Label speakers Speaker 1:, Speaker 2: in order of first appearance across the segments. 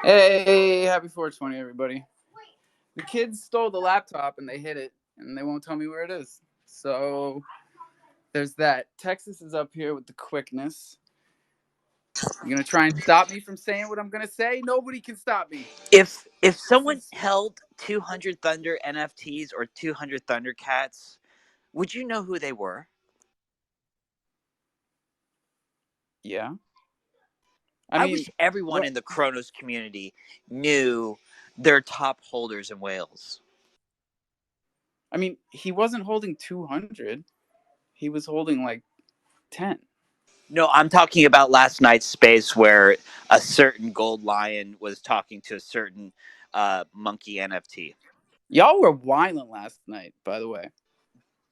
Speaker 1: Hey, happy 420, everybody. The kids stole the laptop and they hid it, and they won't tell me where it is. So there's that. Texas is up here with the quickness. You're gonna try and stop me from saying what I'm gonna say? Nobody can stop me.
Speaker 2: If
Speaker 1: This
Speaker 2: someone
Speaker 1: is
Speaker 2: held 200 Thunder NFTs or 200 Thundercats, would you know who they were?
Speaker 1: yeah. I
Speaker 2: I
Speaker 1: mean,
Speaker 2: wish everyone
Speaker 1: what?
Speaker 2: in the Kronos community knew their top holders in Wales.
Speaker 1: I mean, he wasn't holding 200. He was holding like 10.
Speaker 2: No, I'm talking about last night's space where a certain gold lion was talking to a certain monkey NFT.
Speaker 1: Y'all were whining last night, by the way.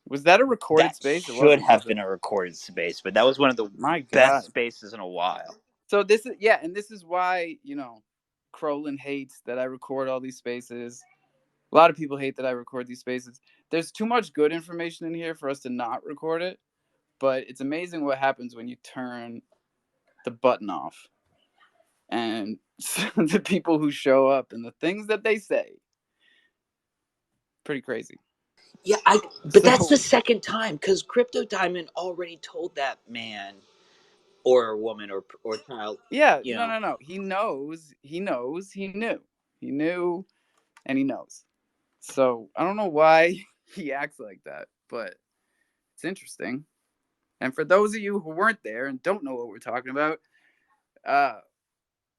Speaker 1: Was that a recorded
Speaker 2: That
Speaker 1: space? It
Speaker 2: should
Speaker 1: wasn't,
Speaker 2: have
Speaker 1: was it?
Speaker 2: been a recorded space, but that was one of the
Speaker 1: My
Speaker 2: best
Speaker 1: God.
Speaker 2: spaces in a while.
Speaker 1: So this is, yeah, and this is why, Crowlin hates that I record all these spaces. A lot of people hate that I record these spaces. There's too much good information in here for us to not record it, but it's amazing what happens when you turn the button off. And the people who show up and the things that they say, pretty crazy.
Speaker 2: Yeah, but that's the
Speaker 1: So,
Speaker 2: second time because Crypto Diamond already told that man or woman or child,
Speaker 1: yeah,
Speaker 2: you
Speaker 1: no,
Speaker 2: know.
Speaker 1: no, no. He knew. He knew and he knows. So, I don't know why he acts like that, but it's interesting. And for those of you who weren't there and don't know what we're talking about, uh,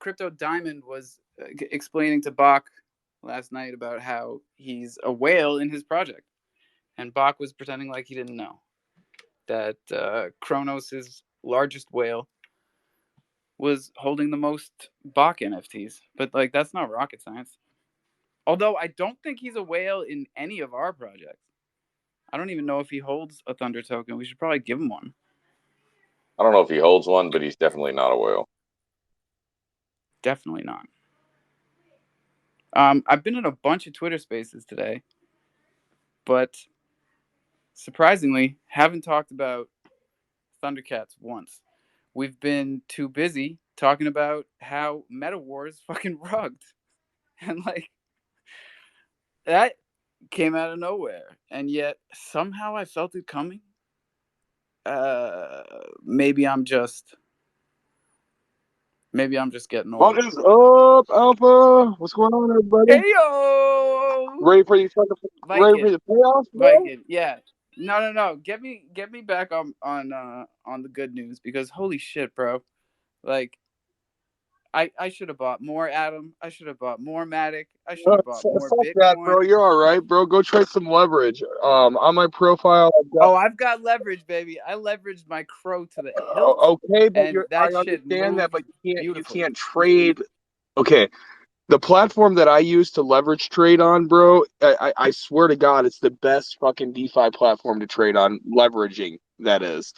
Speaker 1: Crypto Diamond was explaining to Bach last night about how he's a whale in his project. And Bach was pretending like he didn't know that Kronos' largest whale was holding the most Bach NFTs. But, like, that's not rocket science. Although I don't think he's a whale in any of our projects. I don't even know if he holds a Thunder token. We should probably give him one.
Speaker 3: I don't know if he holds one, but he's definitely not a whale.
Speaker 1: Definitely not. I've been in a bunch of Twitter spaces today, but surprisingly, haven't talked about Thundercats once. We've been too busy talking about how Meta Wars fucking rugged. And, like, that came out of nowhere. And yet somehow I felt it coming. Uh maybe I'm just maybe I'm just getting
Speaker 3: What
Speaker 1: old.
Speaker 3: is up, Alpha? What's going on, everybody?
Speaker 1: Hey yo,
Speaker 3: Ready for these ready for
Speaker 1: Viking.
Speaker 3: the playoffs, bro?
Speaker 1: Viking, yeah. No, no, no. Get me back on the good news, because holy shit, bro. Like, I should have bought more Atom. I should have bought more Matic. I should have bought more
Speaker 3: Fuck that, bro.
Speaker 1: Bitcoin.
Speaker 3: You're all right, bro. Go trade some leverage. On my profile, I've got.
Speaker 1: Oh, I've got leverage, baby. I leveraged my crow to the hilt,
Speaker 3: Okay, but
Speaker 1: and
Speaker 3: I
Speaker 1: that shit
Speaker 3: understand that,
Speaker 1: moved
Speaker 3: but you
Speaker 1: beautifully.
Speaker 3: can't trade. Okay, the platform that I use to leverage trade on, bro, I swear to God, it's the best fucking DeFi platform to trade on, leveraging, that is.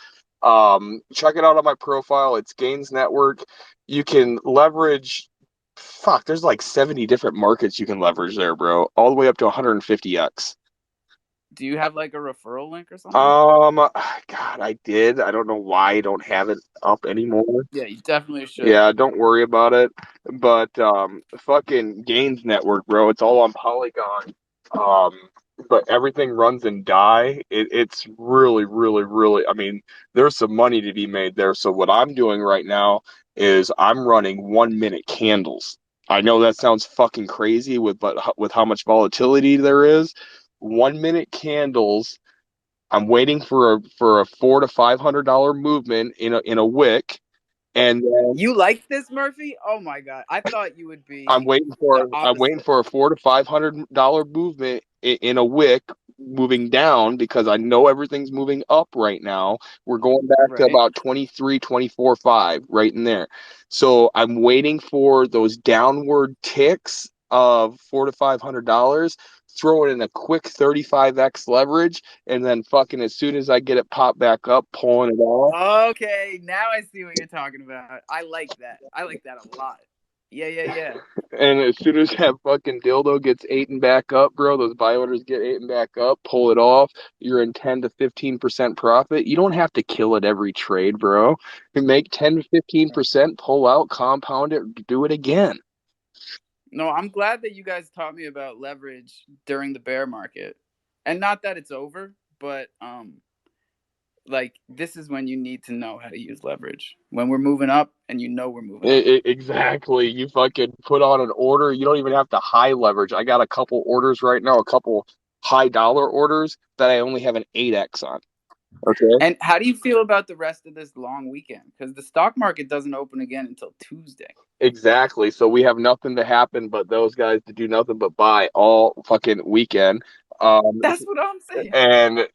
Speaker 3: Check it out on my profile. It's Gains Network. You can leverage, fuck, there's like 70 different markets you can leverage there, bro, all the way up to 150x.
Speaker 1: Do you have like a referral link or something?
Speaker 3: God, I did. I don't know why I don't have it up anymore.
Speaker 1: Yeah, you definitely should.
Speaker 3: Yeah, don't worry about it. But fucking Gains Network, bro, it's all on Polygon. Um, but everything runs in DAI. It's really, really, really. I mean, there's some money to be made there. So what I'm doing right now is I'm running 1 minute candles. I know that sounds fucking crazy with how much volatility there is. 1 minute candles. I'm waiting for a $400 to $500 movement in a wick, and then
Speaker 1: You like this, Murphy? Oh my god. I thought you would
Speaker 3: I'm
Speaker 1: be
Speaker 3: waiting
Speaker 1: the
Speaker 3: for I'm waiting
Speaker 1: opposite.
Speaker 3: for a $400 to $500 movement in a wick moving down because I know everything's moving up right now. We're going back to
Speaker 1: Right?
Speaker 3: about 23, 24, 5 right in there. So I'm waiting for those downward ticks of $400 to $500, throw it in a quick 35x leverage, and then fucking as soon as I get it popped back up, pulling it off.
Speaker 1: Okay, now I see what you're talking about. I like that. I like that a lot. Yeah, yeah, yeah.
Speaker 3: And as soon as that fucking dildo gets eaten back up, bro, those buy orders get eaten back up, pull it off, you're in 10 to 15% profit. You don't have to kill it every trade, bro. You make 10 to 15%, pull out, compound it, do it again.
Speaker 1: No, I'm glad that you guys taught me about leverage during the bear market. And not that it's over, but like this is when you need to know how to use leverage. When we're moving up and you know we're moving up.
Speaker 3: Exactly. You fucking put on an order. You don't even have to high leverage. I got a couple orders right now, a couple high dollar orders that I only have an 8x on. Okay.
Speaker 1: And how do you feel about the rest of this long weekend? Because the stock market doesn't open again until Tuesday.
Speaker 3: Exactly. So we have nothing to happen but those guys to do nothing but buy all fucking weekend. Um,
Speaker 1: That's what I'm saying.
Speaker 3: and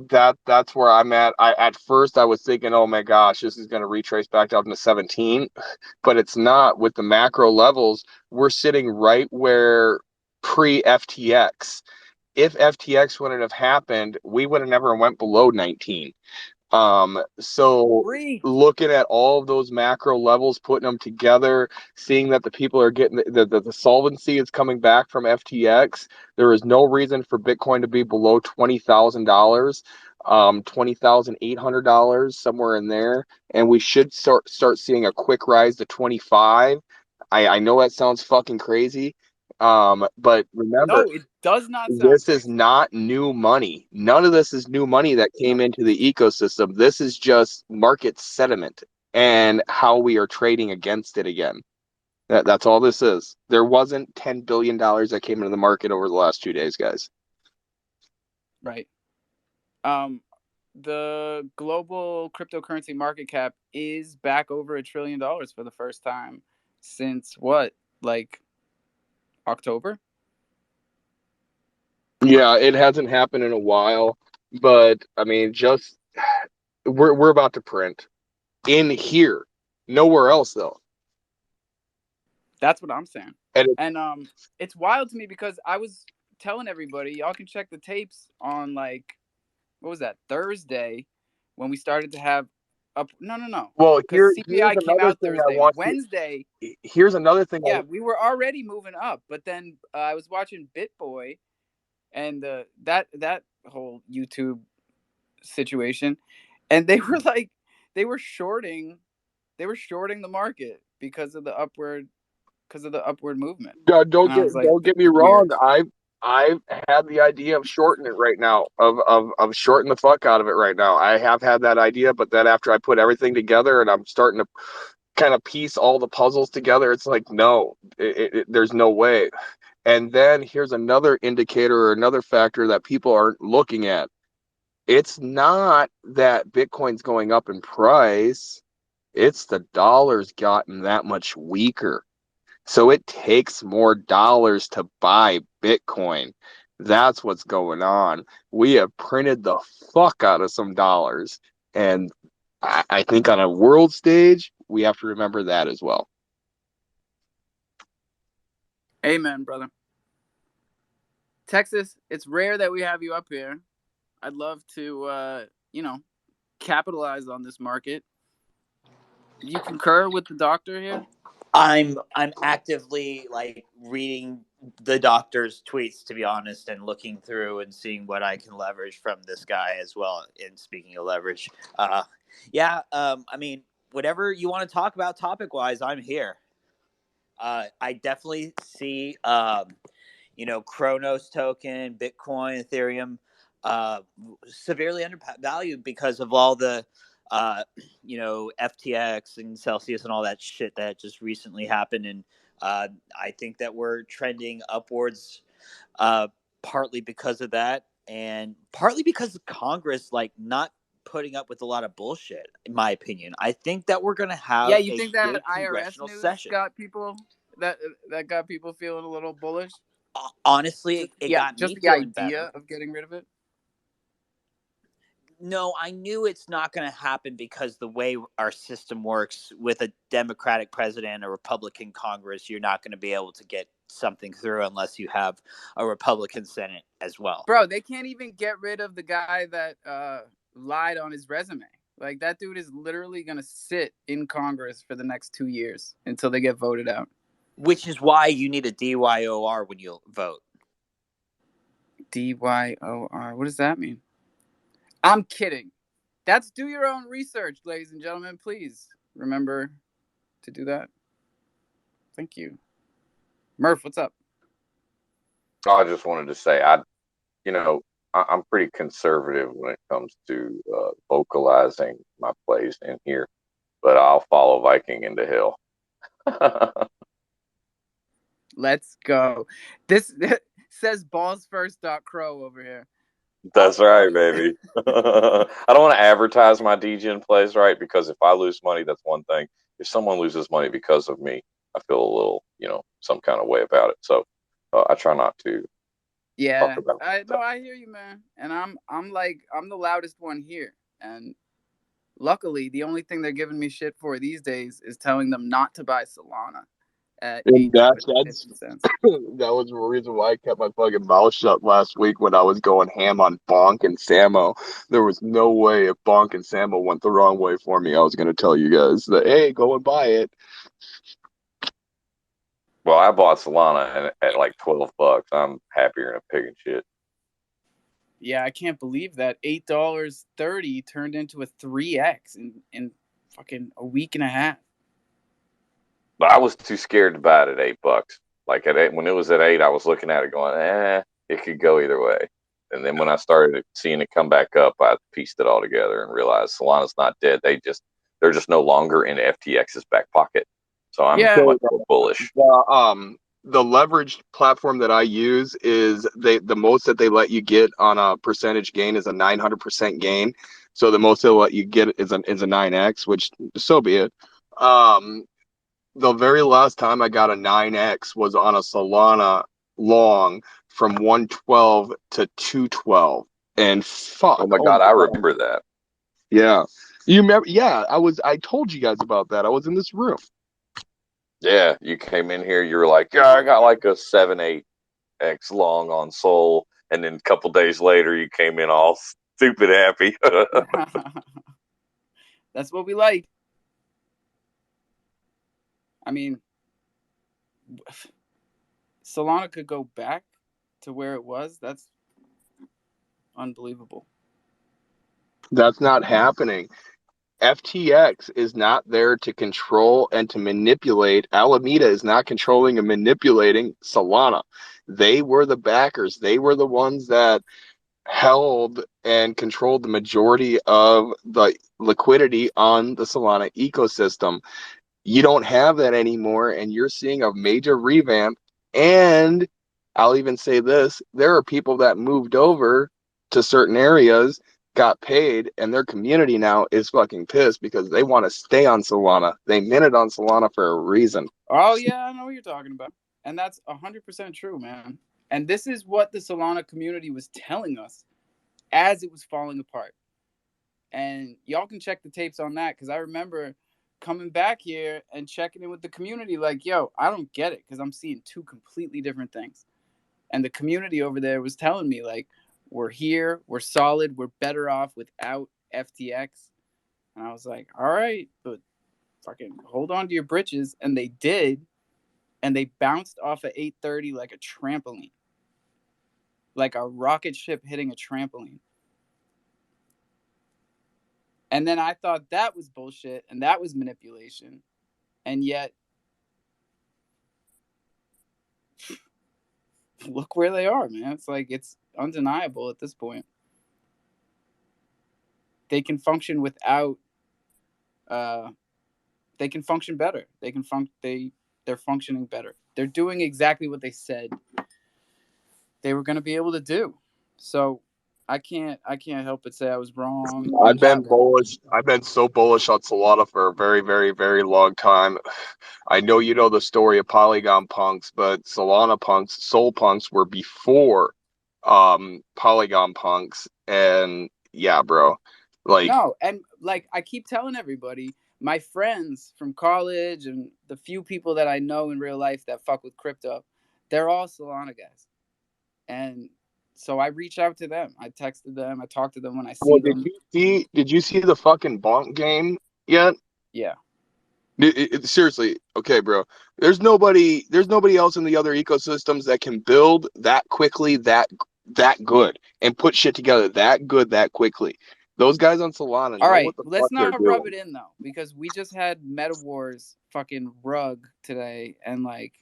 Speaker 3: that's where I'm at. I at first I was thinking, oh my gosh, this is going to retrace back up to 17, but it's not. With the macro levels, we're sitting right where pre FTX. If FTX wouldn't have happened, we would have never went below 19. So
Speaker 1: Free.
Speaker 3: looking at all of those macro levels, putting them together, seeing that the people are getting the solvency is coming back from FTX, there is no reason for Bitcoin to be below $20,000, $20,800, somewhere in there, and we should start seeing a quick rise to 25. I know that sounds fucking crazy, but remember,
Speaker 1: No, it does not sound
Speaker 3: this is
Speaker 1: crazy.
Speaker 3: not new money. None of this is new money that came
Speaker 1: No.
Speaker 3: into the ecosystem. This is just market sentiment and how we are trading against it again. That's all this is. There wasn't $10 billion that came into the market over the last 2 days, guys.
Speaker 1: Right. The global cryptocurrency market cap is back over $1 trillion for the first time since what, like October?
Speaker 3: Yeah, it hasn't happened in a while, but I mean, just we're about to print in here, nowhere else though.
Speaker 1: That's what I'm saying.
Speaker 3: And
Speaker 1: And it's wild to me because I was telling everybody, y'all can check the tapes on like what was that, Thursday, when we started to have up no.
Speaker 3: well,
Speaker 1: Because
Speaker 3: here's
Speaker 1: CPI came
Speaker 3: another
Speaker 1: out
Speaker 3: thing I
Speaker 1: Thursday.
Speaker 3: want you.
Speaker 1: Wednesday,
Speaker 3: Here's another thing
Speaker 1: yeah, we were already moving up, but then I was watching BitBoy and that whole YouTube situation, and they were like they were shorting the market because of the upward movement. And I was like,
Speaker 3: don't
Speaker 1: this
Speaker 3: get me
Speaker 1: is
Speaker 3: wrong.
Speaker 1: weird.
Speaker 3: I've had the idea of shorting it right now, of shorting the fuck out of it right now. I have had that idea, but then after I put everything together and I'm starting to kind of piece all the puzzles together, it's like no, there's no way. And then here's another indicator or another factor that people aren't looking at. It's not that Bitcoin's going up in price. It's the dollar's gotten that much weaker. So it takes more dollars to buy Bitcoin. That's what's going on. We have printed the fuck out of some dollars. And I think on a world stage, we have to remember that as well.
Speaker 1: Amen, brother. Texas, it's rare that we have you up here. I'd love to capitalize on this market. You concur with the doctor here?
Speaker 2: I'm actively like reading the doctor's tweets, to be honest, and looking through and seeing what I can leverage from this guy as well. And speaking of leverage, I mean, whatever you want to talk about topic wise, I'm here. I definitely see Chronos token, Bitcoin, Ethereum, uh, severely undervalued because of all the, FTX and Celsius and all that shit that just recently happened. And I think that we're trending upwards, uh, partly because of that, and partly because of Congress, like, not putting up with a lot of bullshit, in my opinion. I think that we're going to
Speaker 1: Yeah,
Speaker 2: have
Speaker 1: you
Speaker 2: a
Speaker 1: think that
Speaker 2: good
Speaker 1: IRS
Speaker 2: congressional
Speaker 1: news
Speaker 2: session.
Speaker 1: got people that got people feeling a little bullish?
Speaker 2: Honestly, it got
Speaker 1: Just
Speaker 2: me
Speaker 1: the
Speaker 2: feeling better.
Speaker 1: idea of getting rid of it.
Speaker 2: No, I knew it's not going to happen because the way our system works with a Democratic president, a Republican Congress, you're not going to be able to get something through unless you have a Republican Senate as well.
Speaker 1: Bro, they can't even get rid of the guy that lied on his resume. Like that dude is literally gonna sit in Congress for the next 2 years until they get voted out.
Speaker 2: Which is why you need a DYOR when you vote.
Speaker 1: DYOR. What does that mean? I'm kidding. That's do your own research, ladies and gentlemen. Please remember to do that. Thank you. Murph, what's up?
Speaker 4: I just wanted to say, I'm pretty conservative when it comes to vocalizing my plays in here, but I'll follow Viking into hell.
Speaker 1: Let's go. This says ballsfirst.crow over here.
Speaker 4: That's right, baby. I don't want to advertise my DGen plays, right? Because if I lose money, that's one thing. If someone loses money because of me, I feel a little, some kind of way about it. So I try not to talk
Speaker 1: Yeah,
Speaker 4: about it.
Speaker 1: I hear you, man. And I'm the loudest one here. And luckily, the only thing they're giving me shit for these days is telling them not to buy Solana at
Speaker 3: And that's
Speaker 1: $8.50.
Speaker 3: that was the reason why I kept my fucking mouth shut last week when I was going ham on Bonk and Samo. There was no way if Bonk and Samo went the wrong way for me, I was going to tell you guys that, hey, go and buy it.
Speaker 4: Well, I bought Solana at like $12. I'm happier than a pig and shit.
Speaker 1: Yeah, I can't believe that $8.30 turned into a 3x in fucking a week and a half.
Speaker 4: But I was too scared to buy it at $8. Like at 8, when it was at 8, I was looking at it going, it could go either way. And then when I started seeing it come back up, I pieced it all together and realized Solana's not dead. They're just no longer in FTX's back pocket. So I'm much more bullish.
Speaker 3: The leveraged platform that I use is the most that they let you get on a percentage gain is a 900% gain. So the most they'll let you get is a 9x, which so be it. The very last time I got a 9x was on a Solana long from 112 to 212. And fuck.
Speaker 4: Oh my God, I remember that.
Speaker 3: Yeah. You remember? Yeah, I told you guys about that. I was in this room.
Speaker 4: Yeah, you came in here, you were like, yeah, I got like a 7-8x long on Sol. And then a couple days later, you came in all stupid happy.
Speaker 1: That's what we like. I mean, Solana could go back to where it was. That's unbelievable.
Speaker 3: That's not happening. FTX is not there to control and to manipulate. Alameda is not controlling and manipulating Solana. They were the backers. They were the ones that held and controlled the majority of the liquidity on the Solana ecosystem. You don't have that anymore, and you're seeing a major revamp. And I'll even say this, there are people that moved over to certain areas, got paid, and their community now is fucking pissed because they want to stay on Solana. They minted on Solana for a reason.
Speaker 1: Oh, yeah, I know what you're talking about. And that's 100% true, man. And this is what the Solana community was telling us as it was falling apart. And y'all can check the tapes on that, because I remember coming back here and checking in with the community like, yo, I don't get it, because I'm seeing two completely different things. And the community over there was telling me, like, we're here, we're solid, we're better off without FTX. And I was like, all right, but fucking hold on to your britches. And they did. And they bounced off at 8:30 like a trampoline, like a rocket ship hitting a trampoline. And then I thought that was bullshit and that was manipulation. And yet, look where they are, man. It's like, it's undeniable at this point. They can function without, they can function better. They're functioning better. They're doing exactly what they said they were going to be able to do. So I can't help but say I was wrong.
Speaker 3: I've been bullish. I've been so bullish on Solana for a very, very, very long time. I know you know the story of Polygon punks, but Solana punks, Sol punks were before Polygon punks, and yeah, bro. Like,
Speaker 1: no, and like I keep telling everybody, my friends from college and the few people that I know in real life that fuck with crypto, they're all Solana guys. And so I reach out to them. I texted them. I talk to them when I see them.
Speaker 3: Did you see the fucking bonk game yet?
Speaker 1: Yeah.
Speaker 3: Seriously, okay, bro. There's nobody else in the other ecosystems that can build that quickly, that good, and put shit together that good, that quickly. Those guys on Solana
Speaker 1: All
Speaker 3: know
Speaker 1: right,
Speaker 3: what the
Speaker 1: let's
Speaker 3: fuck they're
Speaker 1: not
Speaker 3: doing.
Speaker 1: rub it in though, because we just had Meta Wars fucking rug today, and like,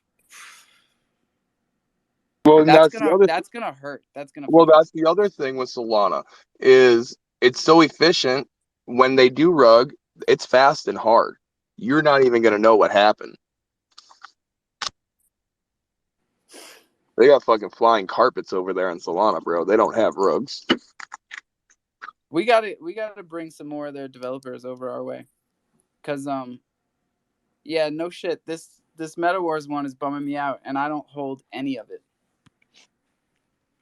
Speaker 3: Well, and that's the other.
Speaker 1: that's gonna hurt. That's gonna
Speaker 3: Well,
Speaker 1: fucking
Speaker 3: that's the other thing with Solana is it's so efficient. When they do rug, it's fast and hard. You're not even gonna know what happened. They got fucking flying carpets over there in Solana, bro. They don't have rugs.
Speaker 1: we gotta bring some more of their developers over our way. Cause yeah, no shit. This Meta Wars one is bumming me out, and I don't hold any of it.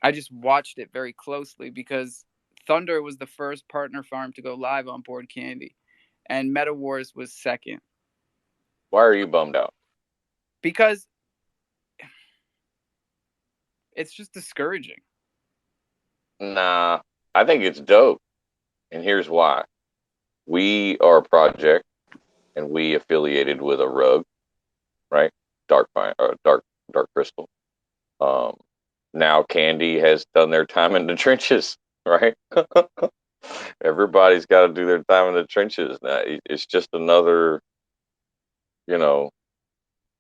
Speaker 1: I just watched it very closely because Thunder was the first partner farm to go live on Board Candy, and Meta Wars was second.
Speaker 4: Why are you bummed out?
Speaker 1: Because it's just discouraging.
Speaker 4: Nah, I think it's dope, and here's why. We are a project, and we affiliated with a rug, right? Dark crystal. Um, Now Candy has done their time in the trenches, right? Everybody's got to do their time in the trenches. Now it's just another, you know,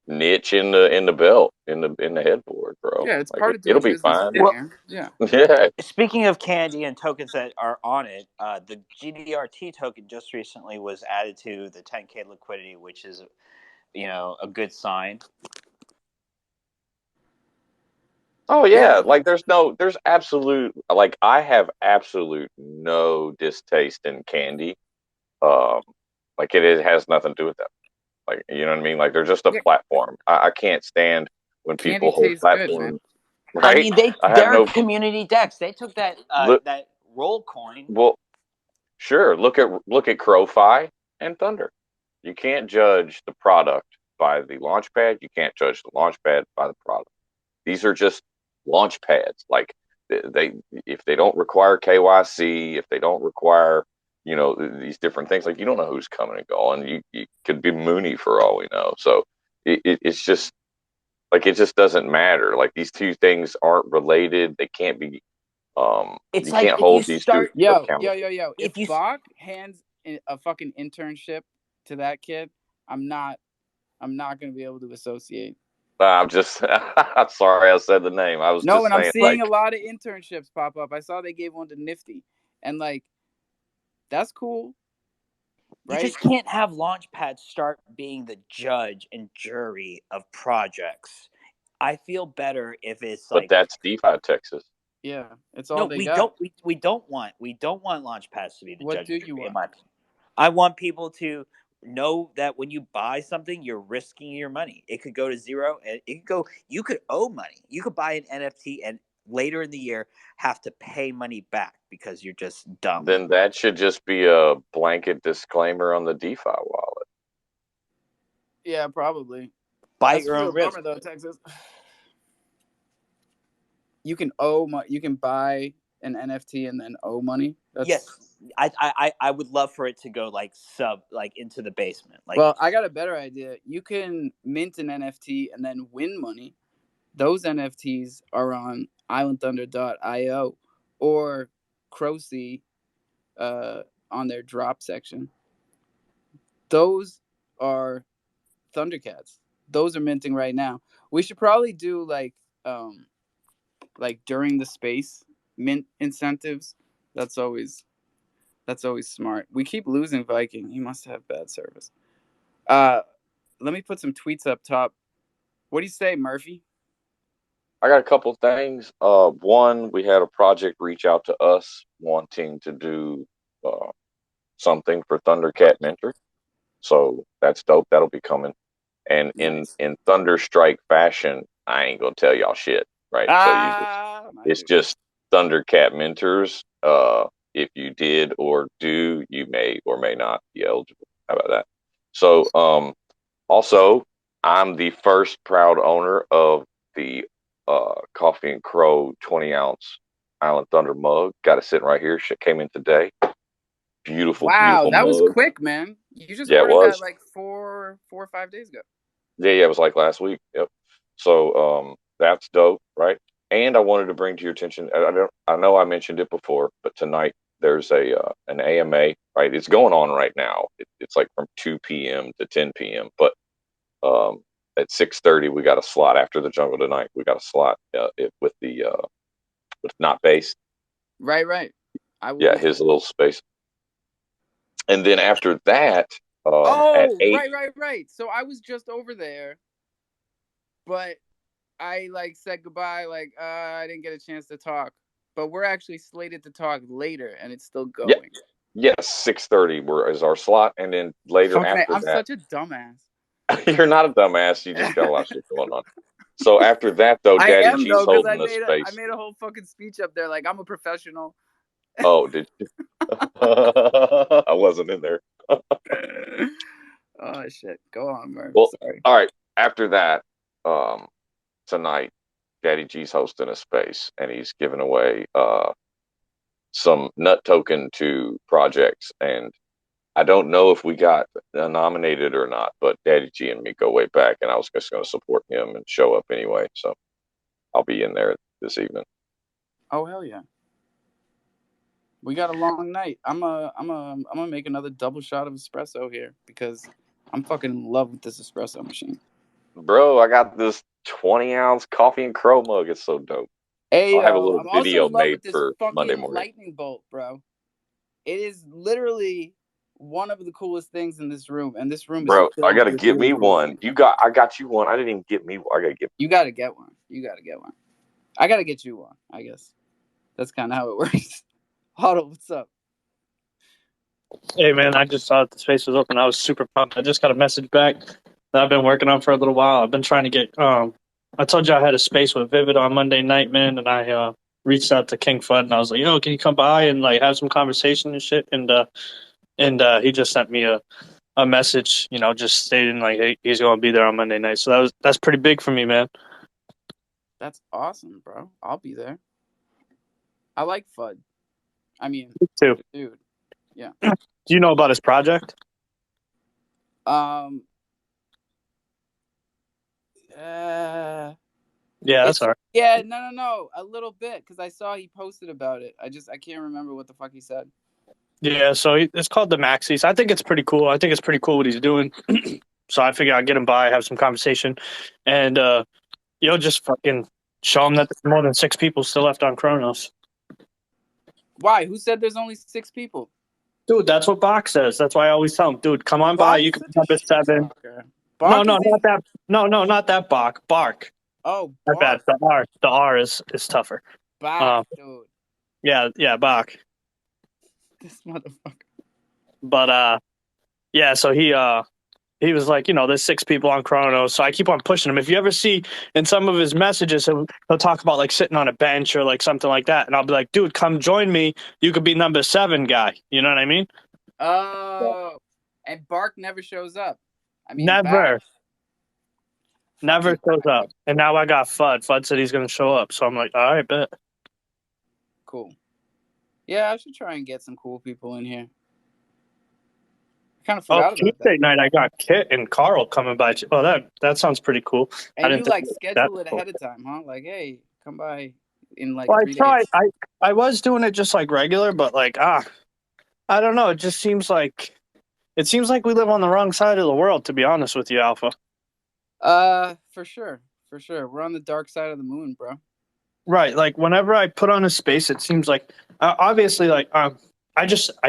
Speaker 4: niche in the belt in the headboard, bro.
Speaker 1: Yeah, it's
Speaker 4: Like
Speaker 1: part of
Speaker 4: it'll
Speaker 1: doing
Speaker 4: be
Speaker 1: business
Speaker 4: fine.
Speaker 2: Well,
Speaker 1: here. Yeah.
Speaker 4: Yeah,
Speaker 2: speaking of candy and tokens that are on it, the GDRT token just recently was added to the 10K liquidity, which is, a good sign.
Speaker 4: oh
Speaker 1: Yeah.
Speaker 4: yeah, like there's absolute, like I have absolute no distaste in Candy. Um, like it has nothing to do with that. Like you know what I mean? Like they're just a
Speaker 1: Yeah.
Speaker 4: platform. I can't stand when
Speaker 1: Candy
Speaker 4: people hold
Speaker 1: tastes good, man.
Speaker 4: platforms.
Speaker 2: I
Speaker 4: Right?
Speaker 2: mean,
Speaker 4: I have
Speaker 2: they're a
Speaker 4: no
Speaker 2: community dex. They took
Speaker 4: look.
Speaker 2: that roll coin.
Speaker 4: Well, sure. Look at crofam and Thunder. You can't judge the product by the launchpad. You can't judge the launchpad by the product. These are just launch pads. Like they if they don't require KYC, if they don't require these different things, like you don't know who's coming and going. You could be Mooney for all we know. So it's just like it just doesn't matter. Like these two things aren't related. They can't be.
Speaker 2: It's
Speaker 4: You
Speaker 2: like
Speaker 4: can't hold these two accountable.
Speaker 1: If
Speaker 2: if you
Speaker 1: Bach hands a fucking internship to that kid, I'm not gonna be able to associate.
Speaker 4: I'm just. I'm sorry I said the name. I was
Speaker 1: No,
Speaker 4: just
Speaker 1: and I'm
Speaker 4: saying
Speaker 1: seeing
Speaker 4: like
Speaker 1: a lot of internships pop up. I saw they gave one to Nifty, and like, that's cool,
Speaker 2: you
Speaker 1: right?
Speaker 2: just can't have Launchpad start being the judge and jury of projects. I feel better if it's
Speaker 4: but
Speaker 2: like,
Speaker 4: that's DeFi Texas.
Speaker 1: Yeah, it's all
Speaker 2: no,
Speaker 1: they got.
Speaker 2: we don't want Launchpads to be the
Speaker 1: What
Speaker 2: judge
Speaker 1: do
Speaker 2: and
Speaker 1: you
Speaker 2: jury. In
Speaker 1: want?
Speaker 2: my opinion, I want people to know that when you buy something, you're risking your money. It could go to zero, and it could go. You could owe money. You could buy an NFT and later in the year have to pay money back because you're just dumb.
Speaker 4: Then that should just be a blanket disclaimer on the DeFi wallet.
Speaker 1: Yeah, probably.
Speaker 2: Buy
Speaker 1: That's
Speaker 2: your
Speaker 1: a
Speaker 2: own
Speaker 1: real
Speaker 2: risk.
Speaker 1: bummer though, Texas. You can owe money. You can buy an NFT and then owe money.
Speaker 2: Yes, I would love for it to go like into the basement. Like,
Speaker 1: Well, I got a better idea. You can mint an NFT and then win money. Those NFTs are on islandthunder.io or Crosy on their drop section. Those are Thundercats. Those are minting right now. We should probably do like during the space mint incentives. That's always smart. We keep losing Viking. He must have bad service. Let me put some tweets up top. What do you say, Murphy?
Speaker 4: I got a couple things. One, we had a project reach out to us wanting to do something for Thundercat Mentor, so that's dope. That'll be coming. And
Speaker 1: Nice.
Speaker 4: in Thunderstrike fashion, I ain't gonna tell y'all shit, right? So it's just Thundercat Mentors. If you did or do, you may or may not be eligible. How about that? So also, I'm the first proud owner of the Coffee and Crow 20-ounce Island Thunder mug. Got it sitting right here. Shit came in today. Beautiful,
Speaker 1: Wow,
Speaker 4: beautiful
Speaker 1: that was
Speaker 4: mug.
Speaker 1: quick, man. You just
Speaker 4: Yeah, it
Speaker 1: ordered that
Speaker 4: was.
Speaker 1: like 4 or 5 days ago.
Speaker 4: Yeah, it was like last week. Yep. So that's dope, right? And I wanted to bring to your attention. I know I mentioned it before, but tonight there's an AMA. Right, it's going on right now. It's like from 2 p.m. to 10 p.m. But at 6:30 we got a slot after the jungle tonight. We got a slot with not based.
Speaker 1: Right. I will
Speaker 4: Yeah,
Speaker 1: be
Speaker 4: his
Speaker 1: there.
Speaker 4: little space. And then after that, at
Speaker 1: Oh,
Speaker 4: 8.
Speaker 1: right. So I was just over there, but I like said goodbye. Like I didn't get a chance to talk, but we're actually slated to talk later, and it's still
Speaker 4: Yeah,
Speaker 1: going.
Speaker 4: yes, 6:30 is our slot, and then later
Speaker 1: Fucking,
Speaker 4: after
Speaker 1: I'm
Speaker 4: that,
Speaker 1: such a dumbass.
Speaker 4: you're not a dumbass. You just got a lot of shit going on. So after that, though,
Speaker 1: I
Speaker 4: Daddy
Speaker 1: am
Speaker 4: G's
Speaker 1: though, because I
Speaker 4: holding the space.
Speaker 1: made a whole fucking speech up there. Like I'm a professional.
Speaker 4: Oh, did you? I wasn't in there.
Speaker 1: Oh shit! Go on, Murph.
Speaker 4: Well,
Speaker 1: Sorry.
Speaker 4: all right. After that, tonight, Daddy G's hosting a space, and he's giving away some nut token to projects. And I don't know if we got nominated or not, but Daddy G and me go way back, and I was just going to support him and show up anyway. So I'll be in there this evening.
Speaker 1: Oh hell yeah! We got a long night. I'm gonna make another double shot of espresso here because I'm fucking in love with this espresso machine.
Speaker 4: Bro, I got this 20-ounce coffee and crow mug. It's so dope.
Speaker 1: Hey
Speaker 4: I'll have a
Speaker 1: yo,
Speaker 4: little
Speaker 1: I'm also
Speaker 4: video
Speaker 1: in love
Speaker 4: made
Speaker 1: with this
Speaker 4: for Monday
Speaker 1: fucking
Speaker 4: morning.
Speaker 1: lightning bolt, bro. It is literally one of the coolest things in this room, and this room is
Speaker 4: Bro, I
Speaker 1: filled
Speaker 4: gotta
Speaker 1: with
Speaker 4: get
Speaker 1: really
Speaker 4: me
Speaker 1: cool
Speaker 4: one.
Speaker 1: things.
Speaker 4: I got you one. I didn't even get me. I gotta get.
Speaker 1: You gotta get one. I gotta get you one. I guess that's kind of how it works. Otto, what's up?
Speaker 5: Hey man, I just saw that the space was open. I was super pumped. I just got a message back that I've been working on for a little while. I've been trying to get. I told you I had a space with Vivid on Monday night, man, and I reached out to King Fudd and I was like, "Yo, can you come by and like have some conversation and shit?" And he just sent me a message, just stating like, "Hey, he's going to be there on Monday night." So that's pretty big for me, man.
Speaker 1: That's awesome, bro. I'll be there. I like Fudd. I mean,
Speaker 5: Me too.
Speaker 1: dude. Yeah.
Speaker 5: Do you know about his project?
Speaker 1: Uh,
Speaker 5: Yeah, that's all right.
Speaker 1: Yeah, no, a little bit because I saw he posted about it. I can't remember what the fuck he said.
Speaker 5: Yeah, so it's called the Maxis. I think it's pretty cool. I think it's pretty cool what he's doing. So I figure I'll get him by, have some conversation, and just fucking show him that there's more than 6 people still left on Kronos.
Speaker 1: Why? Who said there's only 6 people?
Speaker 5: Dude, that's what Bach says. That's why I always tell him, dude, come on by.
Speaker 1: Bach
Speaker 5: You
Speaker 1: is
Speaker 5: can be
Speaker 1: such a
Speaker 5: number
Speaker 1: shit
Speaker 5: 7.
Speaker 1: talker.
Speaker 5: No,
Speaker 1: Bach is
Speaker 5: not that. No, not that Bach. Bark.
Speaker 1: Oh,
Speaker 5: My bad.
Speaker 1: Bach.
Speaker 5: The R is tougher.
Speaker 1: Bach, dude.
Speaker 5: Yeah, Bach.
Speaker 1: This motherfucker.
Speaker 5: But yeah. So he was like, there's 6 people on Kronos, so I keep on pushing him. If you ever see in some of his messages, he'll talk about like sitting on a bench or like something like that, and I'll be like, dude, come join me. You could be number 7 guy. You know what I mean?
Speaker 1: Oh, and Bark never shows up. I mean,
Speaker 5: Never shows
Speaker 1: Bach.
Speaker 5: up. And now I got Fudd. Fudd said he's gonna show up, so I'm like, all right, bet.
Speaker 1: Cool. Yeah, I should try and get some cool people in here. I kind of forgot about
Speaker 5: Tuesday
Speaker 1: that.
Speaker 5: night I got Kit and Carl coming by. Oh, that sounds pretty cool.
Speaker 1: And you like
Speaker 5: that
Speaker 1: schedule it
Speaker 5: before.
Speaker 1: ahead of time, huh? Like, hey, come by in like
Speaker 5: Well,
Speaker 1: 3 days.
Speaker 5: I was doing it just like regular, but like I don't know. It just seems like we live on the wrong side of the world, to be honest with you, Alpha.
Speaker 1: For sure. We're on the dark side of the moon, bro.
Speaker 5: Right. Like whenever I put on a space, it seems like obviously like I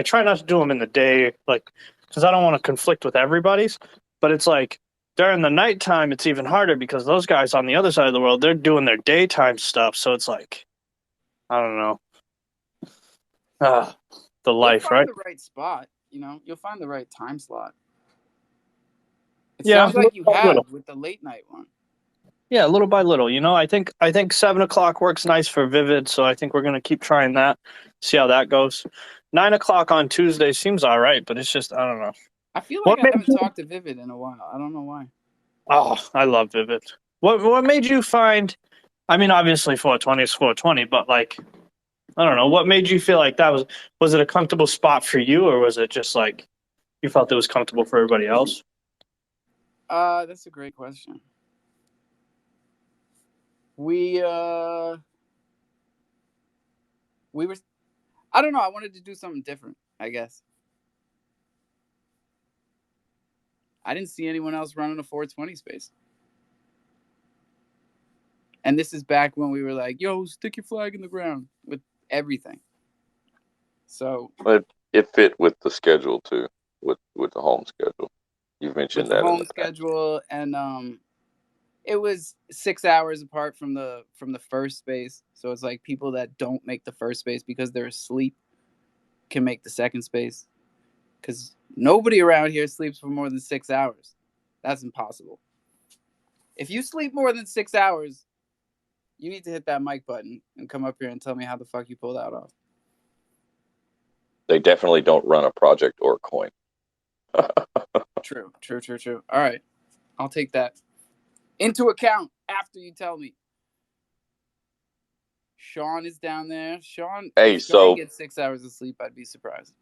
Speaker 5: try not to do them in the day, like because I don't want to conflict with everybody's. But it's like during the nighttime, it's even harder because those guys on the other side of the world, they're doing their daytime stuff. So it's like I don't know. The life,
Speaker 1: You'll find
Speaker 5: right?
Speaker 1: the right spot. You'll find the right time slot. It
Speaker 5: Yeah,
Speaker 1: sounds like you
Speaker 5: little by little.
Speaker 1: have with the late night one.
Speaker 5: Yeah, little by little. I think 7 o'clock works nice for Vivid, so I think we're gonna keep trying that. See how that goes. 9 o'clock on Tuesday seems all right, but it's just I don't know.
Speaker 1: I feel like
Speaker 5: What
Speaker 1: I
Speaker 5: made
Speaker 1: haven't
Speaker 5: you?
Speaker 1: talked to Vivid in a while. I don't know why.
Speaker 5: Oh, I love Vivid. What made you find? I mean, obviously 420 is 420, but like I don't know. What made you feel like that was it a comfortable spot for you, or was it just like you felt it was comfortable for everybody else?
Speaker 1: That's a great question. We were. I don't know. I wanted to do something different, I guess. I didn't see anyone else running a 420 space. And this is back when we were like, yo, stick your flag in the ground with everything. So
Speaker 4: But it fit with the schedule too, with the home schedule. You've
Speaker 1: with
Speaker 4: mentioned
Speaker 1: the
Speaker 4: that in
Speaker 1: home
Speaker 4: the past.
Speaker 1: schedule, and it was 6 hours apart from the first space. So it's like people that don't make the first space because they're asleep can make the second space. Because nobody around here sleeps for more than 6 hours. That's impossible. If you sleep more than 6 hours, you need to hit that mic button and come up here and tell me how the fuck you pulled that off.
Speaker 4: They definitely don't run a project or a coin.
Speaker 1: True. All right. I'll take that into account after you tell me. Sean is down there. Sean,
Speaker 4: Hey,
Speaker 1: if Sean
Speaker 4: so
Speaker 1: gets 6 hours of sleep, I'd be surprised.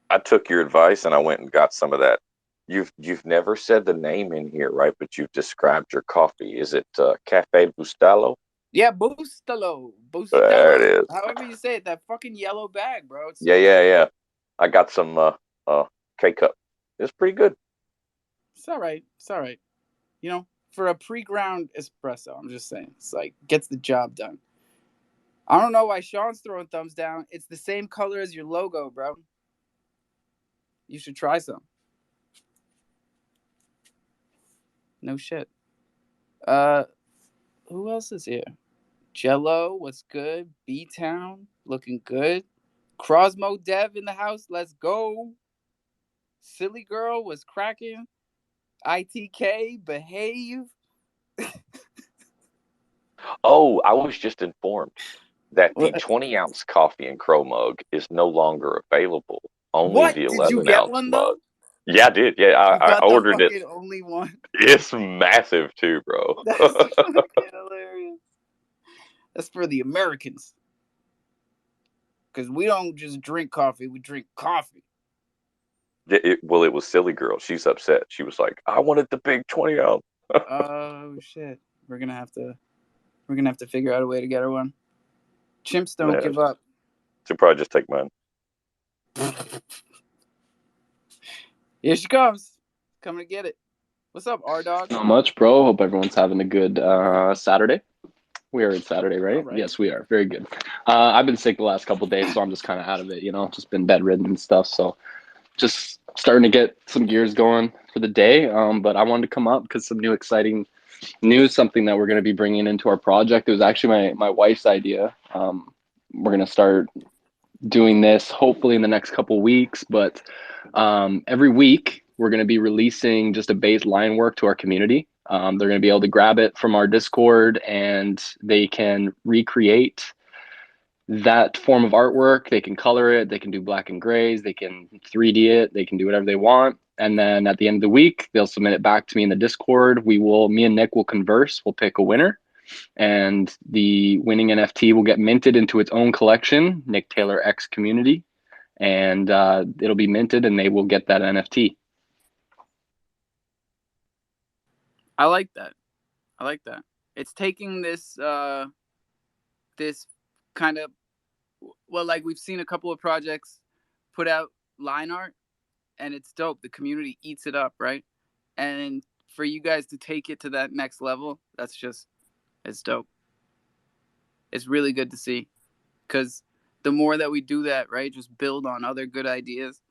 Speaker 4: I took your advice and I went and got some of that. You've never said the name in here, right? But you've described your coffee. Is it Cafe Bustelo?
Speaker 1: Yeah, Bustelo.
Speaker 4: There it is.
Speaker 1: However you say it, that fucking yellow bag, bro. It's so
Speaker 4: Yeah. I got some K cup. It's pretty good.
Speaker 1: It's all right. You know, for a pre-ground espresso, I'm just saying, it's like gets the job done. I don't know why Sean's throwing thumbs down. It's the same color as your logo, bro. You should try some. No shit. Who else is here? Jello, what's good? B-Town, looking good. Crosmo Dev in the house, let's go. Silly Girl was cracking. ITK, behave.
Speaker 4: Oh, I was just informed that the
Speaker 1: What?
Speaker 4: 20-ounce coffee and crow mug is no longer available. Only
Speaker 1: What?
Speaker 4: the
Speaker 1: Did you
Speaker 4: 11
Speaker 1: get
Speaker 4: ounce
Speaker 1: one
Speaker 4: mug.
Speaker 1: though?
Speaker 4: Yeah, I did. Yeah,
Speaker 1: You
Speaker 4: I
Speaker 1: got the
Speaker 4: ordered it.
Speaker 1: fucking only one.
Speaker 4: It's massive too, bro.
Speaker 1: That's fucking hilarious. That's for the Americans. Because we don't just drink coffee, we drink coffee.
Speaker 4: Well, it was Silly Girl. She's upset. She was like, "I wanted the big 20 ounce."
Speaker 1: Oh shit. We're gonna have to figure out a way to get her one. Chimps don't
Speaker 4: Yeah,
Speaker 1: give up.
Speaker 4: she'll probably just take mine.
Speaker 1: Here she comes. Coming to get it. What's up, R-Dog?
Speaker 6: Not much, bro. Hope everyone's having a good Saturday. We are at Saturday, right?
Speaker 1: Right.
Speaker 6: Yes, we are. Very good. I've been sick the last couple of days, so I'm just kind of out of it, just been bedridden and stuff. So just starting to get some gears going for the day. But I wanted to come up because some new exciting news, something that we're going to be bringing into our project. It was actually my wife's idea. We're going to start doing this hopefully in the next couple weeks, but every week we're going to be releasing just a base line work to our community. They're going to be able to grab it from our Discord and they can recreate that form of artwork. They can color it, they can do black and grays, they can 3D it, they can do whatever they want. And then at the end of the week, they'll submit it back to me in the Discord. Me and Nick will converse, we'll pick a winner. And the winning NFT will get minted into its own collection, Nick Taylor X Community, and it'll be minted, and they will get that NFT.
Speaker 1: I like that. It's taking this this kind of, well, like we've seen a couple of projects put out line art, and it's dope. The community eats it up, right? And for you guys to take it to that next level, it's dope. It's really good to see, because the more that we do that, right, just build on other good ideas,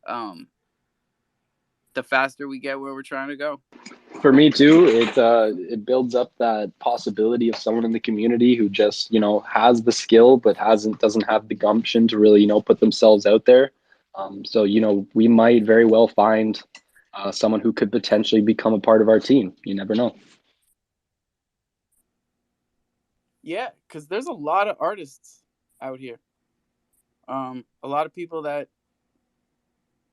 Speaker 1: the faster we get where we're trying to go.
Speaker 6: For me too, it builds up that possibility of someone in the community who just has the skill but doesn't have the gumption to really put themselves out there. So we might very well find someone who could potentially become a part of our team. You never know.
Speaker 1: Yeah, because there's a lot of artists out here. A lot of people that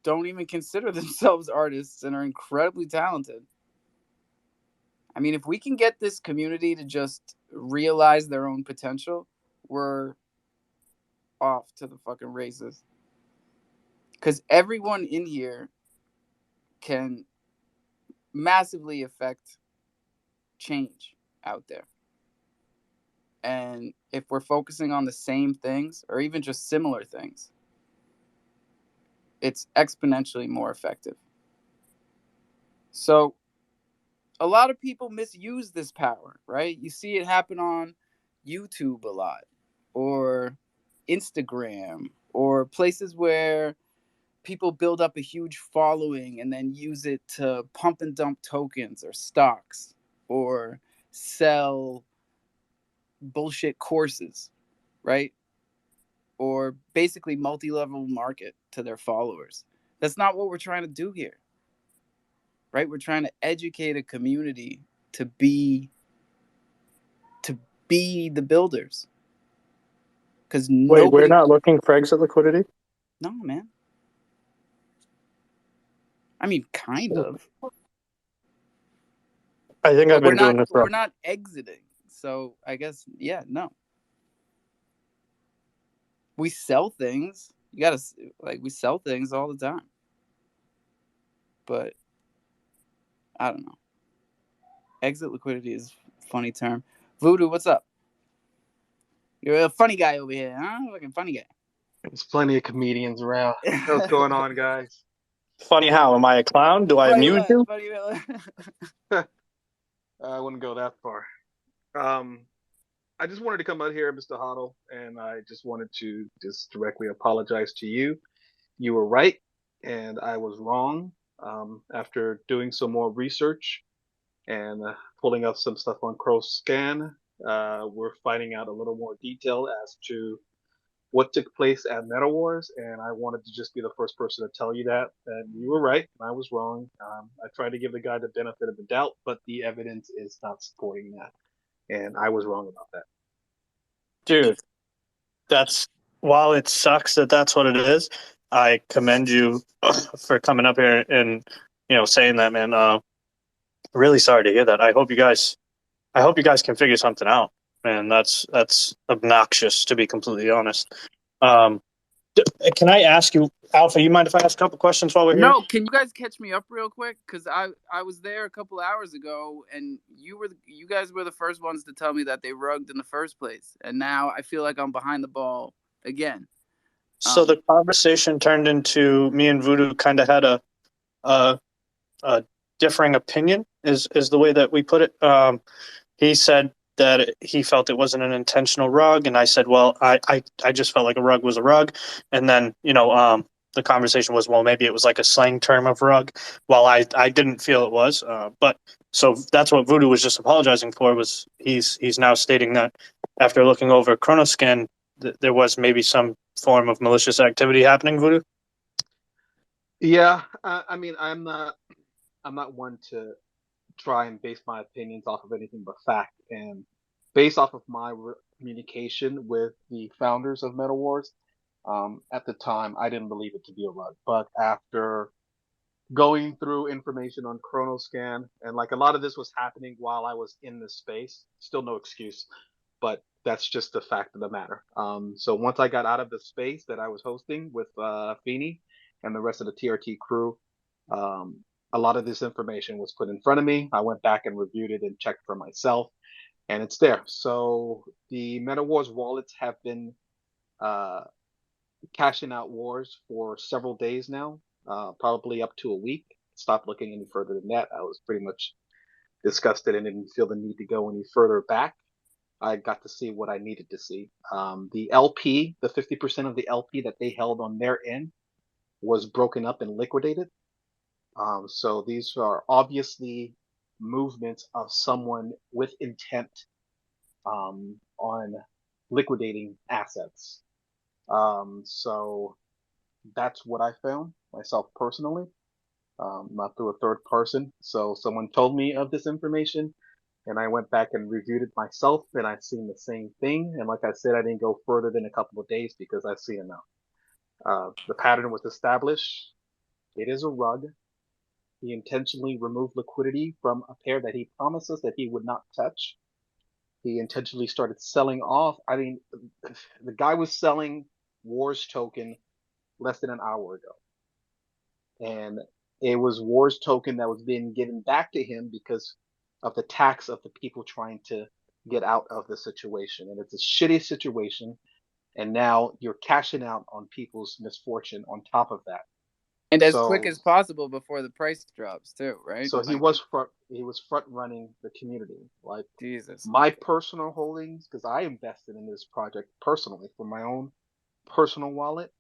Speaker 1: don't even consider themselves artists and are incredibly talented. I mean, if we can get this community to just realize their own potential, we're off to the fucking races. Because everyone in here can massively affect change out there. And if we're focusing on the same things or even just similar things, it's exponentially more effective. So a lot of people misuse this power, right? You see it happen on YouTube a lot, or Instagram, or places where people build up a huge following and then use it to pump and dump tokens or stocks or sell bullshit courses, right? Or basically multi-level market to their followers. That's not what we're trying to do here, right? We're trying to educate a community to be the builders. Because
Speaker 5: Wait, we're
Speaker 1: nobody,
Speaker 5: not looking for exit liquidity?
Speaker 1: no, man. I mean, kind of.
Speaker 5: I think I've
Speaker 1: But
Speaker 5: been doing this
Speaker 1: we're
Speaker 5: wrong.
Speaker 1: not exiting. So I guess, yeah, no. We sell things. You gotta, like, we sell things all the time. But I don't know. Exit liquidity is a funny term. Voodoo, what's up? You're a funny guy over here, huh? Fucking funny guy.
Speaker 7: There's plenty of comedians around. What's going on, guys?
Speaker 5: Funny how? Am I a clown? Do I
Speaker 1: Funny
Speaker 5: amuse
Speaker 1: what?
Speaker 5: you?
Speaker 1: Funny
Speaker 7: I wouldn't go that far. I just wanted to come out here, Mr. Hoddle, and I just wanted to just directly apologize to you. You were right, and I was wrong. After doing some more research and pulling up some stuff on crofam, we're finding out a little more detail as to what took place at Meta Wars, and I wanted to just be the first person to tell you that you were right and I was wrong. I tried to give the guy the benefit of the doubt, but the evidence is not supporting that, and I was wrong about that.
Speaker 5: Dude, that's, while it sucks that that's what it is, I commend you for coming up here and, saying that, man. Really sorry to hear that. I hope you guys can figure something out, man. That's obnoxious, to be completely honest. Can I ask you, Alpha, you mind if I ask a couple questions while we're here?
Speaker 1: No, can you guys catch me up real quick? Because I was there a couple hours ago, and you guys were the first ones to tell me that they rugged in the first place, and now I feel like I'm behind the ball again.
Speaker 5: So the conversation turned into me and Voodoo kind of had a differing opinion, is the way that we put it. He said that he felt it wasn't an intentional rug, and I said, well, I just felt like a rug was a rug. And then, the conversation was, well, maybe it was like a slang term of rug. While I didn't feel it was, but so that's what Voodoo was just apologizing for, was he's now stating that after looking over Chronoscan, there was maybe some form of malicious activity happening, Voodoo?
Speaker 7: Yeah, I mean, I'm not one to try and base my opinions off of anything but fact, and based off of my communication with the founders of Meta Wars, at the time I didn't believe it to be a rug, but after going through information on Chronoscan, and like a lot of this was happening while I was in this space, still no excuse, but that's just the fact of the matter. So once I got out of the space that I was hosting with Feeney and the rest of the TRT crew, a lot of this information was put in front of me. I went back and reviewed it and checked for myself, and it's there. So the Meta Wars wallets have been cashing out wars for several days now, probably up to a week. Stopped looking any further than that. I was pretty much disgusted and didn't feel the need to go any further back. I got to see what I needed to see. The LP, the 50% of the LP that they held on their end, was broken up and liquidated. So these are obviously movements of someone with intent on liquidating assets. So that's what I found myself personally, not through a third person. So someone told me of this information, and I went back and reviewed it myself, and I've seen the same thing. And like I said, I didn't go further than a couple of days because I've seen enough. The pattern was established. It is a rug. He intentionally removed liquidity from a pair that he promised us that he would not touch. He intentionally started selling off. I mean, the guy was selling Wars token less than an hour ago. And it was Wars token that was being given back to him because of the tax of the people trying to get out of the situation. And it's a shitty situation. And now you're cashing out on people's misfortune on top of that.
Speaker 1: And as
Speaker 7: So
Speaker 1: quick as possible before the price drops too, right?
Speaker 7: so he
Speaker 1: Like,
Speaker 7: was front running the community. Like
Speaker 1: Jesus.
Speaker 7: my personal holdings, because I invested in this project personally for my own personal wallet.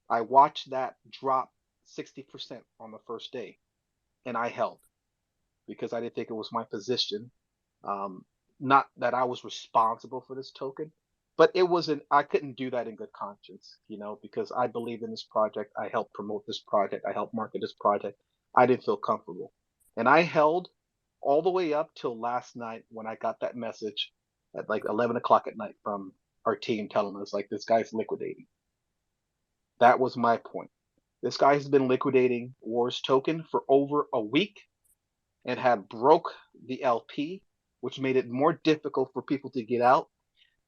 Speaker 7: I watched that drop 60% on the first day, and I held because I didn't think it was my position. Um, Not that I was responsible for this token, but it wasn't. I couldn't do that in good conscience, because I believe in this project. I helped promote this project. I helped market this project. I didn't feel comfortable, and I held all the way up till last night when I got that message at like 11 o'clock at night from our team telling us like this guy's liquidating. That was my point. This guy has been liquidating Wars token for over a week and had broke the LP, which made it more difficult for people to get out,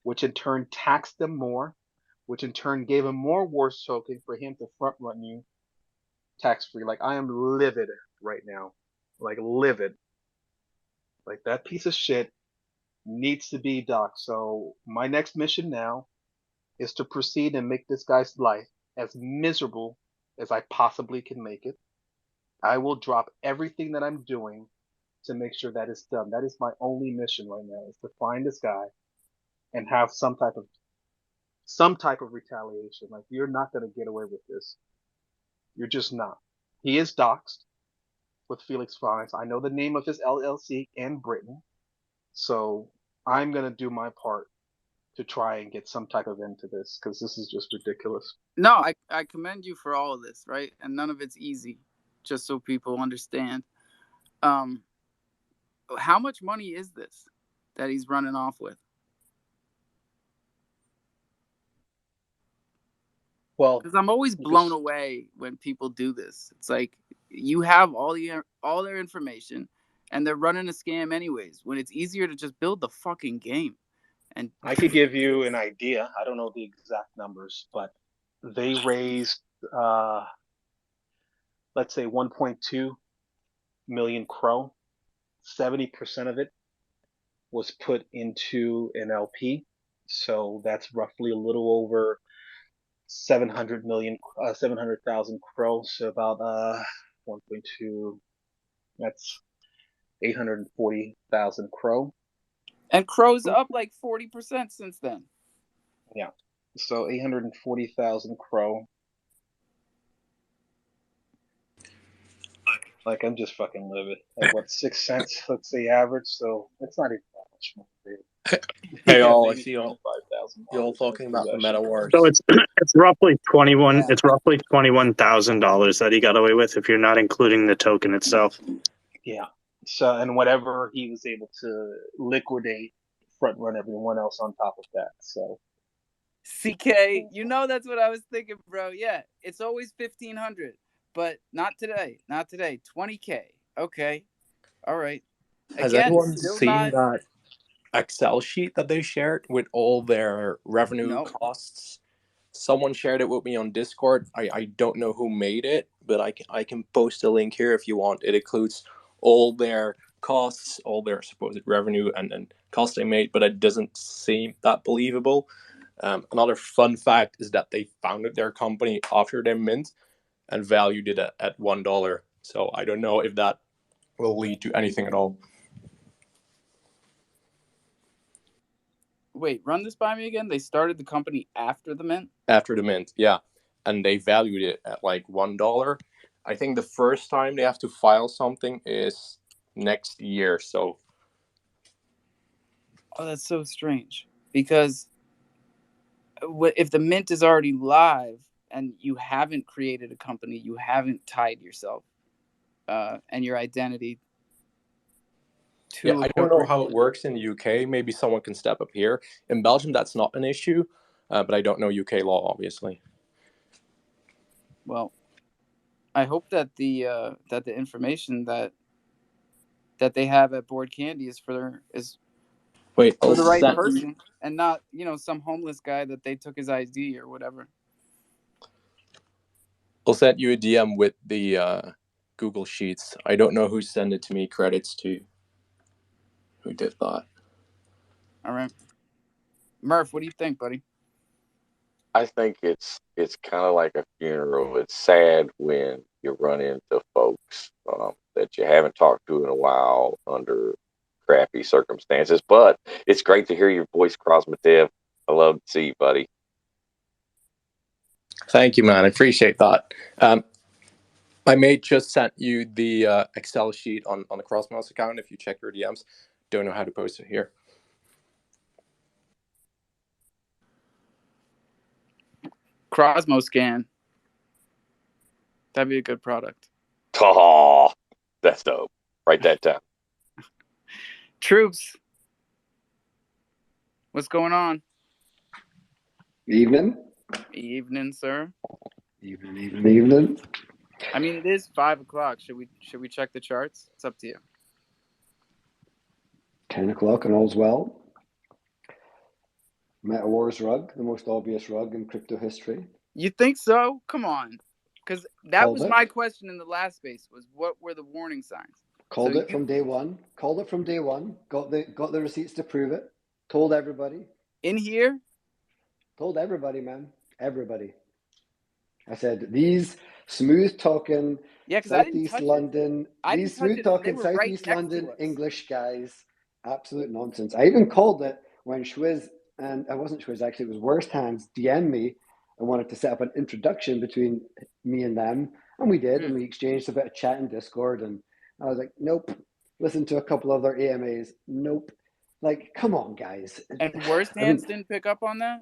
Speaker 7: which in turn taxed them more, which in turn gave him more Wars token for him to front run you tax free. Like I am livid right now. Like livid. Like that piece of shit needs to be docked. So my next mission now is to proceed and make this guy's life as miserable as I possibly can make it. I will drop everything that I'm doing to make sure that is done. That is my only mission right now, is to find this guy and have some type of retaliation. Like you're not gonna get away with this. You're just not. He is doxxed with Felix Fines. I know the name of his LLC in Britain, so I'm gonna do my part to try and get some type of end to this because this is just ridiculous.
Speaker 1: No, I commend you for all of this, right? And none of it's easy, just so people understand. Um, how much money is this that he's running off with?
Speaker 7: Well,
Speaker 1: Because I'm always blown away when people do this. It's like you have all their information, and they're running a scam anyways. When it's easier to just build the fucking game. And
Speaker 7: I could give you an idea. I don't know the exact numbers, but they raised, let's say, 1.2 million crow. 70% of it was put into an LP, so that's roughly a little over 700,000 crow. So about 1.2. That's 840,000 crow.
Speaker 1: And crow's up like 40% since then.
Speaker 7: Yeah. So 840,000 crow. Like I'm just fucking livid. Like what, 6 cents? Let's say average. So it's not even that much more.
Speaker 8: Hey,
Speaker 7: Yeah,
Speaker 8: all I
Speaker 7: maybe
Speaker 8: see y'all
Speaker 7: $5,000
Speaker 8: talking about the Meta Wars.
Speaker 5: So it's roughly
Speaker 1: Yeah.
Speaker 5: It's roughly $21,000 that he got away with if you're not including the token itself.
Speaker 7: Yeah. So and whatever he was able to liquidate, front run everyone else on top of that. So
Speaker 1: CK, that's what I was thinking, bro. Yeah, it's always 1,500, but not today. Not today. 20K. Okay. All right.
Speaker 8: Has
Speaker 1: Again,
Speaker 8: anyone
Speaker 1: still
Speaker 8: seen
Speaker 1: not.
Speaker 8: that Excel sheet that they shared with all their revenue
Speaker 1: No.
Speaker 8: costs? Someone shared it with me on Discord. I don't know who made it, but I can post a link here if you want. It includes all their costs, all their supposed revenue, and costs they made, but it doesn't seem that believable. Another fun fact is that they founded their company after their mint and valued it at $1. So I don't know if that will lead to anything at all.
Speaker 1: Wait, run this by me again. They started the company after the mint?
Speaker 8: After the mint, yeah. And they valued it at like $1. I think the first time they have to file something is next year. So,
Speaker 1: Oh, that's so strange. Because if the mint is already live and you haven't created a company, you haven't tied yourself and your identity to
Speaker 8: yeah,
Speaker 1: a
Speaker 8: I don't know
Speaker 1: corporate.
Speaker 8: how it works in the UK. Maybe someone can step up here. In Belgium, that's not an issue, but I don't know UK law, obviously.
Speaker 1: Well, I hope that the information that they have at Board Candy is for
Speaker 8: Wait, I'll
Speaker 1: the right
Speaker 8: send you,
Speaker 1: person and not some homeless guy that they took his ID or whatever.
Speaker 8: I'll send you a DM with the Google Sheets. I don't know who sent it to me. Credits to who did that.
Speaker 1: All right. Murph, what do you think, buddy?
Speaker 4: I think it's kind of like a funeral. It's sad when you run into folks that you haven't talked to in a while under crappy circumstances. But it's great to hear your voice, Krasmatev. I love to see you, buddy.
Speaker 8: Thank you, man. I appreciate that. My mate just sent you the Excel sheet on the Crossmouse account. If you check your DMs, don't know how to post it here.
Speaker 1: Crosmo scan. That'd be a good product.
Speaker 4: Oh, that's dope. Write that down.
Speaker 1: Troops, what's going on?
Speaker 9: Evening.
Speaker 1: Evening, sir.
Speaker 9: Evening.
Speaker 1: I mean, it is 5:00. Should we check the charts? It's up to you.
Speaker 9: 10 o'clock and all's well. Meta Wars rug, the most obvious rug in crypto history.
Speaker 1: You think so? Come on. Because that
Speaker 9: Called
Speaker 1: was
Speaker 9: it.
Speaker 1: my question in the last space, was what were the warning signs?
Speaker 9: Called it from day one. Got the receipts to prove it. Told everybody.
Speaker 1: In here?
Speaker 9: Told everybody, man. Everybody. I said, these smooth talking Southeast London, these smooth talking Southeast London English guys, absolute nonsense. I even called it when Schwiz, and I wasn't Schwiz actually, it was Worst Hands, DM'd me and wanted to set up an introduction between me and them. And we did, and we exchanged a bit of chat in Discord. And I was like, nope. Listened to a couple of their AMAs. Nope. Like, come on, guys.
Speaker 1: And Worst Hands didn't pick up on that?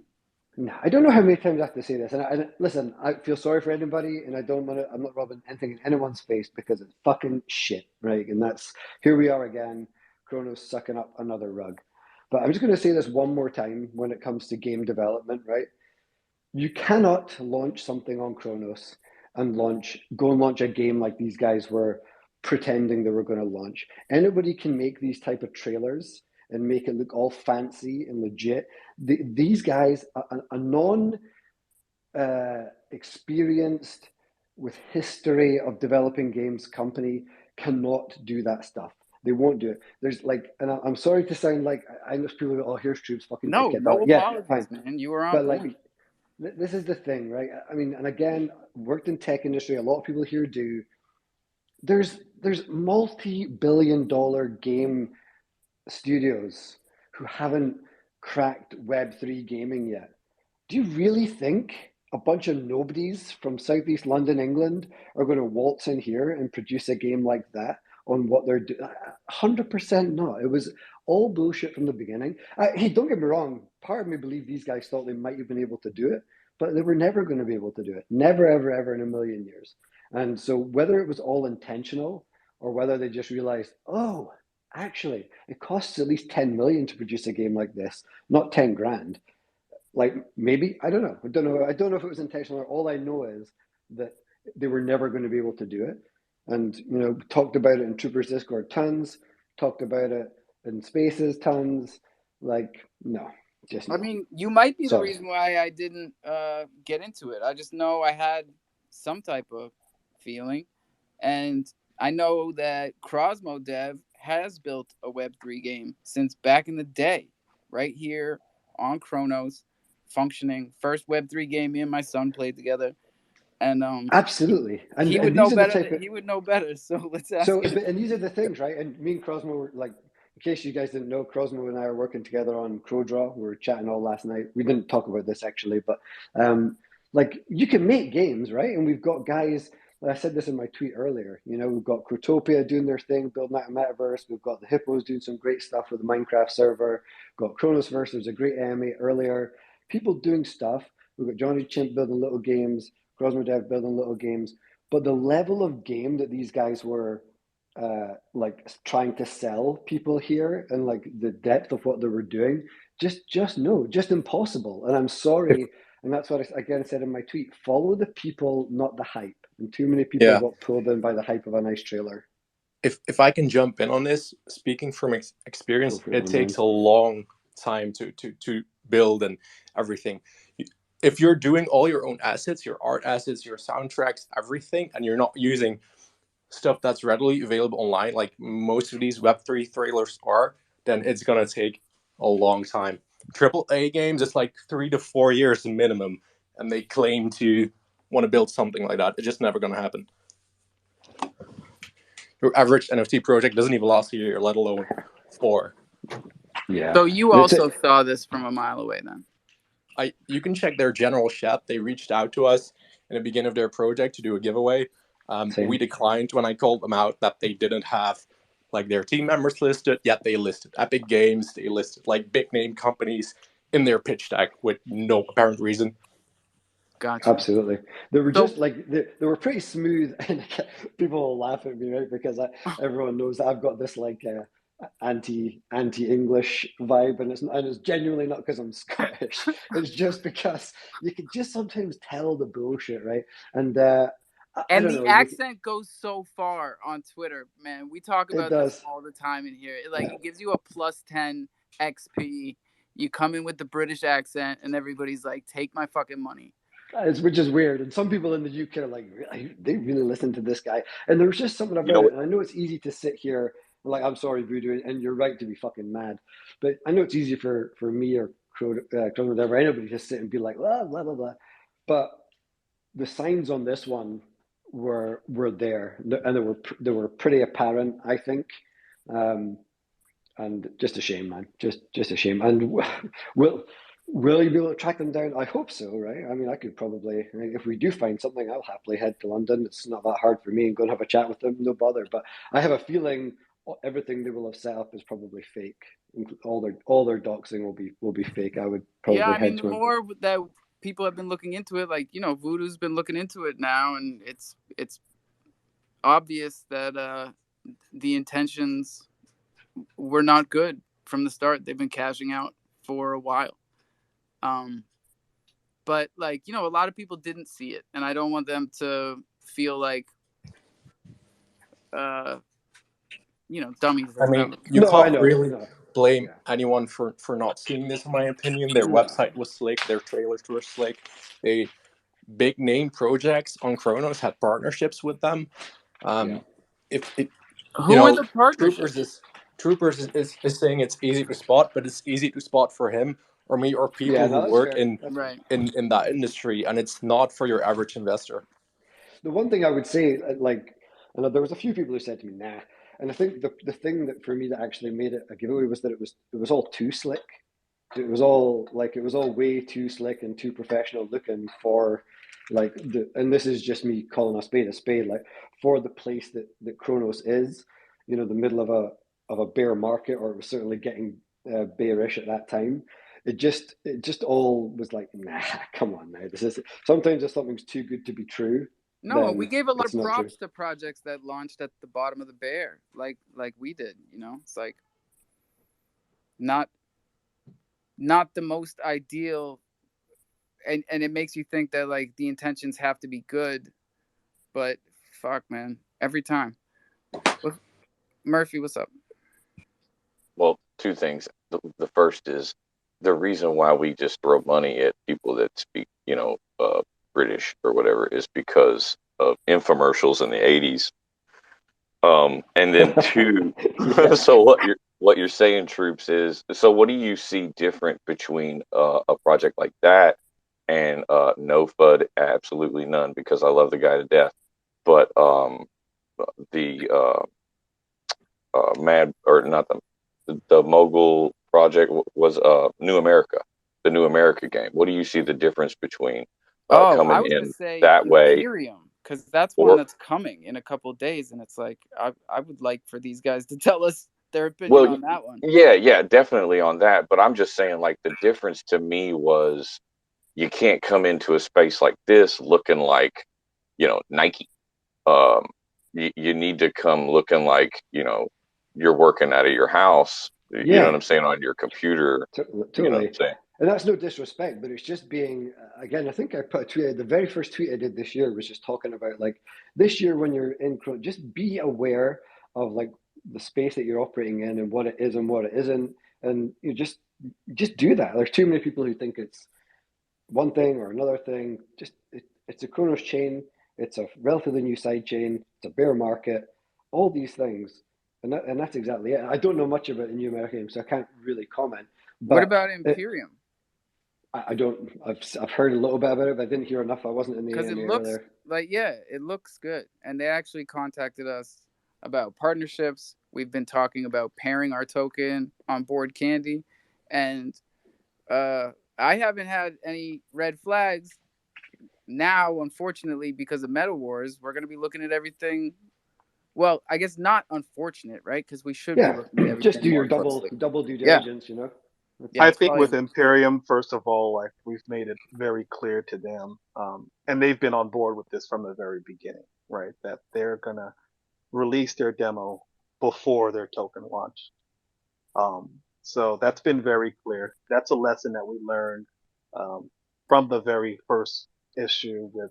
Speaker 9: No, I don't know how many times I have to say this. And listen, I feel sorry for anybody, and I'm not rubbing anything in anyone's face because it's fucking shit, right? And that's, here we are again, Chronos sucking up another rug. But I'm just going to say this one more time when it comes to game development, right? You cannot launch something on Chronos and go and launch a game like these guys were pretending they were going to launch. Anybody can make these type of trailers and make it look all fancy and legit. These guys, a non-experienced with history of developing games company cannot do that stuff. They won't do it. There's like, and I'm sorry to sound like, I know people go, oh, here's Troops fucking
Speaker 1: no apologies,
Speaker 9: yeah, fine.
Speaker 1: Man. You were on
Speaker 9: but
Speaker 1: point.
Speaker 9: Like, this is the thing, right? I mean, and again, worked in tech industry, a lot of people here do. There's multi-billion-dollar game studios who haven't cracked Web3 gaming yet. Do you really think a bunch of nobodies from Southeast London, England, are going to waltz in here and produce a game like that on what they're doing? 100% not. It was all bullshit from the beginning. Hey, don't get me wrong. Part of me believed these guys thought they might have been able to do it, but they were never going to be able to do it. Never, ever, ever in a million years. And so whether it was all intentional or whether they just realized, oh, actually, it costs at least 10 million to produce a game like this, not 10 grand. Like, maybe, I don't know. I don't know if it was intentional. All I know is that they were never going to be able to do it. And, talked about it in Troopers Discord tons, talked about it in Spaces tons. Like, no, just no.
Speaker 1: I mean, you might be the reason why I didn't get into it. I just know I had some type of feeling. And I know that Crosmo Dev has built a Web3 game since back in the day, right here on Chronos, functioning. First Web3 game me and my son played together. And
Speaker 9: absolutely. And
Speaker 1: he would know better. He would know better. So let's ask him.
Speaker 9: And these are the things, right? And me and Crosmo were like, in case you guys didn't know, Crosmo and I are working together on CrowDraw. We were chatting all last night. We didn't talk about this actually, but like you can make games, right? And we've got guys. I said this in my tweet earlier. We've got Crotopia doing their thing, building out a metaverse. We've got the Hippos doing some great stuff with the Minecraft server. We've got Chronosverse. There's a great AMA earlier. People doing stuff. We've got Johnny Chimp building little games, Crosmo Dev building little games. But the level of game that these guys were like trying to sell people here and like the depth of what they were doing, just impossible. And I'm sorry. And that's what I again said in my tweet, follow the people, not the hype. And too many people got pulled in by the hype of a nice trailer.
Speaker 8: If I can jump in on this, speaking from experience, it takes a long time to build and everything. If you're doing all your own assets, your art assets, your soundtracks, everything, and you're not using stuff that's readily available online, like most of these Web3 trailers are, then it's going to take a long time. AAA games, it's like 3 to 4 years minimum, and they claim to want to build something like that. It's just never going to happen. your average NFT project doesn't even last a year, let alone 4.
Speaker 9: Yeah.
Speaker 1: So you
Speaker 9: That's
Speaker 1: also
Speaker 9: it.
Speaker 1: saw this from a mile away then?
Speaker 8: You can check their general chat. They reached out to us in the beginning of their project to do a giveaway.
Speaker 9: Same.
Speaker 8: We declined when I called them out that they didn't have like their team members listed, yet they listed Epic Games, they listed like big name companies in their pitch deck with no apparent reason.
Speaker 1: Gotcha.
Speaker 9: Absolutely. They were
Speaker 1: So-
Speaker 9: just like they were pretty smooth, and people will laugh at me, right? Because everyone knows that I've got this like anti-English vibe, and it's genuinely not because I'm Scottish. It's just because you can just sometimes tell the bullshit, right? And I
Speaker 1: And
Speaker 9: don't
Speaker 1: the
Speaker 9: know.
Speaker 1: accent goes so far on Twitter, man. We talk
Speaker 9: It
Speaker 1: about this
Speaker 9: does.
Speaker 1: all the time in here. It gives you a plus 10 XP. You come in with the British accent, and everybody's like, "Take my fucking money."
Speaker 9: Which is weird. And some people in the UK are like, really? They really listen to this guy. And there's just something
Speaker 3: You know
Speaker 9: about it.
Speaker 3: what?
Speaker 9: And I know it's easy to sit here like, I'm sorry, Voodoo, and you're right to be fucking mad. But I know it's easy for me or whatever, anybody to sit and be like, blah, blah, blah, blah. But the signs on this one were there. And they were pretty apparent, I think. And just a shame, man. Just a shame. And will you be able to track them down? I hope so, right? I mean, I could probably, if we do find something, I'll happily head to London. It's not that hard for me and go and have a chat with them, no bother. But I have a feeling everything they will have set up is probably fake. All their doxing will be fake. I would probably
Speaker 1: Yeah, I mean,
Speaker 9: head
Speaker 1: the
Speaker 9: to them.
Speaker 1: more that people have been looking into it, like, Voodoo's been looking into it now, and it's obvious that the intentions were not good from the start. They've been cashing out for a while. But a lot of people didn't see it, and I don't want them to feel like dummies.
Speaker 8: I mean, you
Speaker 9: No, I
Speaker 8: can't
Speaker 9: know.
Speaker 8: really
Speaker 9: No.
Speaker 8: blame
Speaker 9: Yeah.
Speaker 8: anyone for not seeing this, in my opinion. Their
Speaker 9: No.
Speaker 8: website was slick, their trailers were slick. They big name projects on Chronos had partnerships with them. If it,
Speaker 1: Who are the partnerships?
Speaker 8: Troopers is saying it's easy to spot, but it's easy to spot for him or me or people
Speaker 9: Yeah,
Speaker 8: who
Speaker 9: no, that's
Speaker 8: work
Speaker 9: fair. That's fair.
Speaker 1: Right.
Speaker 8: in that industry, and it's not for your average investor.
Speaker 9: The one thing I would say, and there was a few people who said to me, nah. And I think the thing that for me that actually made it a giveaway was that it was all too slick. It was all way too slick and too professional looking for and this is just me calling a spade, like for the place that Kronos is, the middle of a bear market, or it was certainly getting bearish at that time. It just all was like, nah, come on now. This is sometimes if something's too good to be true,
Speaker 1: No, we
Speaker 9: then
Speaker 1: gave a lot
Speaker 9: it's
Speaker 1: of
Speaker 9: not true.
Speaker 1: props to projects that launched at the bottom of the bear, like we did. It's like not the most ideal, and it makes you think that the intentions have to be good, but fuck, man, every time. Murphy, what's up?
Speaker 4: Well, two things. The first is the reason why we just throw money at people that speak, British or whatever is because of infomercials in the 80s. And then two,
Speaker 9: Yeah.
Speaker 4: so what you're saying, Troops, is so what do you see different between a project like that and no FUD? Absolutely none, because I love the guy to death. But the mad or not the mogul project was New America, the New America game. What do you see the difference between
Speaker 1: I
Speaker 4: coming
Speaker 1: was gonna
Speaker 4: in
Speaker 1: say
Speaker 4: that way
Speaker 1: Imperium, because that's one
Speaker 4: or
Speaker 1: that's coming in a couple of days, and it's like I would like for these guys to tell us their opinion
Speaker 4: well,
Speaker 1: on that one.
Speaker 4: yeah, definitely on that. But I'm just saying, like, the difference to me was you can't come into a space like this looking like, Nike. Um, you need to come looking like, you're working out of your house. You know what
Speaker 9: Yeah,
Speaker 4: I'm saying, on your computer. You know what I'm
Speaker 9: totally.
Speaker 4: saying?
Speaker 9: And that's no disrespect, but it's just being, again, I think I put a tweet, the very first tweet I did this year was just talking about like this year when you're in, just be aware of like the space that you're operating in and what it is and what it isn't. And you just do that. There's too many people who think it's one thing or another thing. It's a Kronos chain. It's a relatively new side chain. It's a bear market. All these things, and that's exactly it. I don't know much about the New American, so I can't really comment.
Speaker 1: What
Speaker 9: But
Speaker 1: about Imperium?
Speaker 9: I don't. I've heard a little bit about it, but I didn't hear enough. I wasn't in the
Speaker 1: Because it
Speaker 9: AMA
Speaker 1: looks
Speaker 9: earlier.
Speaker 1: it looks good, and they actually contacted us about partnerships. We've been talking about pairing our token on board candy, and I haven't had any red flags. Now, unfortunately, because of Meta Wars, we're going to be looking at everything. Well, I guess not unfortunate, right? Because we should be looking at
Speaker 9: just do
Speaker 1: everything
Speaker 9: your
Speaker 1: more closely.
Speaker 9: double due
Speaker 1: Yeah,
Speaker 9: diligence, you know.
Speaker 1: yeah.
Speaker 7: I
Speaker 1: It's
Speaker 7: think with
Speaker 1: probably
Speaker 7: Imperium, first of all, like we've made it very clear to them, and they've been on board with this from the very beginning, right? That they're gonna release their demo before their token launch. So that's been very clear. That's a lesson that we learned um, from the very first issue with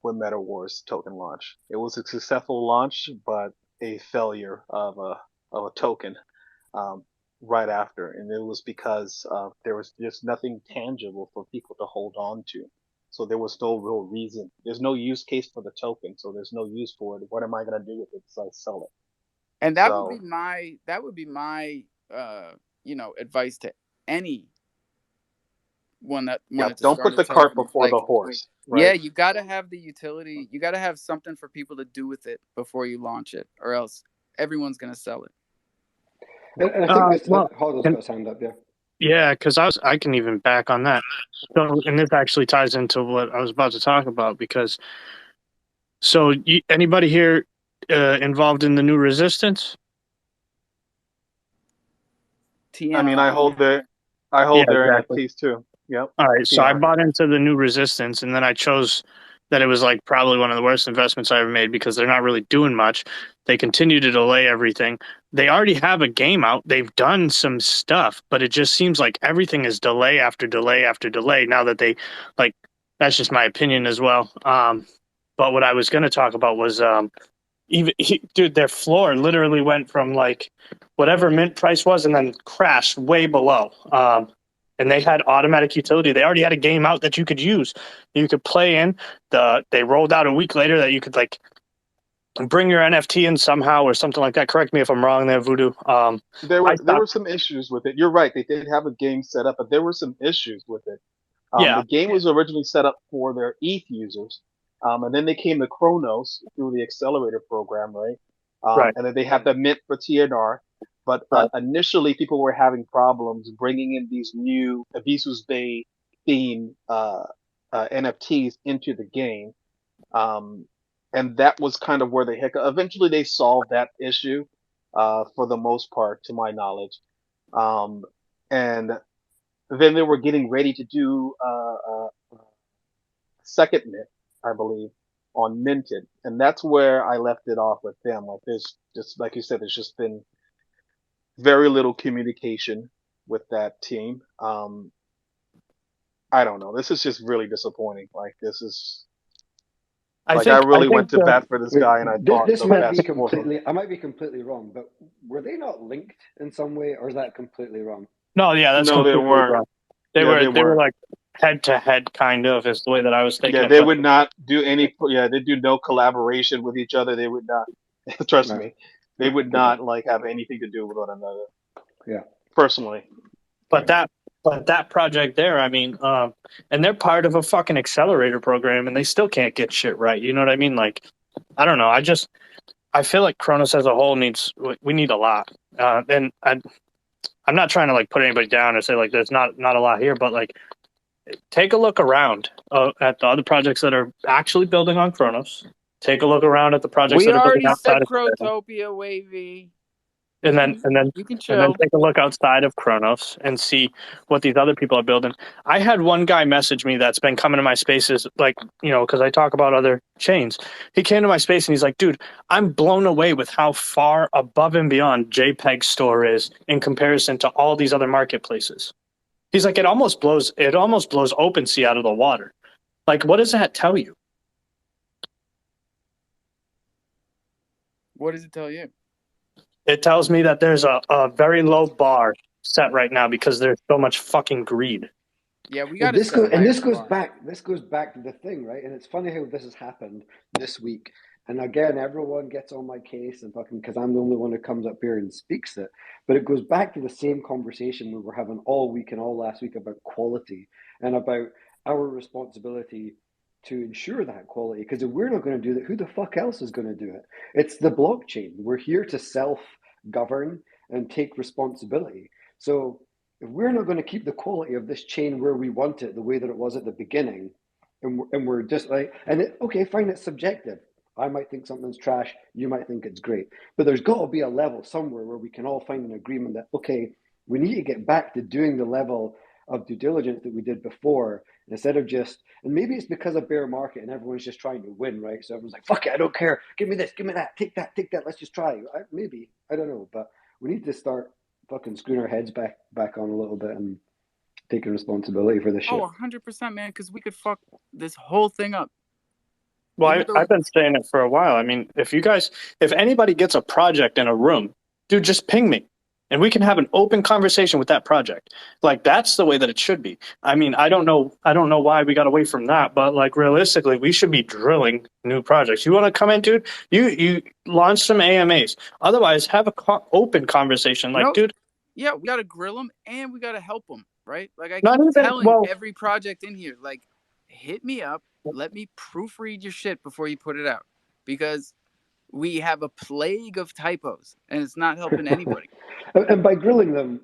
Speaker 7: Meta Wars token launch. It was a successful launch, but a failure of a token um, right after, and it was because there was just nothing tangible for people to hold on to. So there was no real reason. There's no use case for the token, so there's no use for it. What am I gonna do with it? So I sell it.
Speaker 1: and
Speaker 7: So
Speaker 1: that would be my advice to any one that
Speaker 7: yeah,
Speaker 1: wanted to
Speaker 7: don't
Speaker 1: start
Speaker 7: put
Speaker 1: a
Speaker 7: the cart
Speaker 1: token.
Speaker 7: before the
Speaker 1: Like,
Speaker 7: horse,
Speaker 1: yeah,
Speaker 7: right?
Speaker 1: you got to have the utility. You got to have something for people to do with it before you launch it, or else everyone's gonna sell it.
Speaker 9: And I think this.
Speaker 5: Well,
Speaker 9: Hoddle's got his hand up, yeah.
Speaker 5: yeah, because I can even back on that. So, and this actually ties into what I was about to talk about because anybody here involved in the new resistance?
Speaker 7: I mean,
Speaker 1: TNR.
Speaker 7: I
Speaker 5: Yeah,
Speaker 7: hold their
Speaker 5: exactly.
Speaker 7: NFTs too. Yep.
Speaker 5: All right, so I
Speaker 7: TNR.
Speaker 5: bought into the new resistance, and then I chose that it was like probably one of the worst investments I ever made because they're not really doing much. They continue to delay everything. They already have a game out. They've done some stuff, but it just seems like everything is delay after delay after delay. Now that they like, that's just my opinion as well. But what I was going to talk about was dude, their floor literally went from like whatever mint price was and then crashed way below. And they had automatic utility. They already had a game out that you could use. You could play in. They rolled out a week later that you could like bring your NFT in somehow or something like that. Correct me if I'm wrong there, Voodoo. I
Speaker 7: There
Speaker 5: thought,
Speaker 7: were some issues with it. You're right. They did have a game set up, but there were some issues with it.
Speaker 5: yeah,
Speaker 7: The game was originally set up for their ETH users, and then they came to Chronos through the accelerator program, right?
Speaker 5: right,
Speaker 7: And then they have the mint for TNR. But
Speaker 5: right.
Speaker 7: initially, people were having problems bringing in these new Avisus Bay theme NFTs into the game. Um, and that was kind of where the hiccup. Eventually, they solved that issue for the most part, to my knowledge. Um, and then they were getting ready to do second mint, I believe, on Minted, and that's where I left it off with them. Like there's just like you said, there's just been very little communication with that team. I don't know. This is just really disappointing. Like this is
Speaker 5: I
Speaker 7: like I
Speaker 5: think I
Speaker 7: really went
Speaker 5: think
Speaker 7: to bat for this guy, and I thought
Speaker 9: This
Speaker 7: the
Speaker 9: might be
Speaker 7: best for him.
Speaker 9: completely. I might be completely wrong, but were they not linked in some way, or is that completely wrong?
Speaker 5: no, yeah, that's
Speaker 7: No, they
Speaker 5: completely
Speaker 7: weren't.
Speaker 5: wrong.
Speaker 7: Yeah, they
Speaker 5: They were
Speaker 7: weren't.
Speaker 5: like head to head kind of is the way that I was taking
Speaker 7: Yeah,
Speaker 5: it.
Speaker 7: they
Speaker 5: But
Speaker 7: would not do any. Yeah, they do no collaboration with each other. They would not. Trust
Speaker 9: Right.
Speaker 7: me, they would not like have anything to do with one another.
Speaker 9: Yeah.
Speaker 7: Personally,
Speaker 5: But that project there, I mean, and they're part of a fucking accelerator program, and they still can't get shit right. You know what I mean? Like, I don't know. I feel like Kronos as a whole we need a lot. I'm not trying to like put anybody down or say like there's not a lot here, but like take a look around at the other projects that are actually building on Kronos. Take a look around at the projects
Speaker 1: We
Speaker 5: that are building
Speaker 1: already
Speaker 5: outside
Speaker 1: said
Speaker 5: of Kronos.
Speaker 1: Crotopia, Wavy.
Speaker 5: and
Speaker 1: You
Speaker 5: then
Speaker 1: can
Speaker 5: and then
Speaker 1: you can
Speaker 5: and then
Speaker 1: chill.
Speaker 5: take a look outside of Kronos and see what these other people are building. I had one guy message me that's been coming to my spaces, like, because I talk about other chains. He came to my space and he's like, dude, I'm blown away with how far above and beyond JPEG Store is in comparison to all these other marketplaces. He's like, it almost blows OpenSea out of the water. Like, what does that tell you?
Speaker 1: What does it tell you?
Speaker 5: It tells me that there's a very low bar set right now because there's so much fucking greed.
Speaker 1: Yeah, we
Speaker 9: Well,
Speaker 1: got to set a higher bar.
Speaker 9: This goes back to the thing, right? And it's funny how this has happened this week. And again, everyone gets on my case and fucking because I'm the only one who comes up here and speaks it. But it goes back to the same conversation we were having all week and all last week about quality and about our responsibility to ensure that quality. Because if we're not going to do that, who the fuck else is going to do it? It's the blockchain. We're here to self-govern and take responsibility. So if we're not going to keep the quality of this chain where we want it, the way that it was at the beginning, and we're just like, okay, fine, it's subjective. I might think something's trash, you might think it's great. But there's got to be a level somewhere where we can all find an agreement that, okay, we need to get back to doing the level of due diligence that we did before, instead of just, and maybe it's because of bear market and everyone's just trying to win, right? So everyone's like, fuck it, I don't care. Give me this, give me that, take that, let's just try. Maybe, I don't know, but we need to start fucking screwing our heads back on a little bit and taking responsibility for this shit.
Speaker 1: Oh, 100%, man, because we could fuck this whole thing up.
Speaker 5: Well, I've been saying it for a while. I mean, if anybody gets a project in a room, dude, just ping me. And we can have an open conversation with that project. Like, that's the way that it should be. I mean, I don't know why we got away from that, but like realistically, we should be drilling new projects. You want to come in, dude? You launch some AMAs. Otherwise, have a open conversation. Like, dude.
Speaker 1: Yeah, we got to grill them and we got to help them, right? Like, I
Speaker 5: keep
Speaker 1: telling every project in here, like, hit me up. Let me proofread your shit before you put it out. Because we have a plague of typos and it's not helping anybody.
Speaker 9: And by grilling them,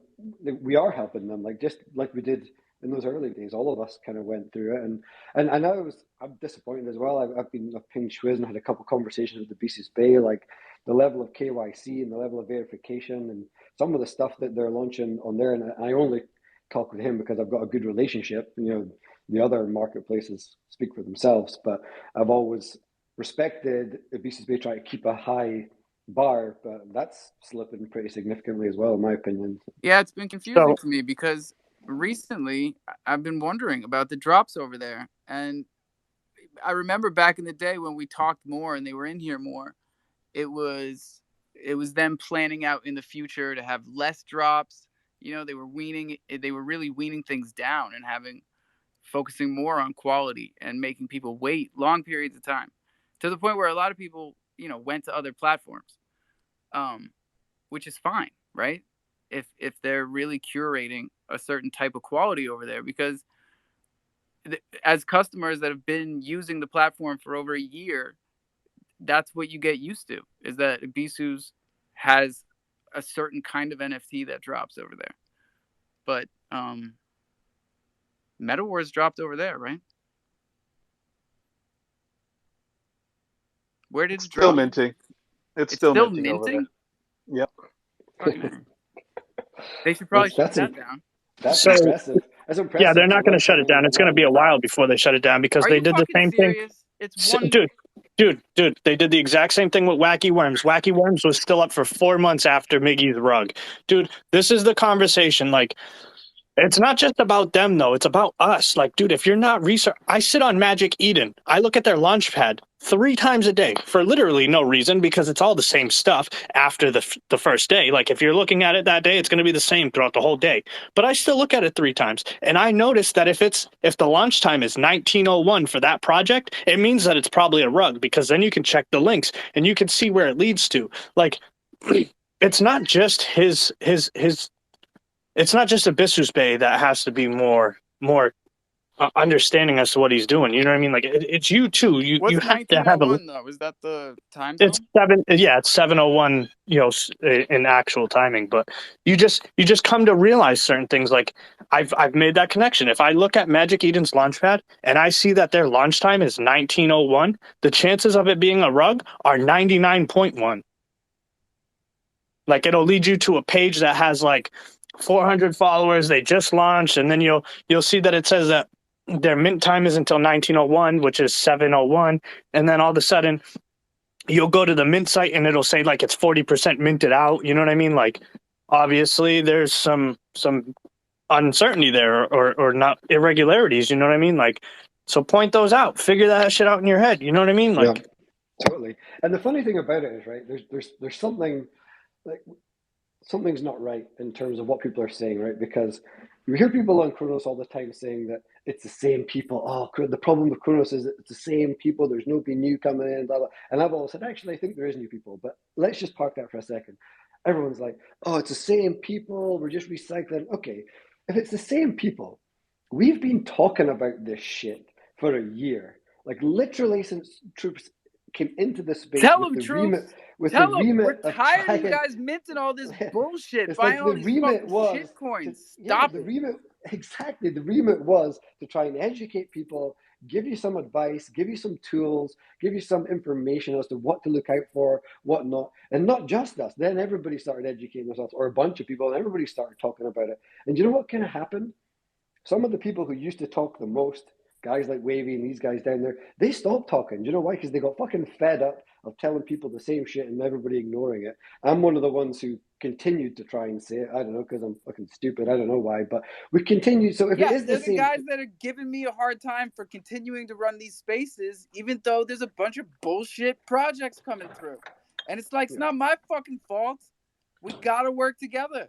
Speaker 9: we are helping them, like just like we did in those early days. All of us kind of went through it, and I know I'm disappointed as well. I've pinged Schwiz and had a couple conversations with the BCS Bay, like the level of KYC and the level of verification and some of the stuff that they're launching on there. And I only talk with him because I've got a good relationship. You know, the other marketplaces speak for themselves, but I've always respected the BCS Bay trying to keep a high bar, but that's slipping pretty significantly as well, in my opinion.
Speaker 1: Yeah, it's been confusing to me because recently I've been wondering about the drops over there. And I remember back in the day when we talked more and they were in here more, it was them planning out in the future to have less drops. You know, they were really weaning things down and focusing more on quality and making people wait long periods of time, to the point where a lot of people, you know, went to other platforms, which is fine, right? If they're really curating a certain type of quality over there, because as customers that have been using the platform for over a year, that's what you get used to, is that Bisous has a certain kind of NFT that drops over there. But Meta Wars dropped over there, right? Where did it drop?
Speaker 10: Still minting. It's still minting over there. Yep.
Speaker 1: They should probably shut that down.
Speaker 9: That's impressive. That's impressive.
Speaker 5: Yeah, they're not going to shut it down. It's going to be a while before they shut it down, because they did the same thing.
Speaker 1: It's one...
Speaker 5: Dude, they did the exact same thing with Wacky Worms. Wacky Worms was still up for 4 months after Miggy's rug. Dude, this is the conversation. Like, it's not just about them, though. It's about us. Like, dude, if you're not research, I sit on Magic Eden. I look at their launch pad 3 times a day for literally no reason, because it's all the same stuff after the first day. Like, if you're looking at it that day, it's going to be the same throughout the whole day. But I still look at it 3 times. And I noticed that if the launch time is 1901 for that project, it means that it's probably a rug, because then you can check the links and you can see where it leads to. Like, it's not just it's not just a Bisous Bay that has to be more understanding as to what he's doing. You know what I mean? Like, it's you too. You have to have a.
Speaker 1: Though? Is that the time zone?
Speaker 5: It's 7:01. You know, in actual timing. But you just come to realize certain things. Like, I've made that connection. If I look at Magic Eden's launchpad and I see that their launch time is 1901, the chances of it being a rug are 99.1. Like, it'll lead you to a page that has like 400 followers. They just launched, and then you'll see that it says that their mint time is until 1901, which is 7:01, and then all of a sudden you'll go to the mint site and it'll say like it's 40% minted out. You know what I mean? Like, obviously there's some uncertainty there, or not irregularities. You know what I mean? Like, so point those out. Figure that shit out in your head. You know what I mean? Like,
Speaker 9: yeah, totally. And the funny thing about it is, right, there's something like, something's not right in terms of what people are saying, right? Because you hear people on Kronos all the time saying that it's the same people. Oh, the problem with Kronos is that it's the same people. There's nobody new coming in, blah, blah. And I've always said, actually, I think there is new people. But let's just park that for a second. Everyone's like, oh, it's the same people. We're just recycling. Okay, if it's the same people, we've been talking about this shit for a year. Like literally since troops came into the space
Speaker 1: Tell
Speaker 9: with
Speaker 1: them,
Speaker 9: the
Speaker 1: troops.
Speaker 9: remit, with the
Speaker 1: Tell them
Speaker 9: remit
Speaker 1: we're
Speaker 9: of
Speaker 1: tired of you
Speaker 9: trying.
Speaker 1: guys minting all this bullshit,
Speaker 9: It's
Speaker 1: buying
Speaker 9: like
Speaker 1: all
Speaker 9: the
Speaker 1: these
Speaker 9: remit
Speaker 1: fucking
Speaker 9: was
Speaker 1: shit coins.
Speaker 9: yeah,
Speaker 1: Stop
Speaker 9: the
Speaker 1: it.
Speaker 9: remit exactly. The remit was to try and educate people, give you some advice, give you some tools, give you some information as to what to look out for, what not, and not just us. Then everybody started educating themselves, or a bunch of people, and everybody started talking about it. And you know what kind of happened? Some of the people who used to talk the most, guys like Wavy and these guys down there, they stopped talking. Do you know why? Because they got fucking fed up of telling people the same shit and everybody ignoring it. I'm one of the ones who continued to try and say it. I don't know, because I'm fucking stupid. I don't know why, but we continued. So if it
Speaker 1: Yeah,
Speaker 9: is the
Speaker 1: they're the
Speaker 9: same,
Speaker 1: guys that are giving me a hard time for continuing to run these spaces, even though there's a bunch of bullshit projects coming through. And it's like, it's not my fucking fault. We gotta work together.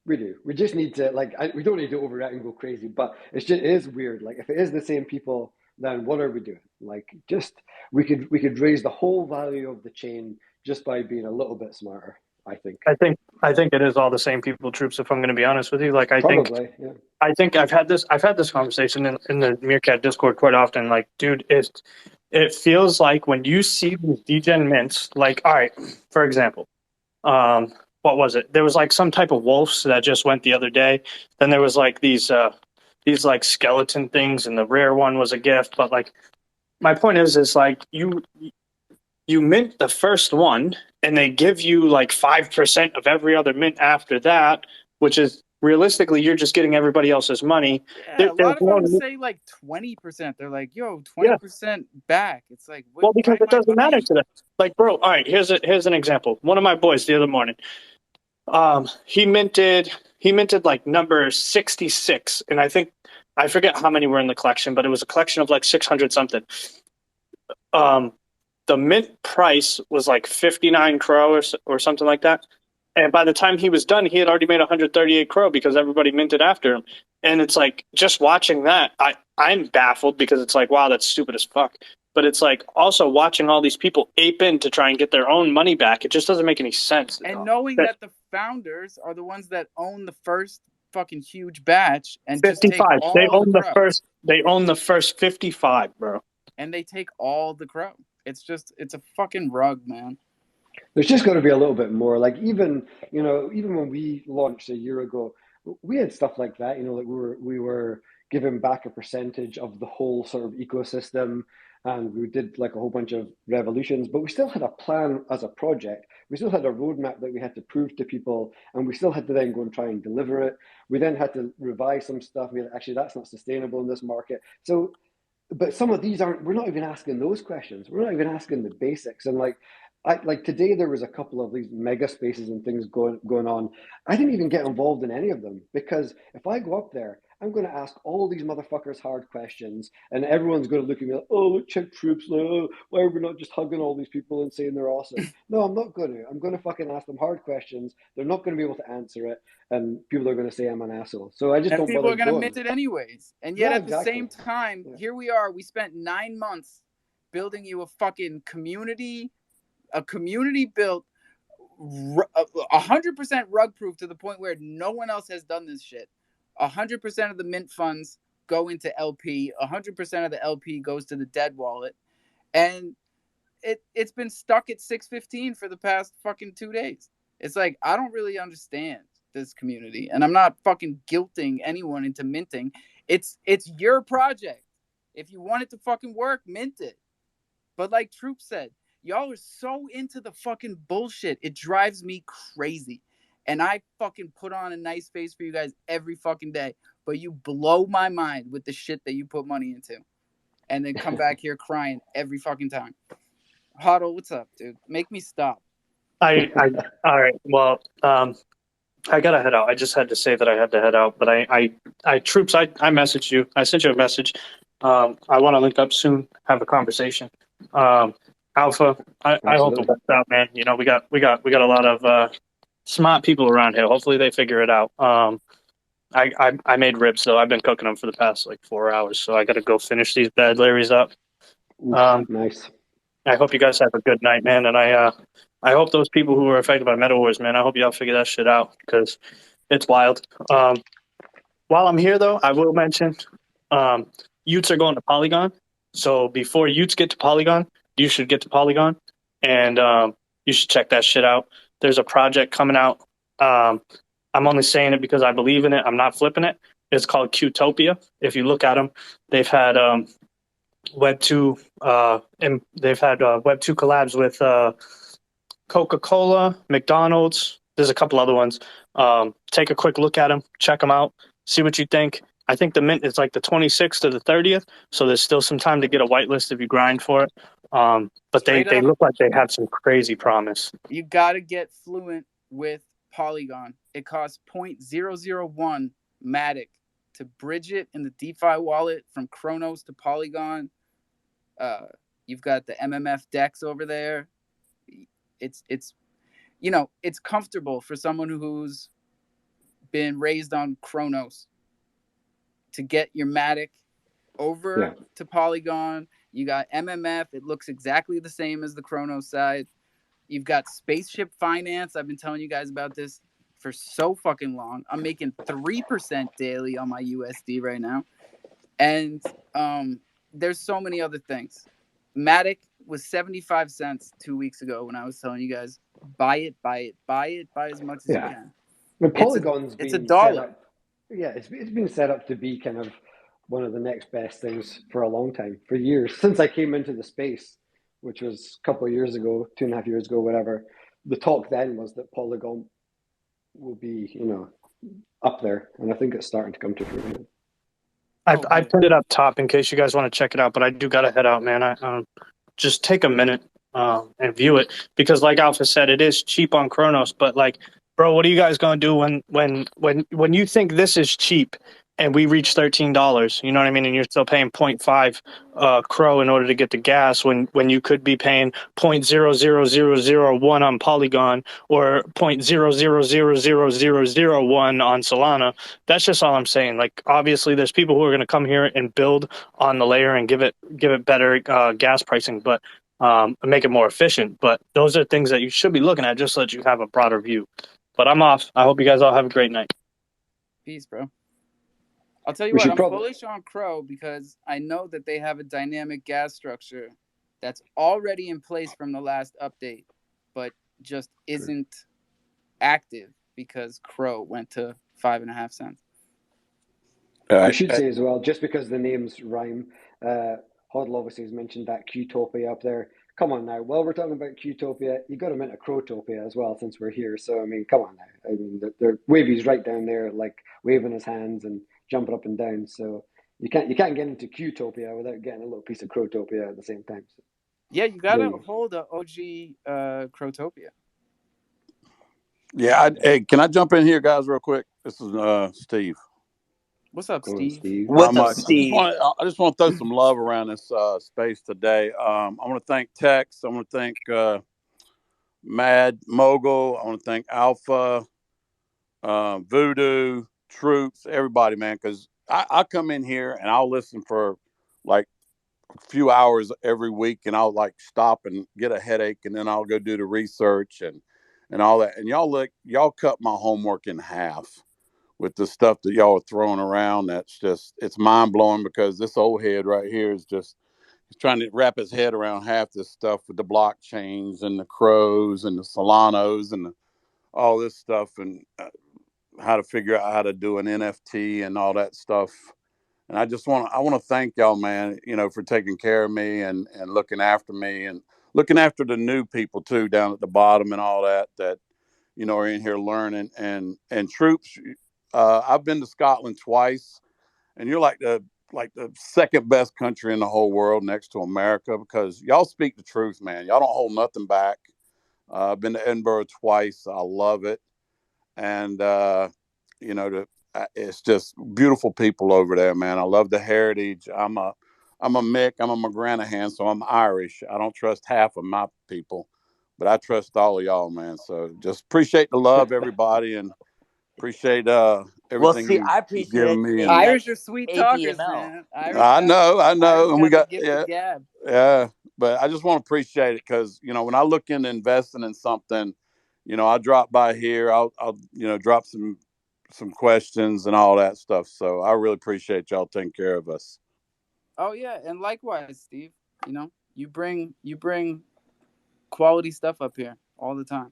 Speaker 9: we do. We just need to we don't need to overreact and go crazy, but it is weird. Like if it is the same people, then what are we doing? Like just we could raise the whole value of the chain just by being a little bit smarter. I think.
Speaker 5: I think it is all the same people troops. If I'm going to be honest with you, like
Speaker 9: Probably, yeah.
Speaker 5: I think I've had this conversation in the Meerkat Discord quite often. Like, dude, it feels like when you see these degen mints, like, all right, for example, what was it? There was like some type of wolves that just went the other day. Then there was like these like skeleton things, and the rare one was a gift. But like, my point is like you mint the first one, and they give you like 5% of every other mint after that, which is realistically you're just getting everybody else's money.
Speaker 1: Yeah, a lot of them say like 20%. They're like, yo, 20% back. It's like,
Speaker 5: well, because
Speaker 1: why
Speaker 5: it
Speaker 1: am I
Speaker 5: doesn't matter
Speaker 1: buying?
Speaker 5: to them. Like, bro, all right, here's an example. One of my boys the other morning, he minted like number 66, and I forget how many were in the collection, but it was a collection of like 600 something. The mint price was like 59 crow or something like that. And by the time he was done, he had already made 138 crow because everybody minted after him. And it's like, just watching that, I'm baffled because it's like, wow, that's stupid as fuck. But it's like also watching all these people ape in to try and get their own money back. It just doesn't make any sense.
Speaker 1: And knowing that the founders are the ones that own the first fucking huge batch and 55. Just take all
Speaker 5: they own
Speaker 1: the crow.
Speaker 5: First. They own the first 55, bro.
Speaker 1: And they take all the crow. It's a fucking rug, man.
Speaker 9: There's just got to be a little bit more. Like even when we launched a year ago, we had stuff like that. You know, like we were giving back a percentage of the whole sort of ecosystem, and we did like a whole bunch of revolutions. But we still had a plan as a project. We still had a roadmap that we had to prove to people, and we still had to then go and try and deliver it. We then had to revise some stuff. Actually, that's not sustainable in this market. So, but some of these aren't. We're not even asking those questions. We're not even asking the basics. And like today, there was a couple of these mega spaces and things going on. I didn't even get involved in any of them because if I go up there, I'm going to ask all these motherfuckers hard questions, and everyone's going to look at me like, "Oh, look, check troops. Why are we not just hugging all these people and saying they're awesome?" No, I'm not going to. I'm going to fucking ask them hard questions. They're not going to be able to answer it, and people are going to say I'm an asshole. So I just don't
Speaker 1: people
Speaker 9: bother
Speaker 1: are going to
Speaker 9: going.
Speaker 1: mint it anyways. And yet at
Speaker 9: exactly.
Speaker 1: the same time, here we are. We spent 9 months building you a fucking community. A community built 100% rug proof to the point where no one else has done this shit. 100% of the mint funds go into LP. 100% of the LP goes to the dead wallet, and it's been stuck at 615 for the past fucking 2 days. It's like, I don't really understand this community, and I'm not fucking guilting anyone into minting. It's your project. If you want it to fucking work, mint it. But like Troop said, y'all are so into the fucking bullshit. It drives me crazy. And I fucking put on a nice face for you guys every fucking day. But you blow my mind with the shit that you put money into. And then come back here crying every fucking time. Huddle, what's up, dude? Make me stop.
Speaker 5: All right. Well, I gotta head out. I just had to say that I had to head out. But Troops, I messaged you. I sent you a message. I want to link up soon, have a conversation. Alpha, I hope it works out, man. You know, we got a lot of smart people around here. Hopefully they figure it out. I made ribs though. I've been cooking them for the past like 4 hours, so I got to go finish these bad Larrys up.
Speaker 9: Nice.
Speaker 5: I hope you guys have a good night, man. And I hope those people who were affected by Meta Wars, man, I hope y'all figure that shit out because it's wild. While I'm here though, I will mention Utes are going to Polygon. So before Utes get to Polygon, you should get to Polygon, and you should check that shit out. There's a project coming out. I'm only saying it because I believe in it. I'm not flipping it. It's called Qtopia. If you look at them, they've had Web two, and they've had Web two collabs with Coca-Cola, McDonald's. There's a couple other ones. Take a quick look at them, check them out, see what you think. I think the mint is like the 26th to the 30th, so there's still some time to get a whitelist if you grind for it. But they look like they have some crazy promise.
Speaker 1: You got to get fluent with Polygon. It costs 0.001 Matic to bridge it in the DeFi wallet from Chronos to Polygon. You've got the MMF DEX over there. It's it's comfortable for someone who's been raised on Chronos to get your Matic over to Polygon. You got MMF. It looks exactly the same as the Chronos side. You've got Spaceship Finance. I've been telling you guys about this for so fucking long. I'm making 3% daily on my USD right now. And there's so many other things. Matic was 75 cents 2 weeks ago when I was telling you guys, buy it, buy as much as you can.
Speaker 9: The Polygon's
Speaker 1: it's a
Speaker 9: been
Speaker 1: dollar.
Speaker 9: Set up, it's been set up to be kind of one of the next best things for a long time, for years. Since I came into the space, which was a couple of years ago, 2.5 years ago, whatever, the talk then was that Polygon will be, up there. And I think it's starting to come to fruition.
Speaker 5: I put it up top in case you guys want to check it out, but I do got to head out, man. I just take a minute and view it, because like Alpha said, it is cheap on Chronos, but like, bro, what are you guys going to do when you think this is cheap and we reach $13, you know what I mean? And you're still paying 0.5 Crow in order to get the gas when you could be paying 0.00001 on Polygon or 0.0000001 on Solana. That's just all I'm saying. Like, obviously there's people who are going to come here and build on the layer and give it better gas pricing, but make it more efficient. But those are things that you should be looking at just so that you have a broader view. But I'm off. I hope you guys all have a great night.
Speaker 1: Peace, bro. I'll tell you what, I'm bullish on Crow because I know that they have a dynamic gas structure that's already in place from the last update, but just isn't active because Crow went to 5.5 cents.
Speaker 9: I should say as well, just because the names rhyme, Hoddle obviously has mentioned that Qtopia up there. Come on now, while we're talking about Qtopia, you got to mint a Crotopia as well since we're here. So, I mean, come on now. I mean, Wavy's right down there, like waving his hands and jumping up and down. So you can't get into Qtopia without getting a little piece of Crotopia at the same time. So,
Speaker 1: yeah, you got to hold a OG Crotopia.
Speaker 11: Yeah, hey, can I jump in here, guys, real quick? This is Steve.
Speaker 1: What's up, Steve?
Speaker 2: What's up, Steve?
Speaker 11: I just want to throw some love around this space today. I want to thank Tex. I want to thank Mad Mogul. I want to thank Alpha, Voodoo, Troops, everybody, man, because I come in here and I'll listen for like a few hours every week, and I'll like stop and get a headache, and then I'll go do the research and all that. And y'all cut my homework in half with the stuff that y'all are throwing around. That's just, it's mind blowing, because this old head right here is just, he's trying to wrap his head around half this stuff with the blockchains and the Crows and the Solanos and all this stuff, and how to figure out how to do an NFT and all that stuff. And I want to thank y'all, man, for taking care of me and looking after me and looking after the new people too, down at the bottom and all that, are in here learning. And Troops, I've been to Scotland twice, and you're like the second best country in the whole world next to America, because y'all speak the truth, man. Y'all don't hold nothing back. I've been to Edinburgh twice. I love it. And, it's just beautiful people over there, man. I love the heritage. I'm a Mick. I'm a McGranahan, so I'm Irish. I don't trust half of my people, but I trust all of y'all, man. So just appreciate the love, everybody, and appreciate everything.
Speaker 2: Well, see, I appreciate
Speaker 11: me.
Speaker 1: Irish are sweet talkers, man.
Speaker 11: I know, and we got
Speaker 1: the gab.
Speaker 11: Yeah, but I just want to appreciate it, because when I look into investing in something, I'll drop by here. I'll drop some questions and all that stuff. So I really appreciate y'all taking care of us.
Speaker 1: Oh yeah, and likewise, Steve. You bring quality stuff up here all the time.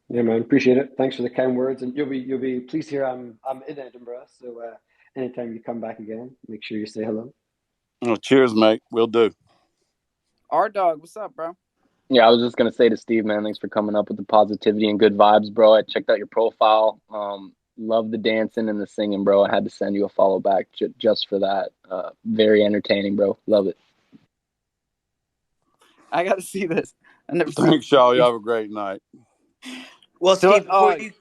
Speaker 9: Yeah, man, appreciate it. Thanks for the kind words, and you'll be pleased to hear I'm in Edinburgh. So anytime you come back again, make sure you say hello.
Speaker 11: Oh, cheers, mate. We'll do.
Speaker 1: R Dog, what's up, bro?
Speaker 6: Yeah, I was just gonna say to Steve, man, thanks for coming up with the positivity and good vibes, bro. I checked out your profile. Love the dancing and the singing, bro. I had to send you a follow back just for that. Very entertaining, bro. Love it.
Speaker 1: I got to see this. I never seen
Speaker 11: Thanks, y'all. You have a great night.
Speaker 2: Well,
Speaker 1: So,
Speaker 2: Steve, before you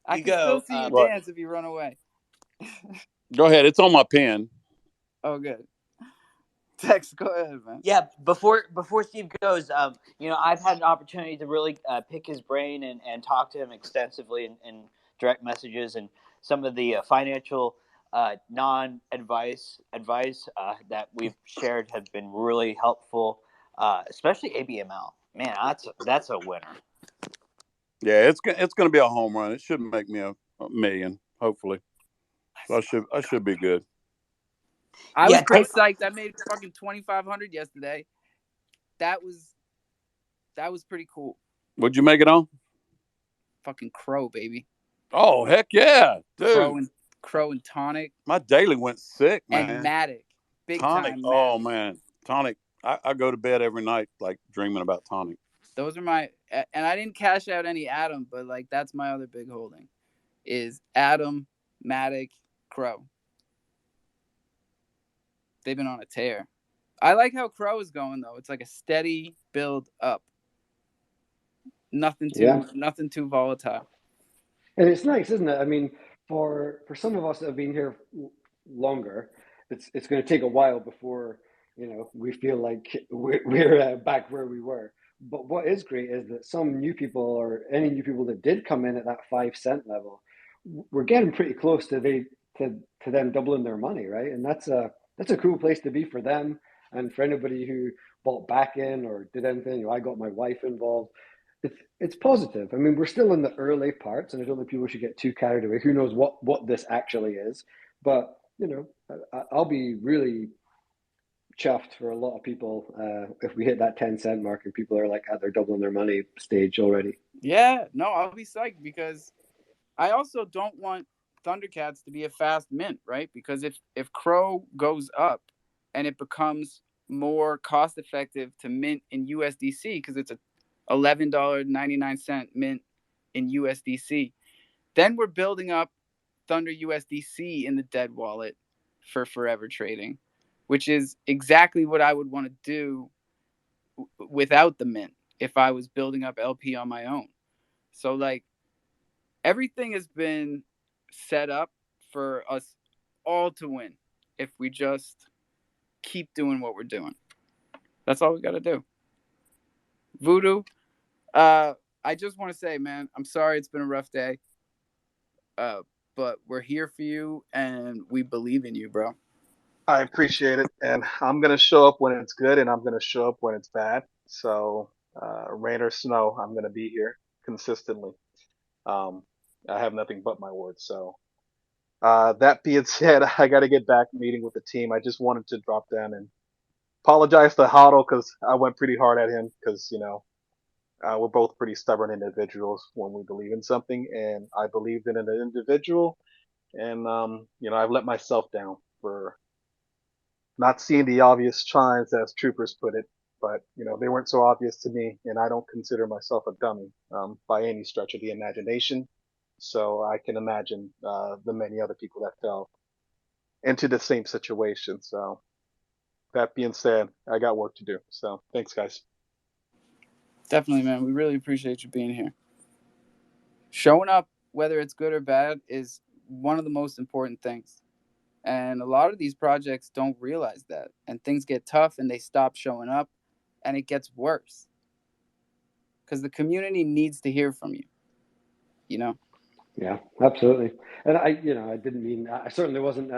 Speaker 1: I can
Speaker 2: go,
Speaker 1: still see you
Speaker 11: What?
Speaker 1: dance if you run away.
Speaker 11: Go ahead. It's on my pen.
Speaker 1: Oh, good. Tex, go ahead, man.
Speaker 2: yeah, before Steve goes, I've had an opportunity to really pick his brain and talk to him extensively in direct messages, and some of the financial non-advice advice that we've shared have been really helpful, especially ABML. Man, that's a winner.
Speaker 11: Yeah, it's going to be a home run. It should make me a million, hopefully. So I should be good.
Speaker 1: I was pretty psyched. I made fucking 2,500 yesterday. That was pretty cool.
Speaker 11: What'd you make it on?
Speaker 1: Fucking Crow, baby.
Speaker 11: Oh, heck yeah, dude.
Speaker 1: Crow and Tonic.
Speaker 11: My daily went sick, man.
Speaker 1: And Matic. Big
Speaker 11: Tonic.
Speaker 1: time Matic.
Speaker 11: Oh, man. Tonic. I go to bed every night, like, dreaming about Tonic.
Speaker 1: Those are my... And I didn't cash out any Atom, but, like, that's my other big holding. Is Atom, Matic, Crow. They've been on a tear. I like how Crow is going, though. It's like a steady build up. Nothing too volatile.
Speaker 9: And it's nice, isn't it? I mean, for some of us that have been here longer, it's going to take a while before we feel like we're back where we were. But what is great is that some new people, or any new people that did come in at that 5 cent level, we're getting pretty close to them doubling their money, right? And that's a cool place to be for them, and for anybody who bought back in or did anything. I got my wife involved. It's positive. I mean, we're still in the early parts, and I don't think people should get too carried away. Who knows what this actually is? But I'll be really chuffed for a lot of people if we hit that 10 cent mark and people are like at their doubling their money stage already.
Speaker 1: Yeah, no, I'll be psyched, because I also don't want Thundercats to be a fast mint, right? Because if Crow goes up and it becomes more cost effective to mint in USDC, because it's a $11.99 mint in USDC, then we're building up Thunder USDC in the dead wallet for forever trading, which is exactly what I would want to do without the mint if I was building up LP on my own. So, like, everything has been set up for us all to win if we just keep doing what we're doing. That's all we got to do. Voodoo, I just want to say, man, I'm sorry it's been a rough day, but we're here for you, and we believe in you, bro.
Speaker 10: I appreciate it, and I'm going to show up when it's good, and I'm going to show up when it's bad. So, rain or snow, I'm going to be here consistently. I have nothing but my word. So, that being said, I got to get back meeting with the team. I just wanted to drop down and apologize to Huddle, because I went pretty hard at him, because, we're both pretty stubborn individuals when we believe in something, and I believed in an individual, and, I've let myself down for not seeing the obvious signs, as Troopers put it, but they weren't so obvious to me, and I don't consider myself a dummy by any stretch of the imagination. So I can imagine the many other people that fell into the same situation. So that being said, I got work to do. So thanks, guys.
Speaker 1: Definitely, man. We really appreciate you being here. Showing up, whether it's good or bad, is one of the most important things. And a lot of these projects don't realize that. And things get tough and they stop showing up, and it gets worse. Because the community needs to hear from you.
Speaker 9: Yeah, absolutely. And I didn't mean, I certainly wasn't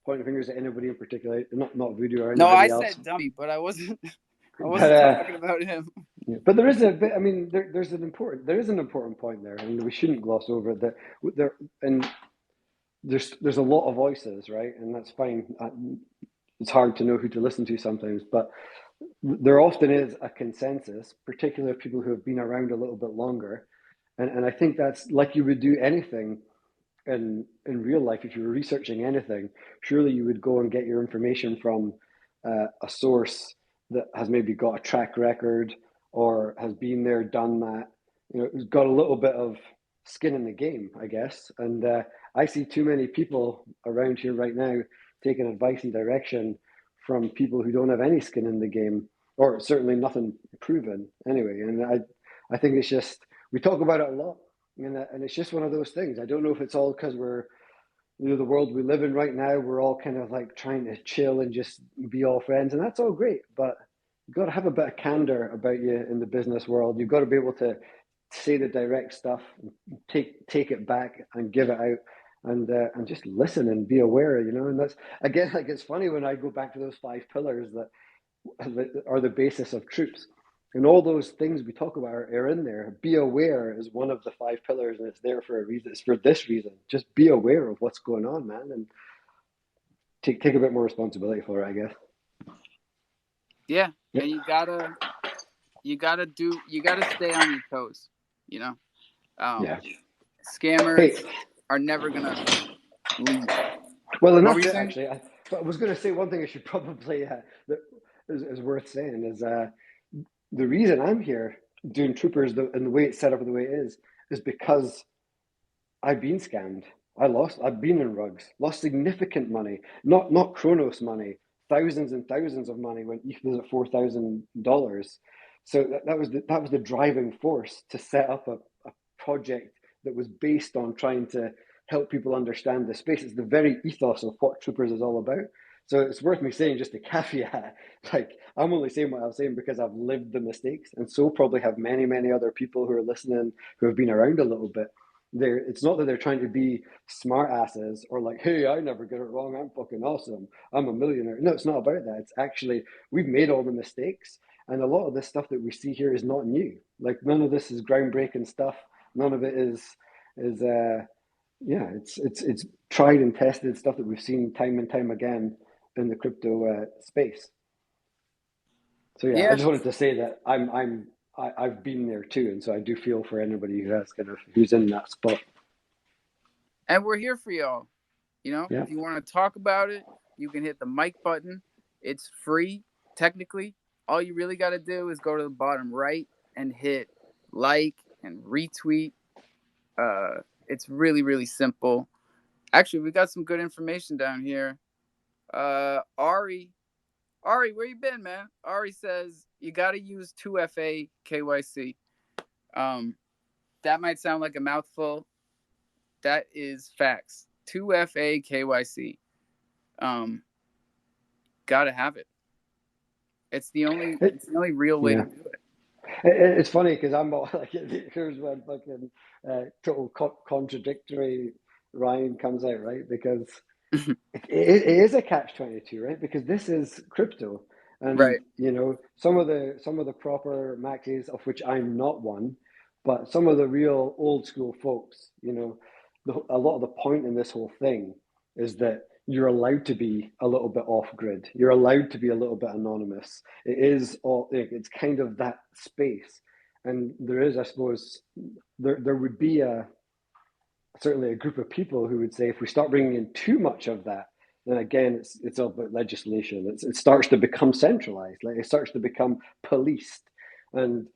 Speaker 9: pointing fingers at anybody in particular, not Voodoo or anybody else.
Speaker 1: No, I said dummy, but I wasn't talking about him.
Speaker 9: Yeah, but there is a bit. I mean, there is an important point there, and we shouldn't gloss over that. There's a lot of voices, right? And that's fine. it's hard to know who to listen to sometimes. But there often is a consensus, particularly of people who have been around a little bit longer. And I think that's like you would do anything in real life. If you were researching anything, surely you would go and get your information from a source that has maybe got a track record or has been there, done that. You know, who's got a little bit of skin in the game, I guess. And I see too many people around here right now taking advice and direction from people who don't have any skin in the game, or certainly nothing proven anyway. And I think it's just, we talk about it a lot, and it's just one of those things. I don't know if it's all because we're, you know, the world we live in right now, we're all kind of like trying to chill and just be all friends, and that's all great. But you've got to have a bit of candor about you in the business world. You've got to be able to say the direct stuff, take it back and give it out, and just listen and be aware. You know, and that's again, like, it's funny when I go back to those 5 pillars that are the basis of troops. And all those things we talk about are in there. Be aware is one of the 5 pillars, and it's there for a reason. It's for this reason. Just be aware of what's going on, man, and take a bit more responsibility for it, I guess.
Speaker 1: Yeah, and you gotta stay on your toes. You know,
Speaker 9: Yeah.
Speaker 1: Scammers
Speaker 9: Hey,
Speaker 1: are never gonna leave.
Speaker 9: well, and
Speaker 1: What were
Speaker 9: that's
Speaker 1: you
Speaker 9: it,
Speaker 1: saying?
Speaker 9: actually. I was going to say one thing I should probably that is worth saying is the reason I'm here doing troopers and the way it's set up and the way it is because I've been scammed. I've been in rugs, lost significant money, not Kronos money, thousands and thousands of money when ETH was at $4,000. So that was the driving force to set up a project that was based on trying to help people understand the space. It's the very ethos of what Troopers is all about. So it's worth me saying, just a caveat, like, I'm only saying what I'm saying because I've lived the mistakes, and so probably have many, many other people who are listening who have been around a little bit. It's not that they're trying to be smart asses or like, hey, I never get it wrong, I'm fucking awesome, I'm a millionaire. No, it's not about that. It's actually, we've made all the mistakes, and a lot of this stuff that we see here is not new. Like, none of this is groundbreaking stuff. None of it is yeah, it's tried and tested stuff that we've seen time and time again in the crypto space. So yeah, I
Speaker 1: Yeah,
Speaker 9: just wanted to say that I've been there too, and so I do feel for anybody who has who's in that spot.
Speaker 1: and we're here for y'all. You know,
Speaker 9: Yeah.
Speaker 1: if you want to talk about it, you can hit the mic button. It's free, technically. All you really got to do is go to the bottom right and hit like and retweet. It's really, really simple. Actually, we got some good information down here. Ari, where you been, man? Ari says you got to use 2FA KYC. That might sound like a mouthful. That is facts. 2FA KYC. Gotta have it. It's the only real way to do it.
Speaker 9: It's funny because I'm all like, here's when fucking total contradictory Ryan comes out, right? Because it is a catch-22, right? Because this is crypto, and
Speaker 1: Right.
Speaker 9: you know, some of the proper maxis, of which I'm not one, but some of the real old school folks, you know, a lot of the point in this whole thing is that you're allowed to be a little bit off grid. You're allowed to be a little bit anonymous. It's kind of that space, and there is, I suppose, there would be certainly a group of people who would say if we start bringing in too much of that, then again it's all about legislation. It starts to become centralized, like it starts to become policed, and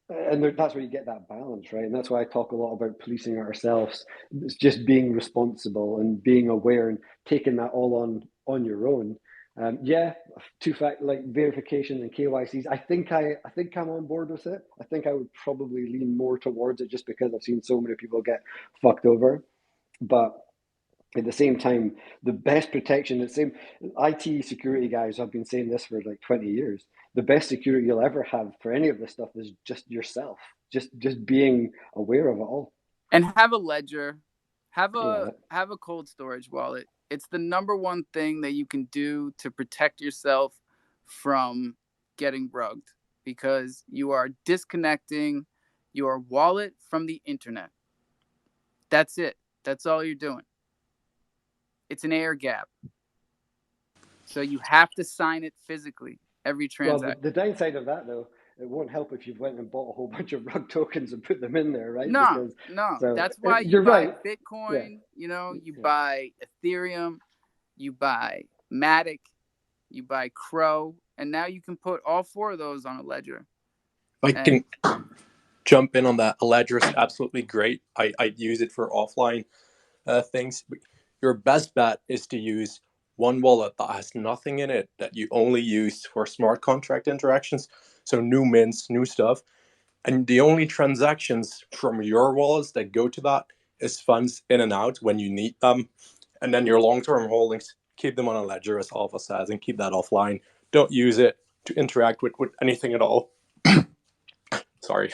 Speaker 9: that's where you get that balance, right? And that's why I talk a lot about policing ourselves. It's just being responsible and being aware and taking that all on your own. Yeah, two-factor like verification and KYCs. I think I'm on board with it. I think I would probably lean more towards it just because I've seen so many people get fucked over. But at the same time, the best protection, the same IT security guys have been saying this for like 20 years. The best security you'll ever have for any of this stuff is just yourself, just being aware of it all.
Speaker 1: And have a ledger, have
Speaker 9: Yeah.
Speaker 1: a cold storage wallet. It's the number one thing that you can do to protect yourself from getting rugged, because you are disconnecting your wallet from the internet. That's it. That's all you're doing. It's an air gap. So you have to sign it physically every
Speaker 9: Well,
Speaker 1: transaction.
Speaker 9: the downside of that, though, it won't help if you've went and bought a whole bunch of rug tokens and put them in there, right?
Speaker 1: No,
Speaker 9: Because
Speaker 1: no.
Speaker 9: so
Speaker 1: That's why you
Speaker 9: you're
Speaker 1: buy
Speaker 9: right.
Speaker 1: Bitcoin, you
Speaker 9: Yeah.
Speaker 1: buy Ethereum, you buy Matic, you buy Crow, and now you can put all 4 of those on a ledger.
Speaker 8: I can jump in on that. A ledger is absolutely great. I use it for offline things. Your best bet is to use one wallet that has nothing in it, that you only use for smart contract interactions. So new mints, new stuff. And the only transactions from your wallets that go to that is funds in and out when you need them. And then your long-term holdings, keep them on a ledger, as Alpha says, and keep that offline. Don't use it to interact with anything at all. Sorry.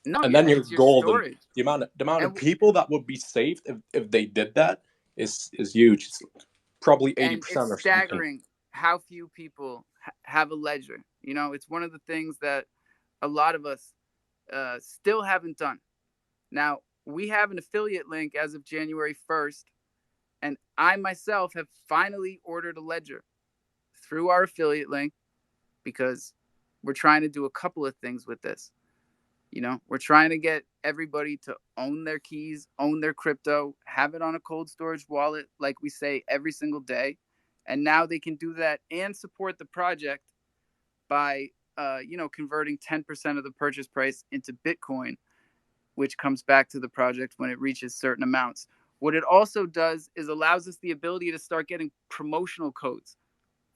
Speaker 1: No,
Speaker 8: And then you're
Speaker 1: it's your
Speaker 8: golden.
Speaker 1: storage.
Speaker 8: The amount
Speaker 1: And
Speaker 8: of people that would be saved if they did that is huge. It's probably 80%
Speaker 1: and
Speaker 8: or
Speaker 1: it's
Speaker 8: something.
Speaker 1: staggering how few people have a ledger. It's one of the things that a lot of us still haven't done. Now, we have an affiliate link as of January 1st, and I myself have finally ordered a ledger through our affiliate link because we're trying to do a couple of things with this. We're trying to get everybody to own their keys, own their crypto, have it on a cold storage wallet, like we say every single day. And now they can do that and support the project by, converting 10% of the purchase price into Bitcoin, which comes back to the project when it reaches certain amounts. What it also does is allows us the ability to start getting promotional codes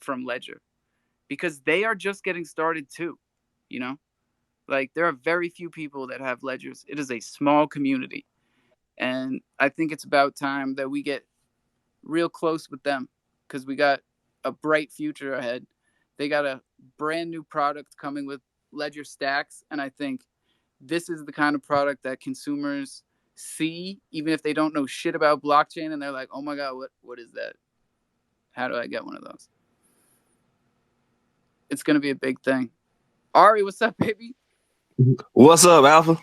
Speaker 1: from Ledger because they are just getting started too, Like, there are very few people that have ledgers. It is a small community. And I think it's about time that we get real close with them because we got a bright future ahead. They got a brand new product coming with Ledger Stacks. And I think this is the kind of product that consumers see, even if they don't know shit about blockchain. And they're like, oh my God, what is that? How do I get one of those? It's going to be a big thing. Ari, what's up, baby?
Speaker 12: What's up, Alpha?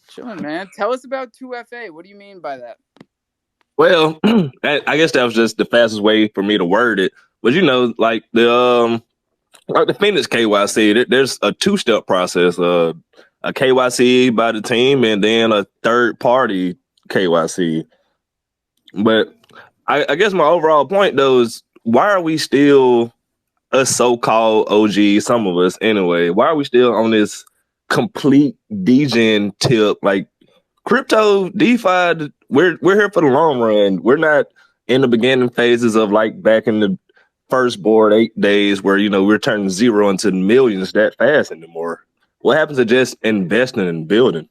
Speaker 1: Chilling, man. Tell us about 2FA. What do you mean by that?
Speaker 12: Well, I guess that was just the fastest way for me to word it. But like the Phoenix KYC, there's a 2-step process: a KYC by the team, and then a third-party KYC. But I guess my overall point though is, why are we still a so-called OG? Some of us, anyway. Why are we still on this complete degen tip? Like, crypto, DeFi, we're here for the long run. We're not in the beginning phases of like back in the first board 8 days where we're turning zero into millions that fast anymore. What happens to just investing and building?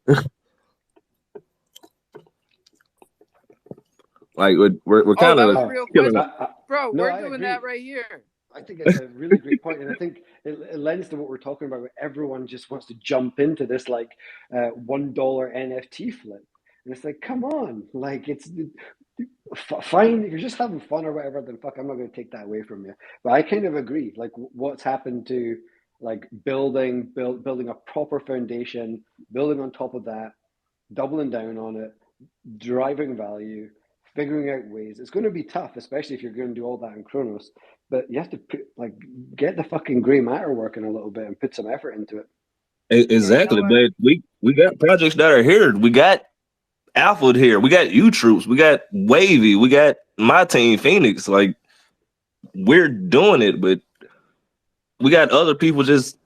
Speaker 12: Like we're kind
Speaker 1: that
Speaker 12: of
Speaker 1: was a real
Speaker 12: killing
Speaker 1: question.
Speaker 12: it.
Speaker 1: Bro,
Speaker 9: No,
Speaker 1: we're
Speaker 9: I
Speaker 1: doing
Speaker 9: agree.
Speaker 1: that right here.
Speaker 9: I think it's a really great point, and I think it lends to what we're talking about. Where everyone just wants to jump into this like $1 NFT flip, and it's like, come on, like it's fine if you're just having fun or whatever. Then fuck, I'm not going to take that away from you. But I kind of agree. Like, what's happened to like building a proper foundation, building on top of that, doubling down on it, driving value, figuring out ways. It's going to be tough, especially if you're going to do all that in Chronos. But you have to get the fucking grey matter working a little bit and put some effort into it.
Speaker 12: Exactly, but we got projects that are here. We got Alpha here. We got U Troops. We got Wavy. We got my team, Phoenix. Like, we're doing it, but we got other people just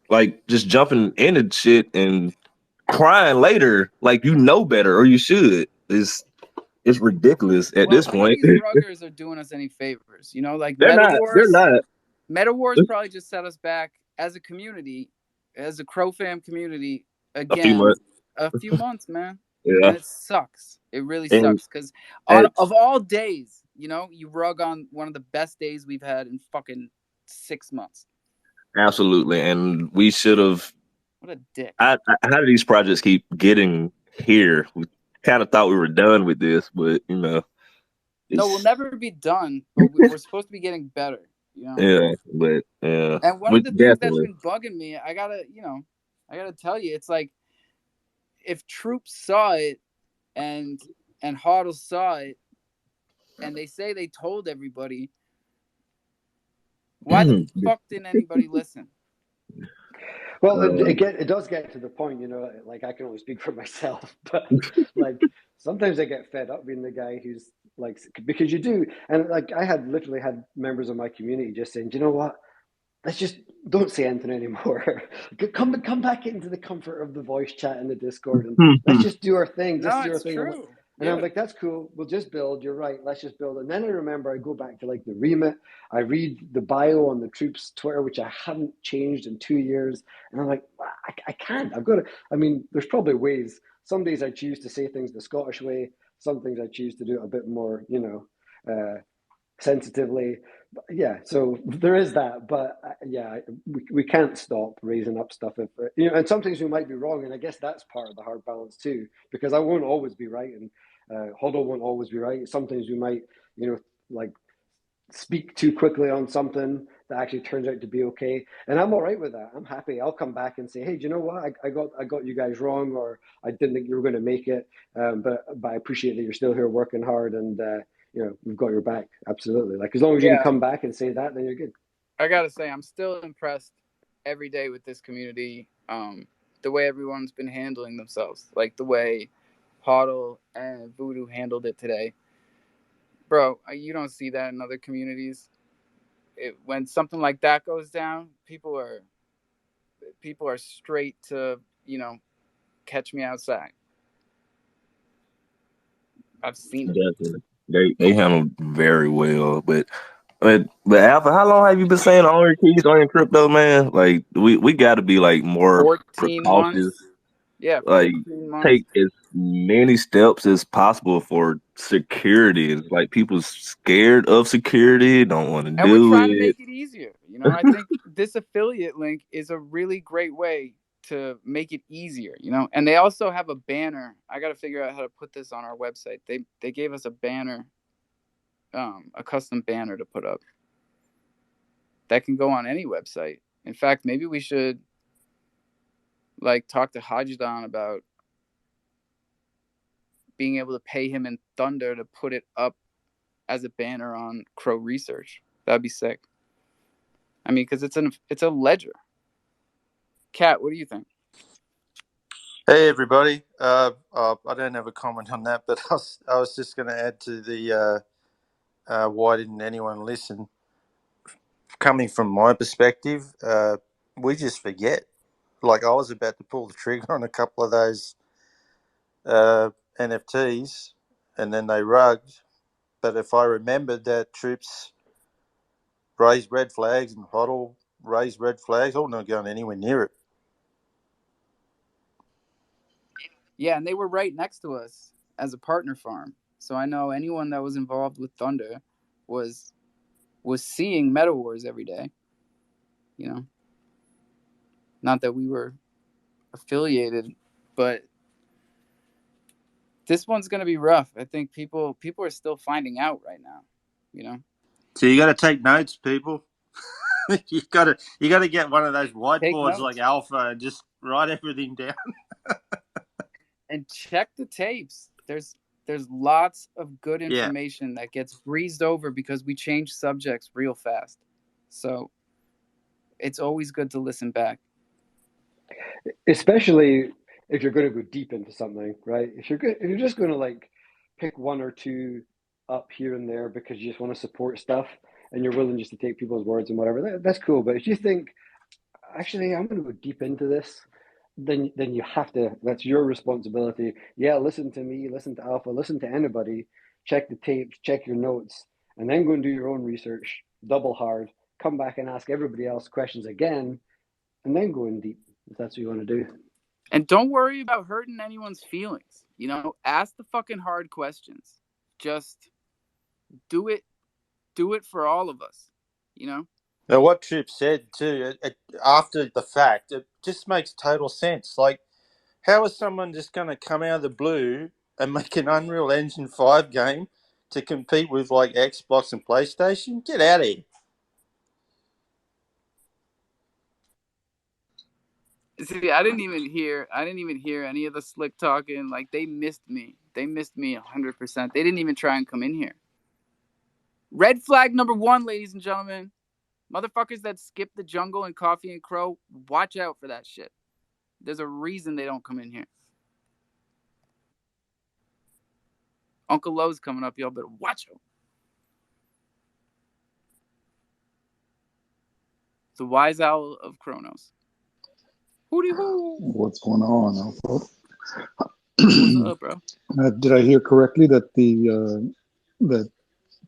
Speaker 12: jumping into shit and crying later, like better or you should. It's ridiculous at this
Speaker 1: None of
Speaker 12: point.
Speaker 1: these ruggers are doing us any favors. Like
Speaker 12: They're
Speaker 1: Meta
Speaker 12: not.
Speaker 1: Wars.
Speaker 12: They're not.
Speaker 1: Meta Wars probably just set us back as a community, as a crofam community again. A few months, man.
Speaker 12: Yeah.
Speaker 1: And it sucks. It really sucks because of all days, you rug on one of the best days we've had in fucking 6 months.
Speaker 12: Absolutely, and we should have.
Speaker 1: What a dick.
Speaker 12: How do these projects keep getting here? We kind of thought we were done with this, but
Speaker 1: no, we'll never be done. But we're supposed to be getting better.
Speaker 12: Yeah, but yeah.
Speaker 1: And one of the things that's been bugging me, I gotta tell you, it's like if Troops saw it and Hodl saw it, and they say they told everybody, Why the fuck didn't anybody listen?
Speaker 9: Well, it does get to the point, you know, like I can only speak for myself, but like sometimes I get fed up being the guy who's like, because you do, and like I had literally had members of my community just saying, do you know what? Let's just don't say anything anymore. Come back into the comfort of the voice chat in the Discord and let's just do our thing. Just
Speaker 1: No,
Speaker 9: do our
Speaker 1: it's
Speaker 9: thing.
Speaker 1: true.
Speaker 9: And I'm like, that's cool. We'll just build. You're right. Let's just build. And then I remember I go back to like the remit. I read the bio on the troops' Twitter, which I haven't changed in 2 years. And I'm like, I can't. I've got to. I mean, there's probably ways. Some days I choose to say things the Scottish way. Some things I choose to do a bit more, you know, sensitively. Yeah, so there is that, but yeah, we can't stop raising up stuff if you know. And some things we might be wrong, and I guess that's part of the hard balance too, because I won't always be right, and Huddle won't always be right. Sometimes we might, you know, like speak too quickly on something that actually turns out to be okay, and I'm all right with that. I'm happy. I'll come back and say, hey, do you know what? I got you guys wrong, or I didn't think you were going to make it, but I appreciate that you're still here working hard, and you know, we've got your back. Absolutely. Like as long as you can come back and say that, then you're good.
Speaker 1: I gotta say, I'm still impressed every day with this community. The way everyone's been handling themselves, like the way Huddle and Voodoo handled it today. Bro, you don't see that in other communities. When something like that goes down, people are straight to, you know, catch me outside. I've seen it.
Speaker 12: Definitely. They handle very well, but Alpha, how long have you been saying on your keys on your crypto, man? Like we got to be like more
Speaker 1: 14
Speaker 12: precautious.
Speaker 1: months. Yeah,
Speaker 12: Like
Speaker 1: 14 months.
Speaker 12: take as many steps as possible for security. It's like people scared of security, don't want to
Speaker 1: And we're
Speaker 12: do
Speaker 1: trying to
Speaker 12: it.
Speaker 1: make it easier. You know, I think this affiliate link is a really great way to make it easier, you know. And they also have a banner. I got to figure out how to put this on our website. They gave us a banner, a custom banner to put up that can go on any website. In fact, maybe we should like talk to Hajdan about being able to pay him in Thunder to put it up as a banner on Crow Research. That'd be sick. I mean, because it's a ledger. Kat, what do you think?
Speaker 13: Hey everybody. I don't have a comment on that, but I was just going to add to the why didn't anyone listen? Coming from my perspective, we just forget. Like I was about to pull the trigger on a couple of those NFTs, and then they rugged. But if I remembered that troops raised red flags and Huddle raised red flags, I'm not going anywhere near it.
Speaker 1: Yeah, and they were right next to us as a partner farm. So I know anyone that was involved with Thunder was seeing Meta Wars every day. You know, not that we were affiliated, but this one's going to be rough. I think people are still finding out right now. You know,
Speaker 13: So you got to take notes, people. you got to get one of those whiteboards like Alpha and just write everything down.
Speaker 1: And check the tapes. There's lots of good information that gets breezed over because we change subjects real fast. So it's always good to listen back.
Speaker 9: Especially if you're going to go deep into something, right? If you're just going to like pick one or two up here and there because you just want to support stuff and you're willing just to take people's words and whatever, that's cool. But if you think, actually, I'm going to go deep into this, then you have to. That's your responsibility. Yeah, listen to me, listen to Alpha, listen to anybody, check the tapes, check your notes, and then go and do your own research, double hard, come back and ask everybody else questions again, and then go in deep if that's what you want to do.
Speaker 1: And don't worry about hurting anyone's feelings. You know, ask the fucking hard questions. Just do it for all of us, you know?
Speaker 13: Now, what Troop said too, after the fact, it just makes total sense. Like, how is someone just going to come out of the blue and make an Unreal Engine 5 game to compete with like Xbox and PlayStation? Get out of here.
Speaker 1: See, I didn't even hear any of the slick talking. Like, they missed me 100%. They didn't even try and come in here. Red flag number 1, ladies and gentlemen. Motherfuckers that skip the jungle and coffee and crow, watch out for that shit. There's a reason they don't come in here. Uncle Lowe's coming up, y'all better watch him. The wise owl of Kronos. Hooty hoo.
Speaker 14: What's going on, Alpha?
Speaker 1: What's up, bro?
Speaker 14: Did I hear correctly that the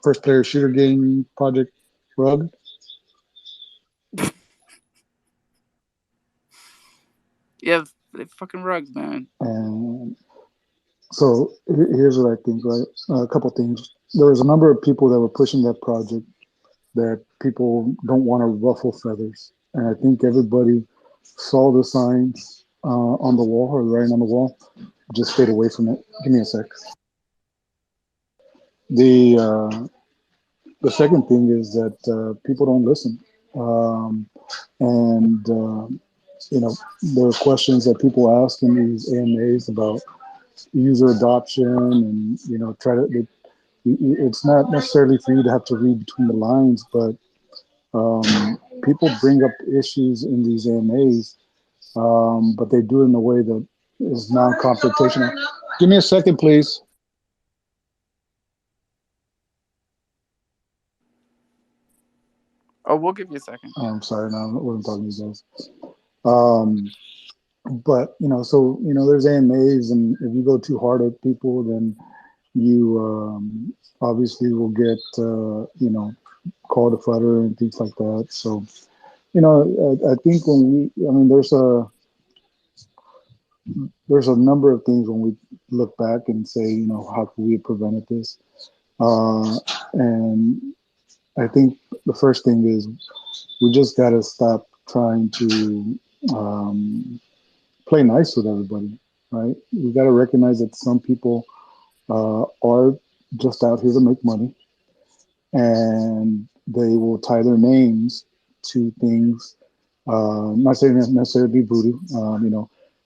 Speaker 14: first player shooter game project rug?
Speaker 1: Yeah, they fucking rugs, man.
Speaker 14: And so here's what I think, right? A couple things. There was a number of people that were pushing that project that people don't want to ruffle feathers. And I think everybody saw the signs on the wall or writing on the wall, just stayed away from it. Give me a sec. The second thing is that people don't listen. And there are questions that people ask in these AMAs about user adoption, and it's not necessarily for you to have to read between the lines, but people bring up issues in these AMAs, but they do it in a way that is non-confrontational. Give me a second, please.
Speaker 1: Oh, we'll give you a second.
Speaker 14: I'm sorry, no, I wasn't talking to you guys. But there's AMAs, and if you go too hard at people, then you obviously will get called a futter and things like that. So I think there's a number of things when we look back and say, how could we have prevented this? And I think the first thing is we just got to stop trying to play nice with everybody, right? We got to recognize that some people are just out here to make money, and they will tie their names to things. Not saying that necessarily voodoo.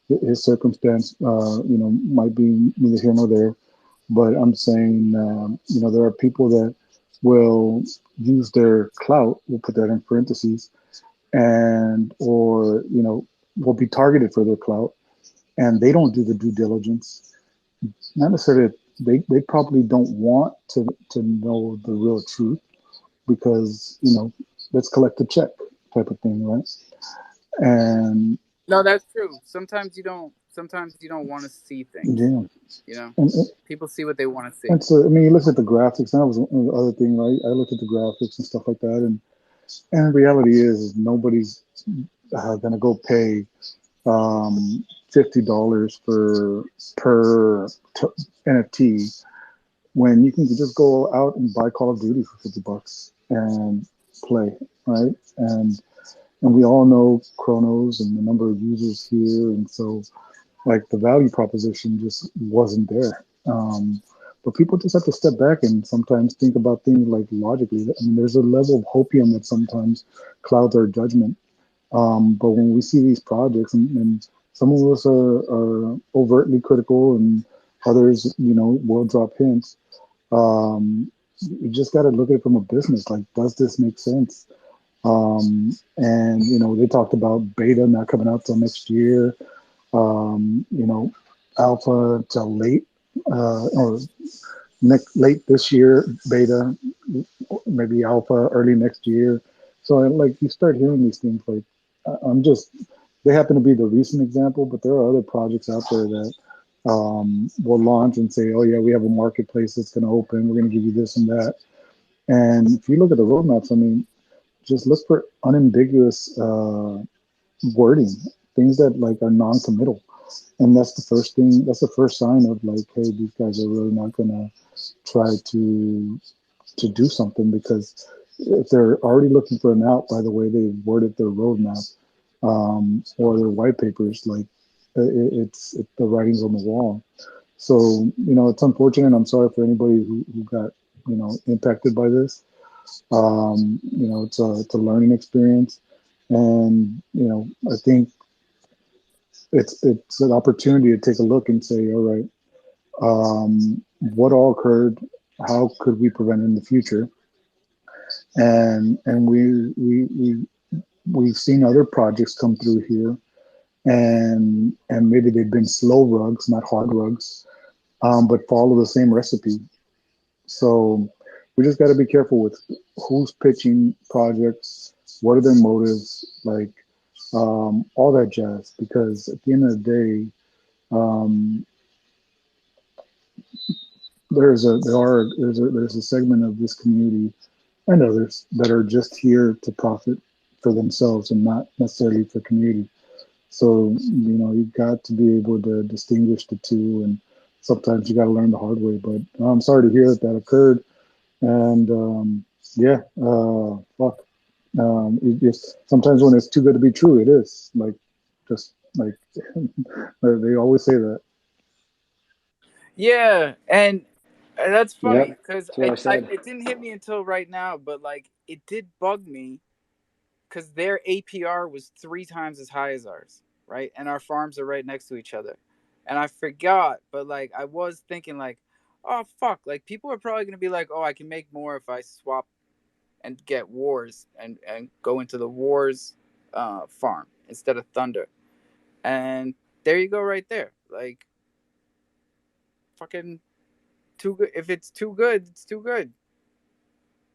Speaker 14: His circumstance, might be neither here nor there. But I'm saying, there are people that will use their clout. We'll put that in parentheses, or will be targeted for their clout, and they don't do the due diligence. Not necessarily. They probably don't want to know the real truth, because let's collect a check type of thing, right? And
Speaker 1: no, that's true. Sometimes you don't want to see things.
Speaker 14: yeah,
Speaker 1: People see what they want to see.
Speaker 14: And so you look at the graphics. That was the other thing, right? I looked at the graphics and stuff like that, and the reality is nobody's gonna go pay $50 per NFT when you can just go out and buy Call of Duty for $50 and play, right? And we all know Chronos and the number of users here, and so the value proposition just wasn't there. But people just have to step back and sometimes think about things logically. I mean, there's a level of hopium that sometimes clouds our judgment. But when we see these projects, and some of us are overtly critical, and others, will drop hints. You just got to look at it from a business. Does this make sense? And they talked about beta not coming out till next year. Alpha till late or late this year, beta, maybe alpha early next year. So you start hearing these things. They happen to be the recent example, but there are other projects out there that will launch and say, oh yeah, we have a marketplace that's going to open. We're going to give you this and that. And if you look at the roadmaps, just look for unambiguous wording, things that are non-committal. And that's the first thing. That's the first sign of hey, these guys are really not going to try to do something, because if they're already looking for an out by the way they worded their roadmap or their white papers, it's the writing's on the wall. So it's unfortunate. I'm sorry for anybody who got impacted by this. It's a learning experience, and I think it's an opportunity to take a look and say, all right, what all occurred? How could we prevent it in the future? and we've seen other projects come through here, and maybe they've been slow rugs, not hard rugs, but follow the same recipe. So we just got to be careful with who's pitching projects, what are their motives, like all that jazz. Because at the end of the day, um, there's a segment of this community and others that are just here to profit for themselves and not necessarily for community. So you've got to be able to distinguish the two, and sometimes you got to learn the hard way. But I'm sorry to hear that occurred. And yeah, fuck. It just sometimes when it's too good to be true, it is like just like they always say that.
Speaker 1: Yeah, and that's
Speaker 9: Yep,
Speaker 1: funny because
Speaker 9: that's what I said.
Speaker 1: it didn't hit me until right now, but like it did bug me because their APR was 3 times as high as ours, right? And our farms are right next to each other. And I forgot, but like I was thinking like, oh fuck, like people are probably gonna be like, oh, I can make more if I swap and get wars and go into the wars farm instead of thunder. And there you go right there. Like fucking too good. If it's too good, it's too good.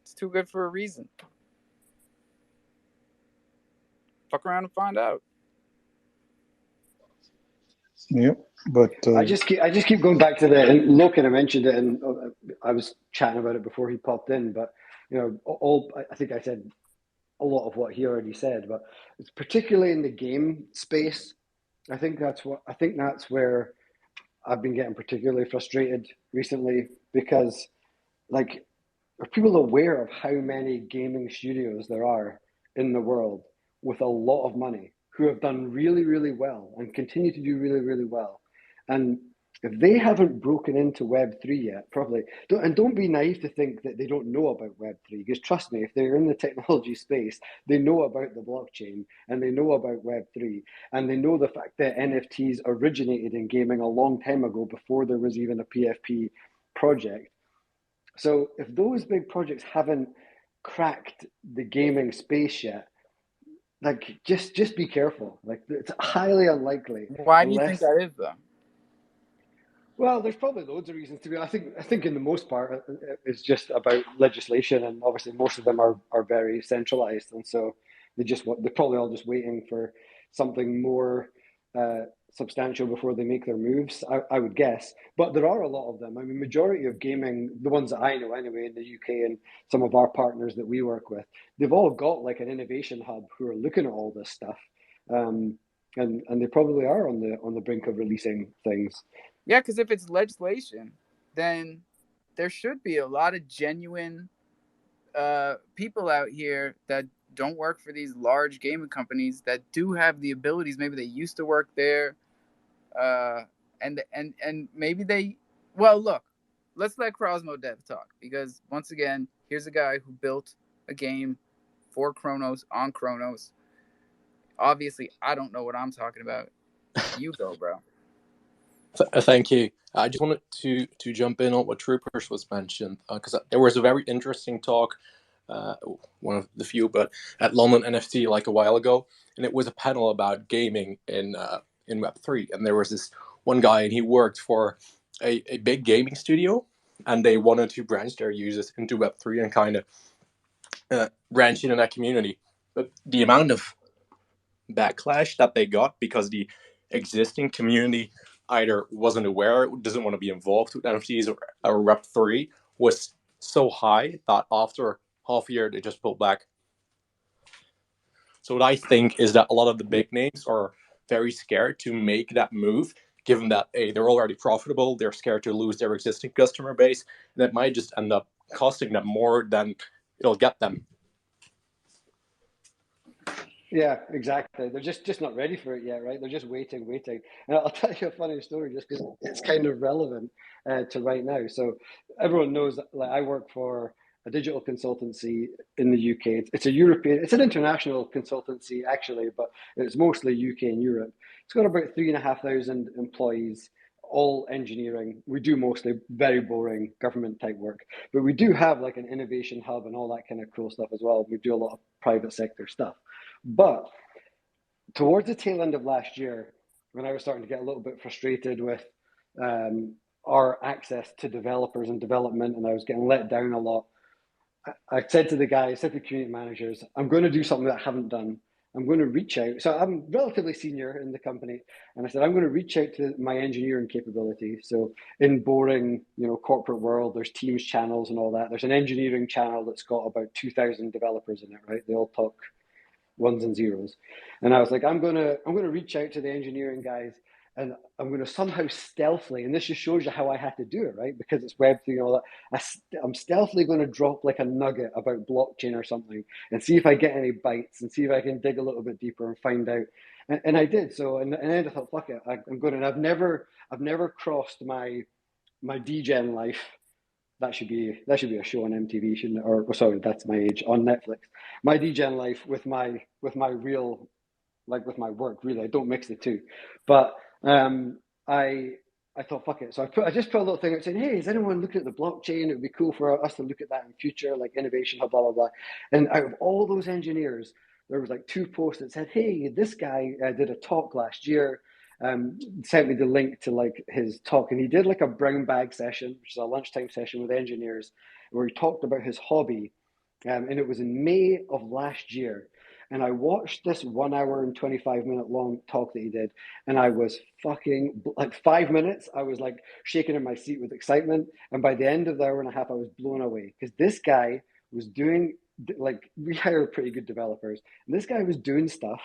Speaker 1: It's too good for a reason. Fuck around and find out.
Speaker 14: Yep. But
Speaker 9: I just keep going back to and Lo kind of mentioned it, and I was chatting about it before he popped in. But I think I said a lot of what he already said, but it's particularly in the game space. I think that's where I've been getting particularly frustrated recently because, like, are people aware of how many gaming studios there are in the world with a lot of money who have done really, really well and continue to do really, really well? And if they haven't broken into Web3 yet, probably don't be naive to think that they don't know about Web3. Because trust me, if they're in the technology space, they know about the blockchain and they know about Web3 and they know the fact that NFTs originated in gaming a long time ago before there was even a PFP project. So if those big projects haven't cracked the gaming space yet, like just be careful. Like it's highly unlikely
Speaker 1: Why do you think
Speaker 9: unless.
Speaker 1: that is though?
Speaker 9: Well, there's probably loads of reasons to be. I think in the most part, it's just about legislation, and obviously most of them are very centralized, and so they're probably all just waiting for something more substantial before they make their moves. I would guess, but there are a lot of them. I mean, majority of gaming, the ones that I know anyway, in the UK and some of our partners that we work with, they've all got like an innovation hub who are looking at all this stuff. And they probably are on the brink of releasing things.
Speaker 1: Yeah, because if it's legislation, then there should be a lot of genuine people out here that don't work for these large gaming companies that do have the abilities. Maybe they used to work there, and maybe they. Well, look, let's let Crosmo Dev talk because once again, here's a guy who built a game for Chronos on Chronos. Obviously, I don't know what I'm talking about. You go, bro.
Speaker 8: Thank you. I just wanted to jump in on what Troopers was mentioned because there was a very interesting talk, one of the few, but at London NFT like a while ago, and it was a panel about gaming in Web3, and there was this one guy, and he worked for a big gaming studio, and they wanted to branch their users into Web3 and kind of branch into that community, but the amount of backlash that they got because the existing community either wasn't aware, doesn't want to be involved with NFTs or Web3 was so high that after half a year they just pulled back. So what I think is that a lot of the big names are very scared to make that move, given that they're already profitable, they're scared to lose their existing customer base, and that might just end up costing them more than it'll get them.
Speaker 9: Yeah, exactly. They're just not ready for it yet, right? They're just waiting. And I'll tell you a funny story just because it's kind of relevant to right now. So everyone knows that like, I work for a digital consultancy in the UK. It's a European, it's an international consultancy actually, but it's mostly UK and Europe. It's got about 3,500 employees all engineering. We do mostly very boring government type work, but we do have like an innovation hub and all that kind of cool stuff as well. We do a lot of private sector stuff. But towards the tail end of last year, when I was starting to get a little bit frustrated with our access to developers and development, and I was getting let down a lot, I said to the guys, I said to the community managers, I'm going to do something that I haven't done. I'm going to reach out. So I'm relatively senior in the company, and I said I'm going to reach out to my engineering capability. So in boring, corporate world, there's Teams channels and all that. There's an engineering channel that's got about 2,000 developers in it, right? They all talk ones and zeros, and I was like, I'm gonna reach out to the engineering guys, and I'm gonna somehow stealthily, and this just shows you how I had to do it, right? Because it's Web3 and all that. I'm stealthily going to drop like a nugget about blockchain or something, and see if I get any bites, and see if I can dig a little bit deeper and find out. And I did so, and then I thought, fuck it, I'm going. And I've never crossed my DGen life. That should be a show on MTV, shouldn't it? Or sorry, that's my age, on Netflix. My DGen life with my real, like with my work. Really, I don't mix the two. But I thought, fuck it. So I just put a little thing out saying, hey, is anyone looking at the blockchain? It would be cool for us to look at that in future, like innovation hub, blah blah blah. And out of all those engineers, there was like 2 posts that said, hey, this guy did a talk last year. Sent me the link to like his talk, and he did like a brown bag session, which is a lunchtime session with engineers, where he talked about his hobby, and it was in May of last year. And I watched this 1 hour and 25-minute long talk that he did, and I was fucking like 5 minutes. I was like shaking in my seat with excitement, and by the end of the hour and a half, I was blown away because this guy was doing like we hire pretty good developers, and this guy was doing stuff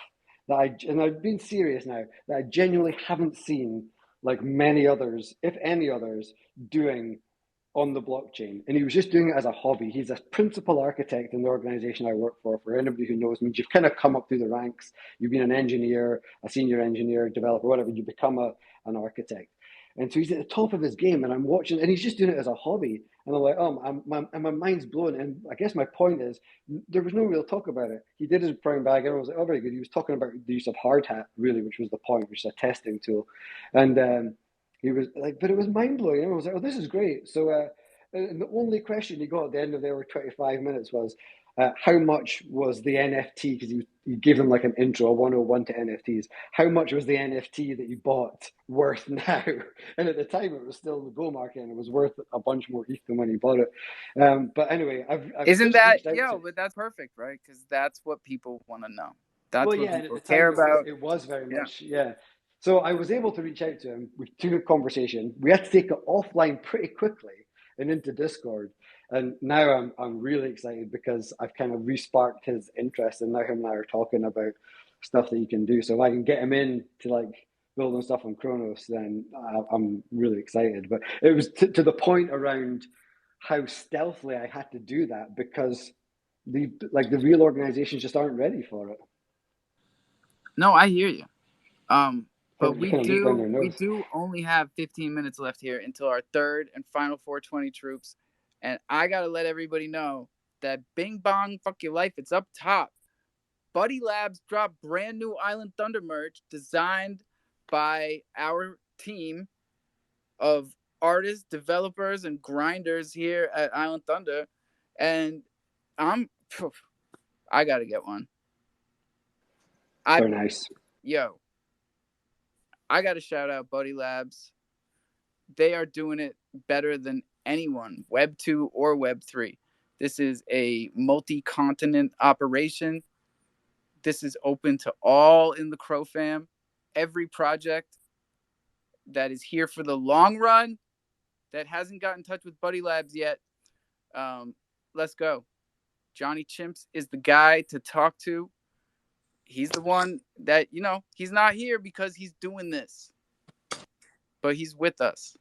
Speaker 9: that and I've been serious now, that I genuinely haven't seen like many others, if any others, doing on the blockchain. And he was just doing it as a hobby. He's a principal architect in the organization I work for. For anybody who knows me, you've kind of come up through the ranks. You've been an engineer, a senior engineer, developer, whatever. You become an architect. And so he's at the top of his game, and I'm watching, and he's just doing it as a hobby. And I'm like, oh, my mind's blown. And I guess my point is, there was no real talk about it. He did his brown bag, and I was like, oh, very good. He was talking about the use of hard hat, really, which was the point, which is a testing tool. And he was like, but it was mind blowing. And I was like, oh, this is great. So, and the only question he got at the end of the hour 25 minutes was, how much was the NFT? Because he gave them like an intro, 101 to NFTs. How much was the NFT that you bought worth now? And at the time, it was still in the bull market, and it was worth a bunch more ETH than when he bought it. But anyway,
Speaker 1: Isn't that but that's perfect, right? Because that's what people want to know. That's what people care about.
Speaker 9: It was very much, yeah. So I was able to reach out to him. We took a conversation. We had to take it offline pretty quickly and into Discord. And now I'm really excited because I've kind of resparked his interest, and now him and I are talking about stuff that he can do. So if I can get him in to like building stuff on Kronos, then I'm really excited. But it was to the point around how stealthily I had to do that because the real organizations just aren't ready for it.
Speaker 1: No, I hear you. But we do only have 15 minutes left here until our third and final 420 troops. And I got to let everybody know that Bing Bong Fuck Your Life, it's up top. Buddy Labs dropped brand new Island Thunder merch designed by our team of artists, developers, and grinders here at Island Thunder. And I got to get one.
Speaker 9: Very nice.
Speaker 1: Yo, I got to shout out Buddy Labs. They are doing it better than anyone, Web 2 or Web 3. This is a multi-continent operation. This is open to all in the crofam. Every project that is here for the long run that hasn't gotten in touch with Buddy Labs yet, let's go. Johnny Chimps is the guy to talk to. He's the one that, he's not here because he's doing this, but he's with us.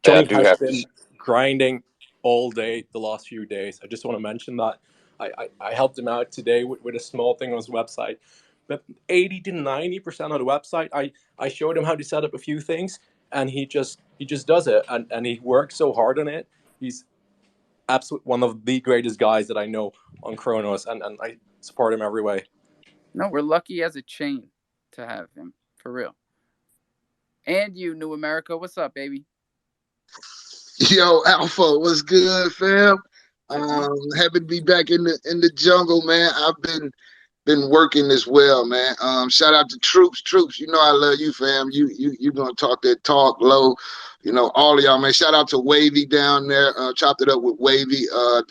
Speaker 8: Johnny has been grinding all day the last few days. I just want to mention that. I helped him out today with a small thing on his website. But 80 to 90% of the website, I showed him how to set up a few things, and he just does it. And he works so hard on it. He's absolutely one of the greatest guys that I know on Kronos, and I support him every way.
Speaker 1: No, we're lucky as a chain to have him, for real. And you, New America. What's up, baby?
Speaker 15: Yo, Alpha, what's good, fam? Happy to be back in the jungle, man. I've been working as well, man. Shout out to Troops. Troops, you know I love you, fam. You gonna talk that talk low. You know, all of y'all, man. Shout out to Wavy down there. Chopped it up with Wavy.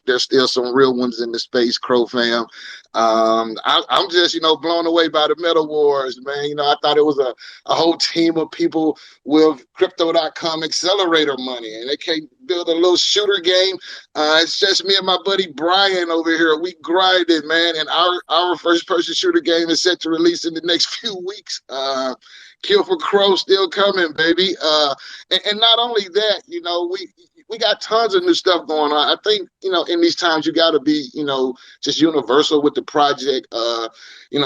Speaker 15: There's still some real ones in the space, Crow fam. I'm just, blown away by the Metal Wars, man. I thought it was a whole team of people with crypto.com accelerator money, and they can't build a little shooter game. It's just me and my buddy Brian over here. We grinded, man, and our first person shooter game is set to release in the next few weeks. Kill for Crow still coming, baby. And not only that, we got tons of new stuff going on. I think, in these times you got to be, just universal with the project.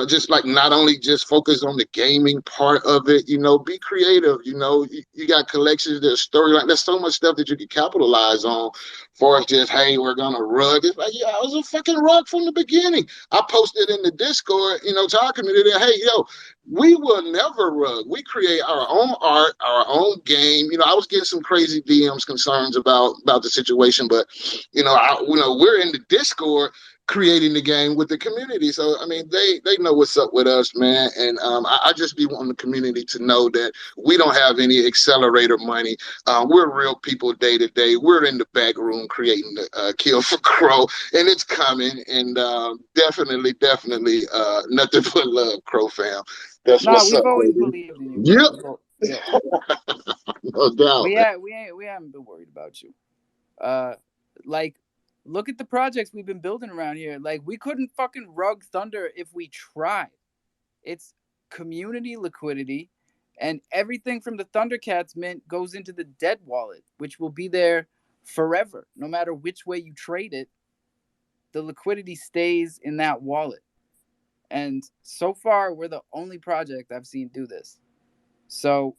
Speaker 15: Just like not only just focus on the gaming part of it, be creative. You got collections, there's storyline. There's so much stuff that you can capitalize on for us. Just, hey, we're going to rug. It's like, yeah, I was a fucking rug from the beginning. I posted in the Discord, to our community, hey, yo, we will never rug. We create our own art, our own game. I was getting some crazy DMs concerns about the situation, but we're in the Discord creating the game with the community. So I mean, they know what's up with us, man. And I just be wanting the community to know that we don't have any accelerator money. We're real people day to day. We're in the back room creating the Kill for Crow, and it's coming. And definitely, nothing but love, Crow fam. That's
Speaker 1: Nah,
Speaker 15: what's
Speaker 1: we've
Speaker 15: up,
Speaker 1: always
Speaker 15: baby.
Speaker 1: believed in you, bro.
Speaker 15: Yep.
Speaker 1: Yeah.
Speaker 15: No doubt.
Speaker 1: We haven't been worried about you. Like, look at the projects we've been building around here. Like, we couldn't fucking rug Thunder if we tried. It's community liquidity, and everything from the Thundercats mint goes into the dead wallet, which will be there forever. No matter which way you trade it, the liquidity stays in that wallet. And so far, we're the only project I've seen do this. So,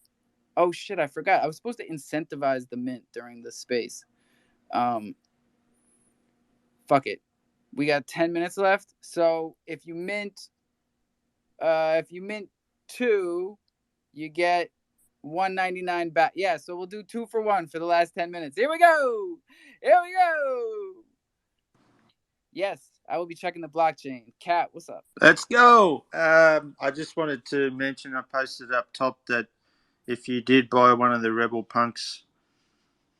Speaker 1: oh shit, I forgot. I was supposed to incentivize the mint during this space. Fuck it. We got 10 minutes left. So if you mint 2, you get 199 back. Yeah, so we'll do 2 for 1 for the last 10 minutes. Here we go. Yes, I will be checking the blockchain. Kat, what's up?
Speaker 13: Let's go. I just wanted to mention, I posted up top that if you did buy one of the Rebel Punks,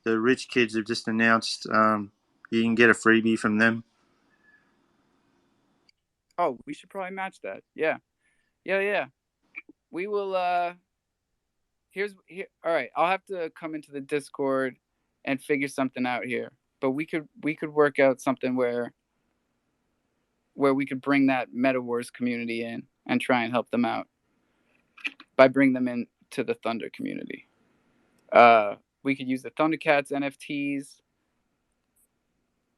Speaker 13: the rich kids have just announced you can get a freebie from them.
Speaker 1: Oh, we should probably match that. Yeah. We will all right, I'll have to come into the Discord and figure something out here. But we could work out something where we could bring that Meta Wars community in and try and help them out by bringing them into the Thunder community. We could use the Thundercats NFTs,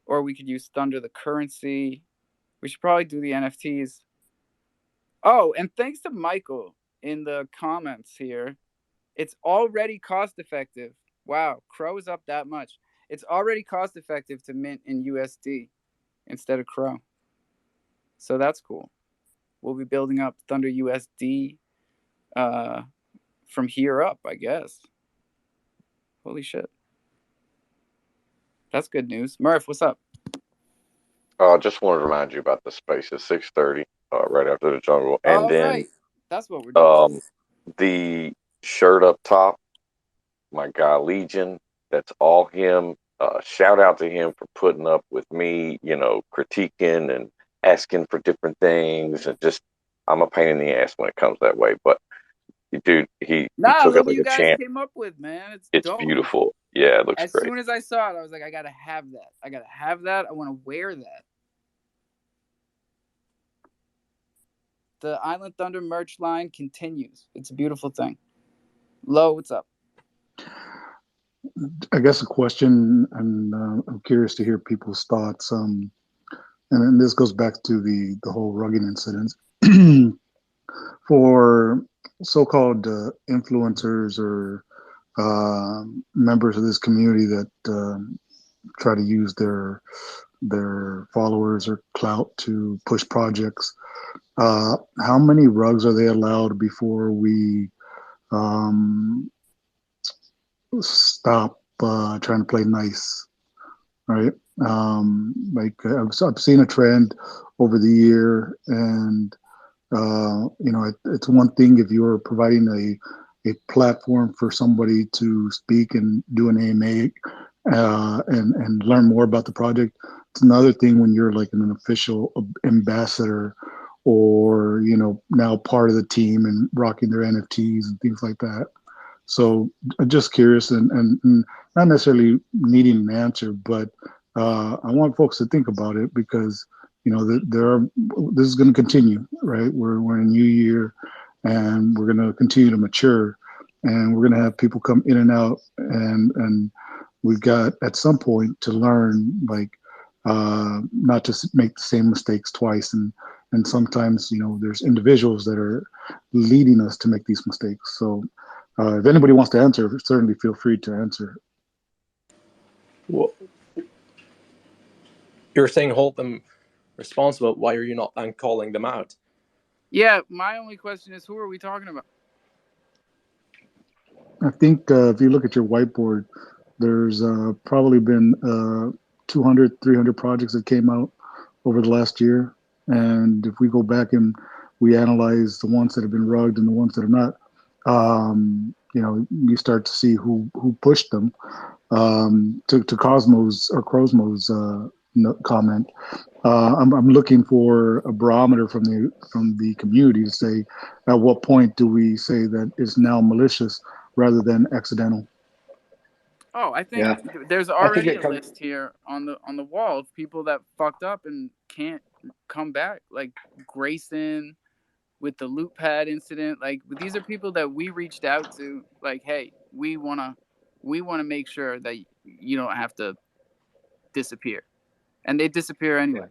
Speaker 1: or we could use Thunder the currency. We should probably do the NFTs. Oh, and thanks to Michael in the comments here, it's already cost effective. Wow, Crow is up that much. It's already cost effective to mint in USD instead of Crow. So that's cool. We'll be building up Thunder USD from here up, I guess. Holy shit. That's good news. Murph, what's up?
Speaker 4: Just wanted to remind you about the space at 6:30, right after the jungle, and then
Speaker 1: right. That's what we're doing.
Speaker 4: The shirt up top, my guy Legion, that's all him. Shout out to him for putting up with me, critiquing and asking for different things, and just I'm a pain in the ass when it comes that way. But dude, he took
Speaker 1: look
Speaker 4: it
Speaker 1: what
Speaker 4: like
Speaker 1: you
Speaker 4: a
Speaker 1: guys
Speaker 4: champ.
Speaker 1: came up with, man.
Speaker 4: It's
Speaker 1: dope.
Speaker 4: beautiful. Yeah, it looks
Speaker 1: as
Speaker 4: great.
Speaker 1: Soon as I saw it, I was like, I gotta have that. I want to wear that. The Island Thunder merch line continues. It's a beautiful thing. Lo, what's up?
Speaker 14: I guess a question, and I'm curious to hear people's thoughts. And then this goes back to the whole rugging incidents. For so-called influencers or members of this community that try to use their followers or clout to push projects, how many rugs are they allowed before we stop trying to play nice, right? Like I've seen a trend over the year, and it's one thing if you're providing a platform for somebody to speak and do an AMA and learn more about the project. It's another thing when you're like an official ambassador or now part of the team and rocking their NFTs and things like that. So I'm just curious and not necessarily needing an answer, but I want folks to think about it because this is going to continue, right? We're in a new year, and we're going to continue to mature, and we're going to have people come in and out, and we've got at some point to learn, like not to make the same mistakes twice, and sometimes there's individuals that are leading us to make these mistakes. So if anybody wants to answer, certainly feel free to answer.
Speaker 8: Well, you're saying hold them responsible. Why are you not then calling them out?
Speaker 1: Yeah, my only question is, who are we talking about?
Speaker 14: I think if you look at your whiteboard, there's probably been 200, 300 projects that came out over the last year. And if we go back and we analyze the ones that have been rugged and the ones that are not, you start to see who pushed them. To Cosmo's or Crosmo's comment, I'm looking for a barometer from the community to say at what point do we say that it's now malicious rather than accidental.
Speaker 1: Oh, I think there's already a list here on the wall of people that fucked up and can't come back, like Grayson with the loop pad incident. Like these are people that we reached out to, like, hey, we wanna make sure that you don't have to disappear, and they disappear anyway.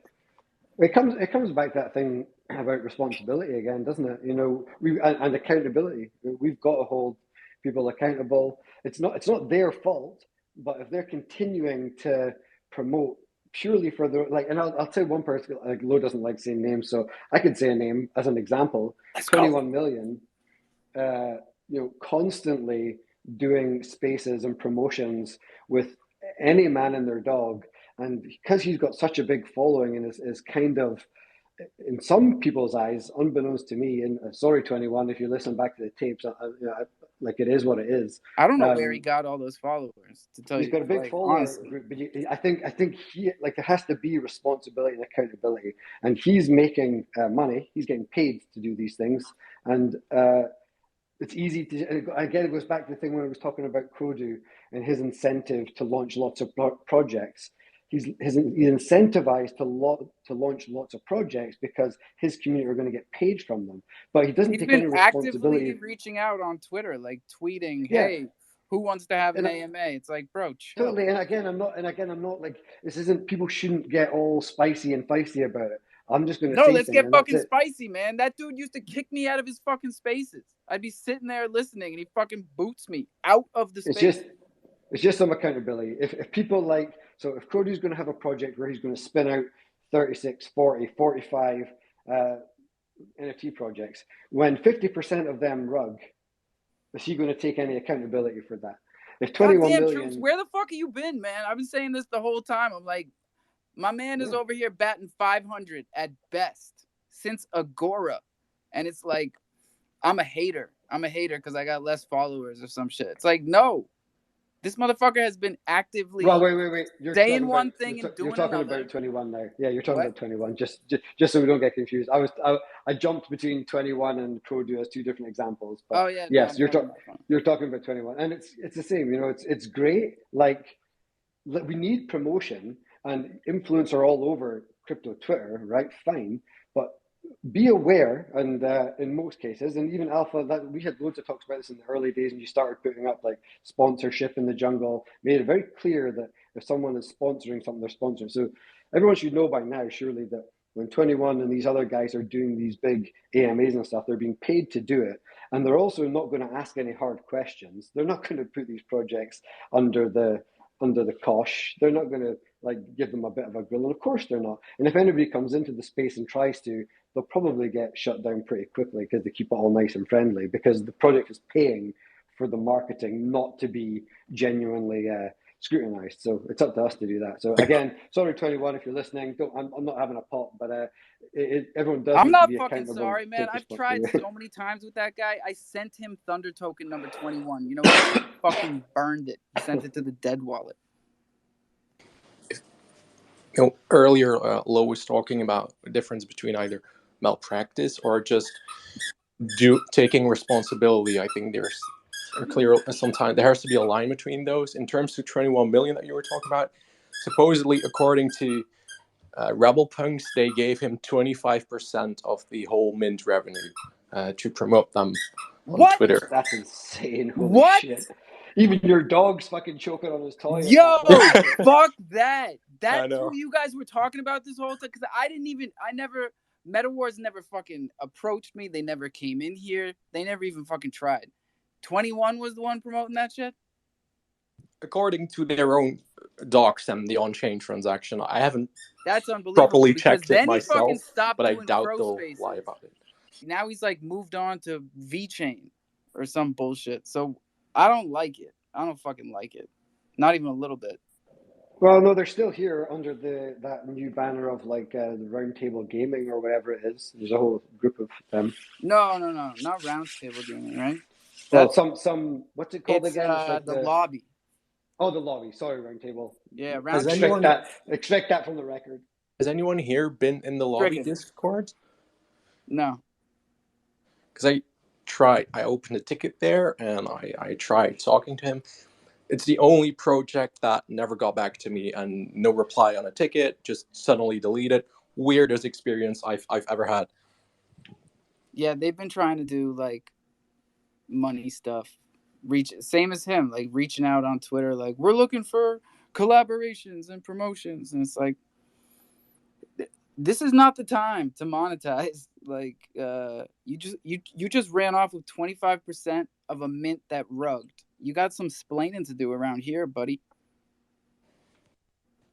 Speaker 9: It comes back to that thing about responsibility again, doesn't it? And accountability. We've got to hold people accountable. It's not their fault, but if they're continuing to promote purely for the and I'll tell one person, like Lo doesn't like saying names, so I could say a name as an example. 21 million, constantly doing spaces and promotions with any man and their dog. And because he's got such a big following and is kind of, in some people's eyes, unbeknownst to me, and sorry, 21, if you listen back to the tapes, like it is what it is.
Speaker 1: I don't know where he got all those followers, to tell you.
Speaker 9: He's got a big follower group, but I think he, like, there has to be responsibility and accountability. And he's making money. He's getting paid to do these things. And it's easy to, again, it goes back to the thing when I was talking about Kodu and his incentive to launch lots of projects. He's incentivized to launch lots of projects because his community are going to get paid from them. But he doesn't take any responsibility.
Speaker 1: Actively reaching out on Twitter, like tweeting, "Hey, who wants to have an AMA?" It's like, bro, chill.
Speaker 9: Totally. And again, I'm not like, this isn't, people shouldn't get all spicy and feisty about it. I'm just going to say,
Speaker 1: let's get fucking spicy, man. That dude used to kick me out of his fucking spaces. I'd be sitting there listening, and he fucking boots me out of the space.
Speaker 9: It's just some accountability. If people if Cody's going to have a project where he's going to spin out 36, 40, 45 NFT projects, when 50% of them rug, is he going to take any accountability for that? If 21 million...
Speaker 1: Troops, where the fuck have you been, man? I've been saying this the whole time. I'm like, my man is over here batting 500 at best since Agora. And it's like, I'm a hater. Because I got less followers or some shit. It's like, no. This motherfucker has been actively
Speaker 9: wait. You're
Speaker 1: saying one thing and doing another.
Speaker 9: You're talking about 21 now. Yeah, you're talking about 21. Just so we don't get confused. I jumped between 21 and Produ as two different examples. But yes, you're talking about 21, and it's the same. It's great. Like, we need promotion, and influence are all over crypto Twitter, right? Fine, but be aware, and in most cases, and even Alpha, that we had loads of talks about this in the early days when you started putting up like sponsorship in the jungle, made it very clear that if someone is sponsoring something, they're sponsoring. So everyone should know by now, surely, that when 21 and these other guys are doing these big AMAs and stuff, they're being paid to do it. And they're also not going to ask any hard questions. They're not going to put these projects under the cosh. They're not going to give them a bit of a grill. And of course they're not. And if anybody comes into the space and tries to, they'll probably get shut down pretty quickly because they keep it all nice and friendly, because the project is paying for the marketing not to be genuinely scrutinized. So it's up to us to do that. So again, sorry 21 if you're listening. I'm not having a pop, but everyone does
Speaker 1: I'm
Speaker 9: need to
Speaker 1: not
Speaker 9: be
Speaker 1: fucking
Speaker 9: accountable.
Speaker 1: sorry, man.
Speaker 9: Take
Speaker 1: I've tried
Speaker 9: responsibility.
Speaker 1: so many times with that guy. I sent him Thunder Token number 21. You know, he fucking burned it. He sent it to the dead wallet.
Speaker 8: Earlier, Lo was talking about the difference between either malpractice or just taking responsibility. I think there's a clear sometimes there has to be a line between those. In terms of 21 million that you were talking about, supposedly according to Rebel Punks, they gave him 25% of the whole mint revenue to promote them on Twitter.
Speaker 9: That's insane. Holy
Speaker 1: What?
Speaker 9: shit. Even your dog's fucking choking on his toy.
Speaker 1: Yo, fuck that. That's
Speaker 8: know.
Speaker 1: who you guys were talking about this whole time. Because Meta Wars never fucking approached me. They never came in here. They never even fucking tried. 21 was the one promoting that shit?
Speaker 8: According to their own docs and the on-chain transaction, I haven't
Speaker 1: That's unbelievable.
Speaker 8: properly
Speaker 1: Because
Speaker 8: checked
Speaker 1: then
Speaker 8: it
Speaker 1: he fucking
Speaker 8: myself,
Speaker 1: stopped
Speaker 8: but I
Speaker 1: doing
Speaker 8: doubt
Speaker 1: Crow
Speaker 8: they'll
Speaker 1: Spaces.
Speaker 8: lie about it.
Speaker 1: Now he's like moved on to VeChain or some bullshit. So I don't like it. I don't fucking like it. Not even a little bit.
Speaker 9: Well, no, they're still here under that new banner of like the Roundtable Gaming or whatever it is. There's a whole group of them.
Speaker 1: No, not Roundtable Gaming, right?
Speaker 9: Well, some what's it called
Speaker 1: It's
Speaker 9: again? It's like
Speaker 1: the lobby.
Speaker 9: Oh, the lobby. Sorry, Roundtable.
Speaker 1: Yeah,
Speaker 9: Roundtable. Extract that from the record.
Speaker 8: Has anyone here been in the lobby Discord?
Speaker 1: No.
Speaker 8: Because I opened a ticket there and I tried talking to him. It's the only project that never got back to me, and no reply on a ticket, just suddenly deleted. Weirdest experience I've ever had.
Speaker 1: Yeah, they've been trying to do like money stuff. Same as him, like reaching out on Twitter, like we're looking for collaborations and promotions, and it's like this is not the time to monetize. Like you just ran off with 25% of a mint that rugged. You got some splaining to do around here, buddy.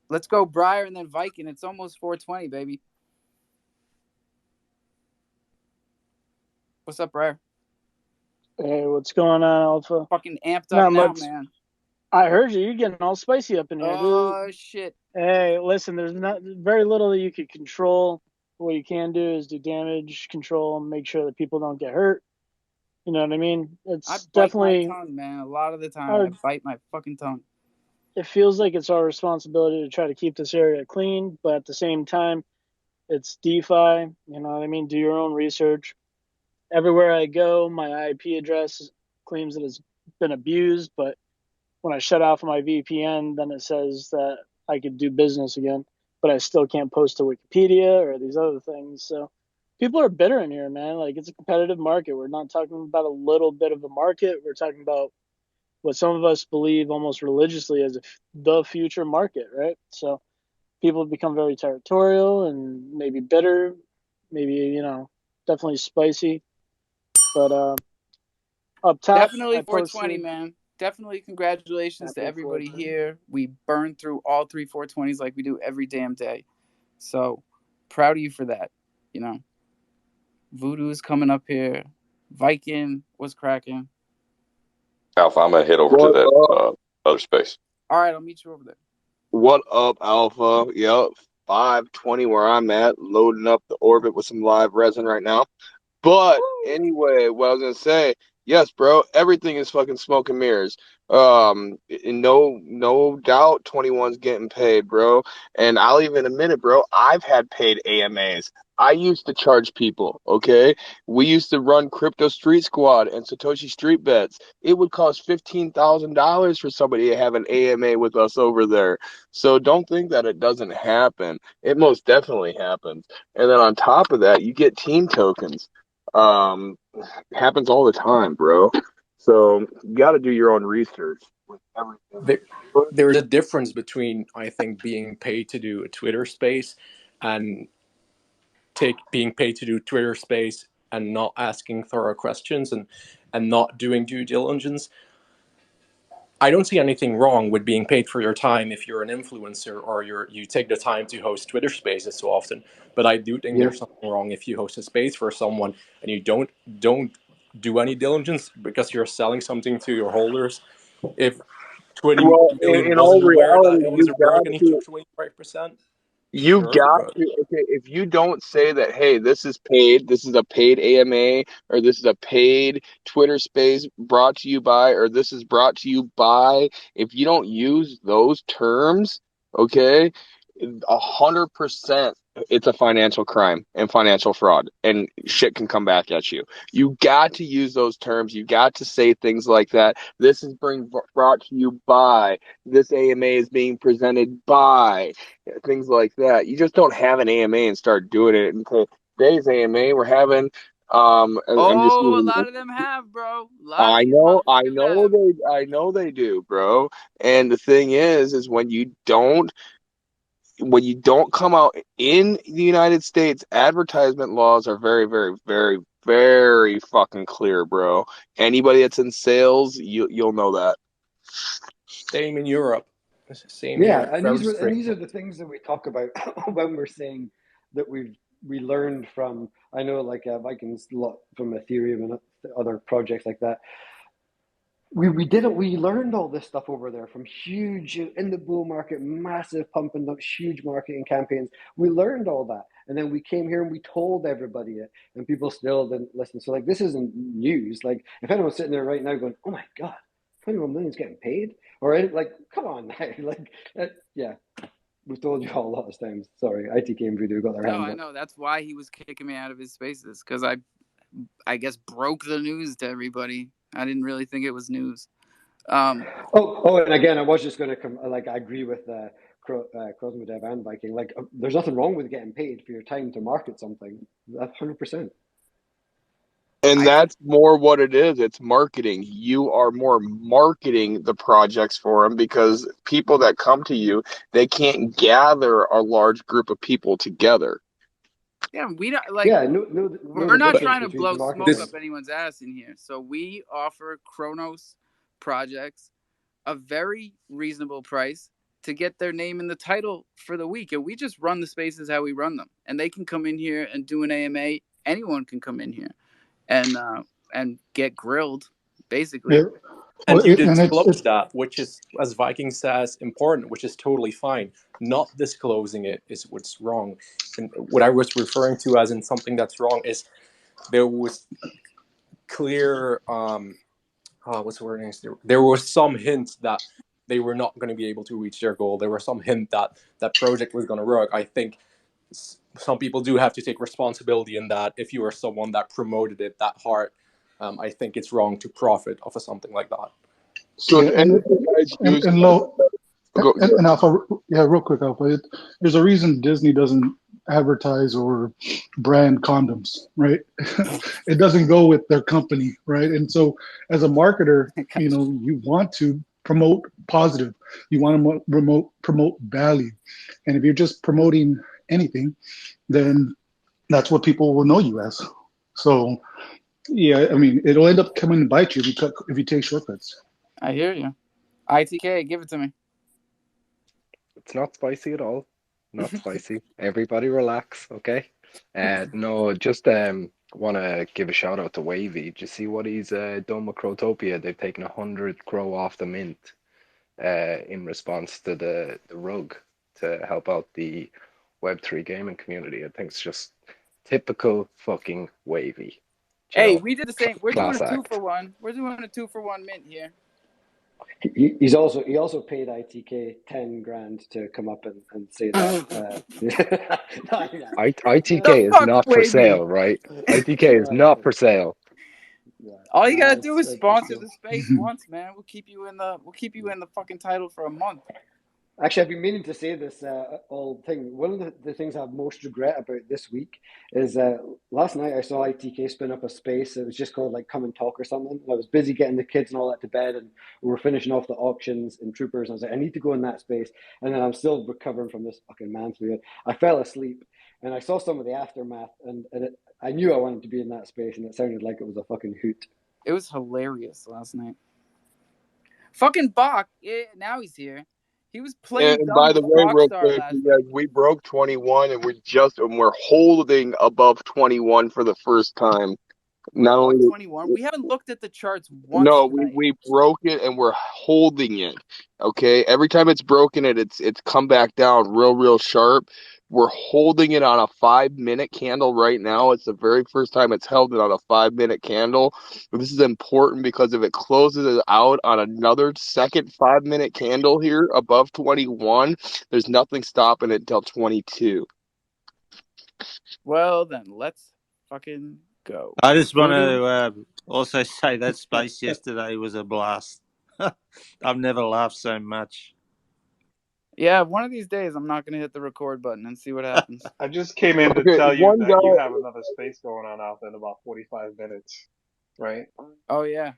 Speaker 1: Let's go Briar and then Viking. It's almost 420, baby. What's up, Briar?
Speaker 5: Hey, what's going on, Alpha?
Speaker 1: Fucking amped
Speaker 5: Not
Speaker 1: up now,
Speaker 5: much.
Speaker 1: man.
Speaker 5: I heard you. You're getting all spicy up in here, dude.
Speaker 1: Oh, shit.
Speaker 5: Hey, listen, there's not very little that you could control. What you can do is do damage control and make sure that people don't get hurt. You know what I mean? It's
Speaker 1: I bite
Speaker 5: definitely
Speaker 1: my tongue, man. A lot of the time, I bite my fucking tongue.
Speaker 5: It feels like it's our responsibility to try to keep this area clean, but at the same time, it's DeFi. You know what I mean? Do your own research. Everywhere I go, my IP address claims that it's been abused, but when I shut off my VPN, then it says that I could do business again, but I still can't post to Wikipedia or these other things. So people are bitter in here, man. Like, it's a competitive market. We're not talking about a little bit of a market. We're talking about what some of us believe almost religiously as the future market, right? So people have become very territorial and maybe bitter, maybe, definitely spicy. But up top,
Speaker 1: definitely 420, man. Definitely congratulations to everybody here. We burned through all 3 420s like we do every damn day. So proud of you for that. Voodoo is coming up here. Viking was cracking.
Speaker 4: Alpha, I'm gonna head over to that other space.
Speaker 1: All right, I'll meet you over there.
Speaker 3: What up, Alpha? Yep, 520 where I'm at, loading up the orbit with some live resin right now. But anyway, what I was gonna say, yes, bro, everything is fucking smoke and mirrors. No doubt 21's getting paid, bro. And I'll even admit it, bro. I've had paid AMAs. I used to charge people, okay? We used to run Crypto Street Squad and Satoshi Street Bets. It would cost $15,000 for somebody to have an AMA with us over there. So don't think that it doesn't happen. It most definitely happens. And then on top of that, you get team tokens. Happens all the time, bro. So you got to do your own research with everything.
Speaker 8: There's a difference between, I think, being paid to do a Twitter space and being paid to do Twitter space and not asking thorough questions and not doing due diligence. I don't see anything wrong with being paid for your time if you're an influencer or you take the time to host Twitter spaces so often. But I do think there's something wrong if you host a space for someone and you don't do any diligence because you're selling something to your holders. If 20
Speaker 3: Well,
Speaker 8: million
Speaker 3: in all
Speaker 8: wasn't aware that
Speaker 3: reality,
Speaker 8: it was a rug and he took 25%,
Speaker 3: you
Speaker 8: sure,
Speaker 3: got
Speaker 8: but
Speaker 3: to, okay, if you don't say that, hey, this is paid, this is a paid AMA, or this is a paid Twitter space brought to you by, or this is brought to you by, if you don't use those terms, okay, 100% it's a financial crime and financial fraud, and shit can come back at you. You got to use those terms. You got to say things like that. This is brought to you by, this AMA is being presented by, things like that. You just don't have an AMA and start doing it. And today's AMA, we're having. I'm just
Speaker 1: Oh, a
Speaker 3: using.
Speaker 1: lot of them have, bro. A lot of these motherfuckers have.
Speaker 3: I know they do, bro. And the thing is when you don't come out in the United States, advertisement laws are very, very, very, very fucking clear, bro. Anybody that's in sales, you'll know that.
Speaker 8: same in Europe. Same
Speaker 9: Yeah,
Speaker 8: here.
Speaker 9: and
Speaker 8: Very
Speaker 9: these
Speaker 8: strict.
Speaker 9: are the things that we talk about when we're saying that we learned from. I know, like Vikings from Ethereum and other projects like that. We learned all this stuff over there from huge in the bull market, massive pumping up, huge marketing campaigns. We learned all that, and then we came here and we told everybody it, and people still didn't listen. So like, this isn't news. Like, if anyone's sitting there right now going, "Oh my god, 21 million's getting paid," or like, come on now, like, yeah, we've told you all a lot of times. Sorry, ITK and Voodoo got their
Speaker 1: No,
Speaker 9: hands
Speaker 1: I
Speaker 9: up.
Speaker 1: know. That's why he was kicking me out of his spaces, because I guess broke the news to everybody. I didn't really think it was news.
Speaker 9: And again, I was just going to come. Like, I agree with Cosmodev and Viking. Like, there's nothing wrong with getting paid for your time to market something. That's 100%.
Speaker 3: And that's more what it is. It's marketing. You are more marketing the projects for them, because people that come to you, they can't gather a large group of people together.
Speaker 1: Yeah, we don't like.
Speaker 9: Yeah, know
Speaker 1: We're
Speaker 9: the
Speaker 1: not
Speaker 9: difference
Speaker 1: trying to
Speaker 9: between
Speaker 1: blow smoke
Speaker 9: marketing.
Speaker 1: up anyone's ass in here. So we offer Kronos projects a very reasonable price to get their name in the title for the week, and we just run the spaces how we run them. And they can come in here and do an AMA. Anyone can come in here and get grilled, basically.
Speaker 14: Yeah.
Speaker 8: And
Speaker 14: Well,
Speaker 8: you
Speaker 14: and
Speaker 8: disclose
Speaker 14: it's
Speaker 8: that, which is, as Viking says, important, which is totally fine. Not disclosing it is what's wrong. And what I was referring to as in something that's wrong is there was clear, what's the word? There was some hints that they were not going to be able to reach their goal. There was some hint that that project was going to work. I think some people do have to take responsibility in that. If you are someone that promoted it that hard, I think it's wrong to profit off of something like that.
Speaker 3: So
Speaker 14: yeah,
Speaker 3: if any of you guys use
Speaker 14: and low.
Speaker 3: go,
Speaker 14: And Alpha, yeah, real quick, Alpha. There's a reason Disney doesn't advertise or brand condoms, right? It doesn't go with their company, right? And so, as a marketer, you want to promote positive. You want to promote value. And if you're just promoting anything, then that's what people will know you as. So, yeah, I mean, it'll end up coming to bite you if you take shortcuts.
Speaker 1: I hear you. ITK, give it to me.
Speaker 16: It's not spicy at all. Not spicy. Everybody relax, okay? No, just want to give a shout out to Wavy. Did you see what he's done with Crotopia? They've taken 100 crow off the mint in response to the rug to help out the Web3 gaming community. I think it's just typical fucking Wavy.
Speaker 1: Hey, we did the same. We're doing
Speaker 16: Class
Speaker 1: a 2
Speaker 16: act.
Speaker 1: for 1. We're doing a 2 for 1 mint here.
Speaker 9: He also paid ITK 10 grand to come up and say that.
Speaker 16: ITK is not for sale, right? ITK is not for sale.
Speaker 1: All you gotta do is
Speaker 9: That's
Speaker 1: sponsor
Speaker 9: cool.
Speaker 1: the space once, man. We'll keep you in the fucking title for a month.
Speaker 9: Actually, I've been meaning to say this all thing. One of the things I have most regret about this week is last night I saw ITK spin up a space. It was just called like "Come and Talk" or something. I was busy getting the kids and all that to bed, and we were finishing off the auctions and troopers. And I was like, I need to go in that space. And then I'm still recovering from this fucking man flu. I fell asleep, and I saw some of the aftermath, and I knew I wanted to be in that space, and it sounded like it was a fucking hoot.
Speaker 1: It was hilarious last night. Fucking Bach, now he's here. He was playing
Speaker 3: and
Speaker 1: dumb
Speaker 3: by the
Speaker 1: with
Speaker 3: way, real
Speaker 1: Rockstar
Speaker 3: quick,
Speaker 1: last
Speaker 3: you
Speaker 1: night.
Speaker 3: guys, we broke 21, and we're holding above 21 for the first time.
Speaker 1: We're
Speaker 3: Not
Speaker 1: above
Speaker 3: only
Speaker 1: 21. We haven't looked at the charts once
Speaker 3: no,
Speaker 1: tonight.
Speaker 3: we broke it and we're holding it. Okay, every time it's broken it's come back down real sharp. We're holding it on a 5-minute candle right now. It's the very first time it's held it on a 5-minute candle. This is important because if it closes it out on another second 5-minute candle here above 21, there's nothing stopping it until 22.
Speaker 1: Well, then let's fucking go.
Speaker 13: I just want
Speaker 1: Voodoo?
Speaker 13: to also say that space yesterday was a blast. I've never laughed so much.
Speaker 1: Yeah, one of these days I'm not going to hit the record button and see what happens.
Speaker 10: I just came in to
Speaker 3: Okay,
Speaker 10: tell you
Speaker 3: one
Speaker 10: that you
Speaker 3: guy.
Speaker 10: have another space going on out in about 45 minutes, right?
Speaker 1: Oh, yeah.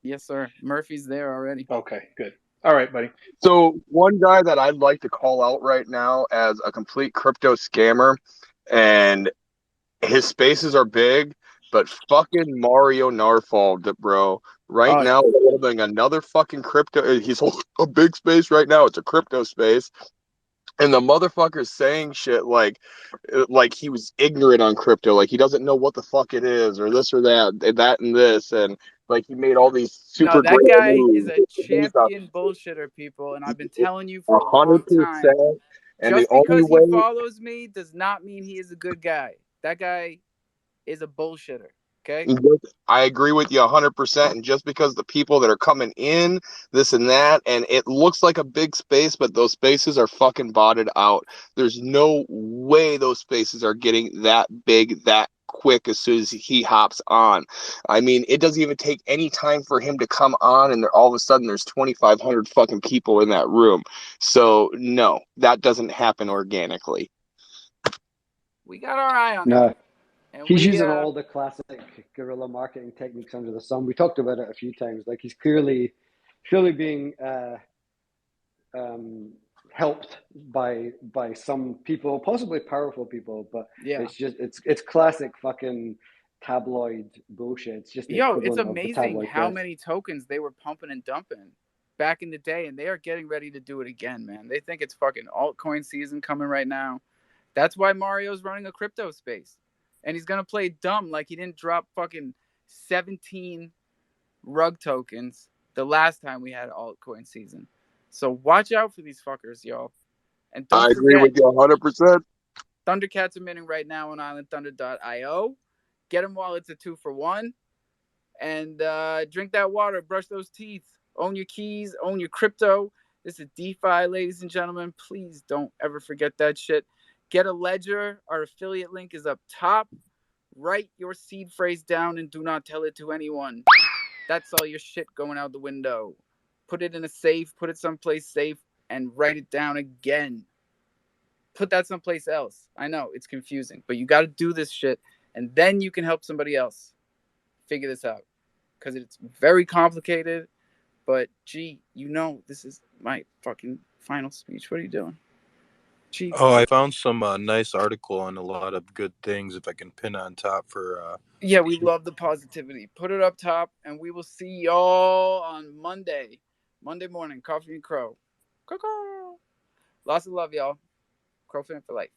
Speaker 1: Yes, sir. Murphy's there already.
Speaker 10: Okay, good. All right, buddy.
Speaker 3: So one guy that I'd like to call out right now as a complete crypto scammer, and his spaces are big, but fucking Mario Narfall, bro. Right
Speaker 1: Oh,
Speaker 3: now, he's holding another fucking crypto. He's holding a big space right now. It's a crypto space. And the motherfucker's saying shit like he was ignorant on crypto, like he doesn't know what the fuck it is, or this or that and this, and like he made all these
Speaker 1: no,
Speaker 3: super
Speaker 1: that
Speaker 3: great
Speaker 1: guy is
Speaker 3: moves.
Speaker 1: a
Speaker 3: He's a
Speaker 1: champion bullshitter, people, and I've been telling you for a long time.
Speaker 3: 100%. And the
Speaker 1: Just
Speaker 3: only
Speaker 1: because he
Speaker 3: way
Speaker 1: follows me does not mean he is a good guy. That guy is a bullshitter, okay?
Speaker 3: I agree with you 100%. And just because the people that are coming in, this and that, and it looks like a big space, but those spaces are fucking botted out. There's no way those spaces are getting that big that quick as soon as he hops on. I mean, it doesn't even take any time for him to come on, and all of a sudden there's 2,500 fucking people in that room. So no, that doesn't happen organically.
Speaker 1: We got our eye on him.
Speaker 9: No,
Speaker 1: And
Speaker 9: he's
Speaker 1: we,
Speaker 9: using all the classic guerrilla marketing techniques under the sun. We talked about it a few times. Like he's clearly being helped by some people, possibly powerful people, but
Speaker 1: yeah.
Speaker 9: it's classic fucking tabloid bullshit. It's just the
Speaker 1: Yo, it's
Speaker 9: equivalent of the
Speaker 1: amazing
Speaker 9: tabloid
Speaker 1: how
Speaker 9: press.
Speaker 1: many tokens they were pumping and dumping back in the day, and they are getting ready to do it again, man. They think it's fucking altcoin season coming right now. That's why Mario's running a crypto space. And he's going to play dumb like he didn't drop fucking 17 rug tokens the last time we had altcoin season. So watch out for these fuckers, y'all. And don't
Speaker 3: I agree
Speaker 1: forget,
Speaker 3: with you 100%.
Speaker 1: Thundercats are minting right now on islandthunder.io. Get them while it's a 2-for-1. And drink that water, brush those teeth, own your keys, own your crypto. This is DeFi, ladies and gentlemen. Please don't ever forget that shit. Get a ledger. Our affiliate link is up top. Write your seed phrase down and do not tell it to anyone. That's all your shit going out the window. Put it in a safe, put it someplace safe, and write it down again. Put that someplace else. I know, it's confusing, but you got to do this shit, and then you can help somebody else figure this out. Because it's very complicated, but gee, you know, this is my fucking final speech. What are you doing? Gee.
Speaker 17: Oh, I found some nice article on a lot of good things. If I can pin on top for.
Speaker 1: Yeah, we love the positivity. Put it up top, and we will see y'all on Monday morning. Coffee and Crow. Lots of love, y'all. Crofam for life.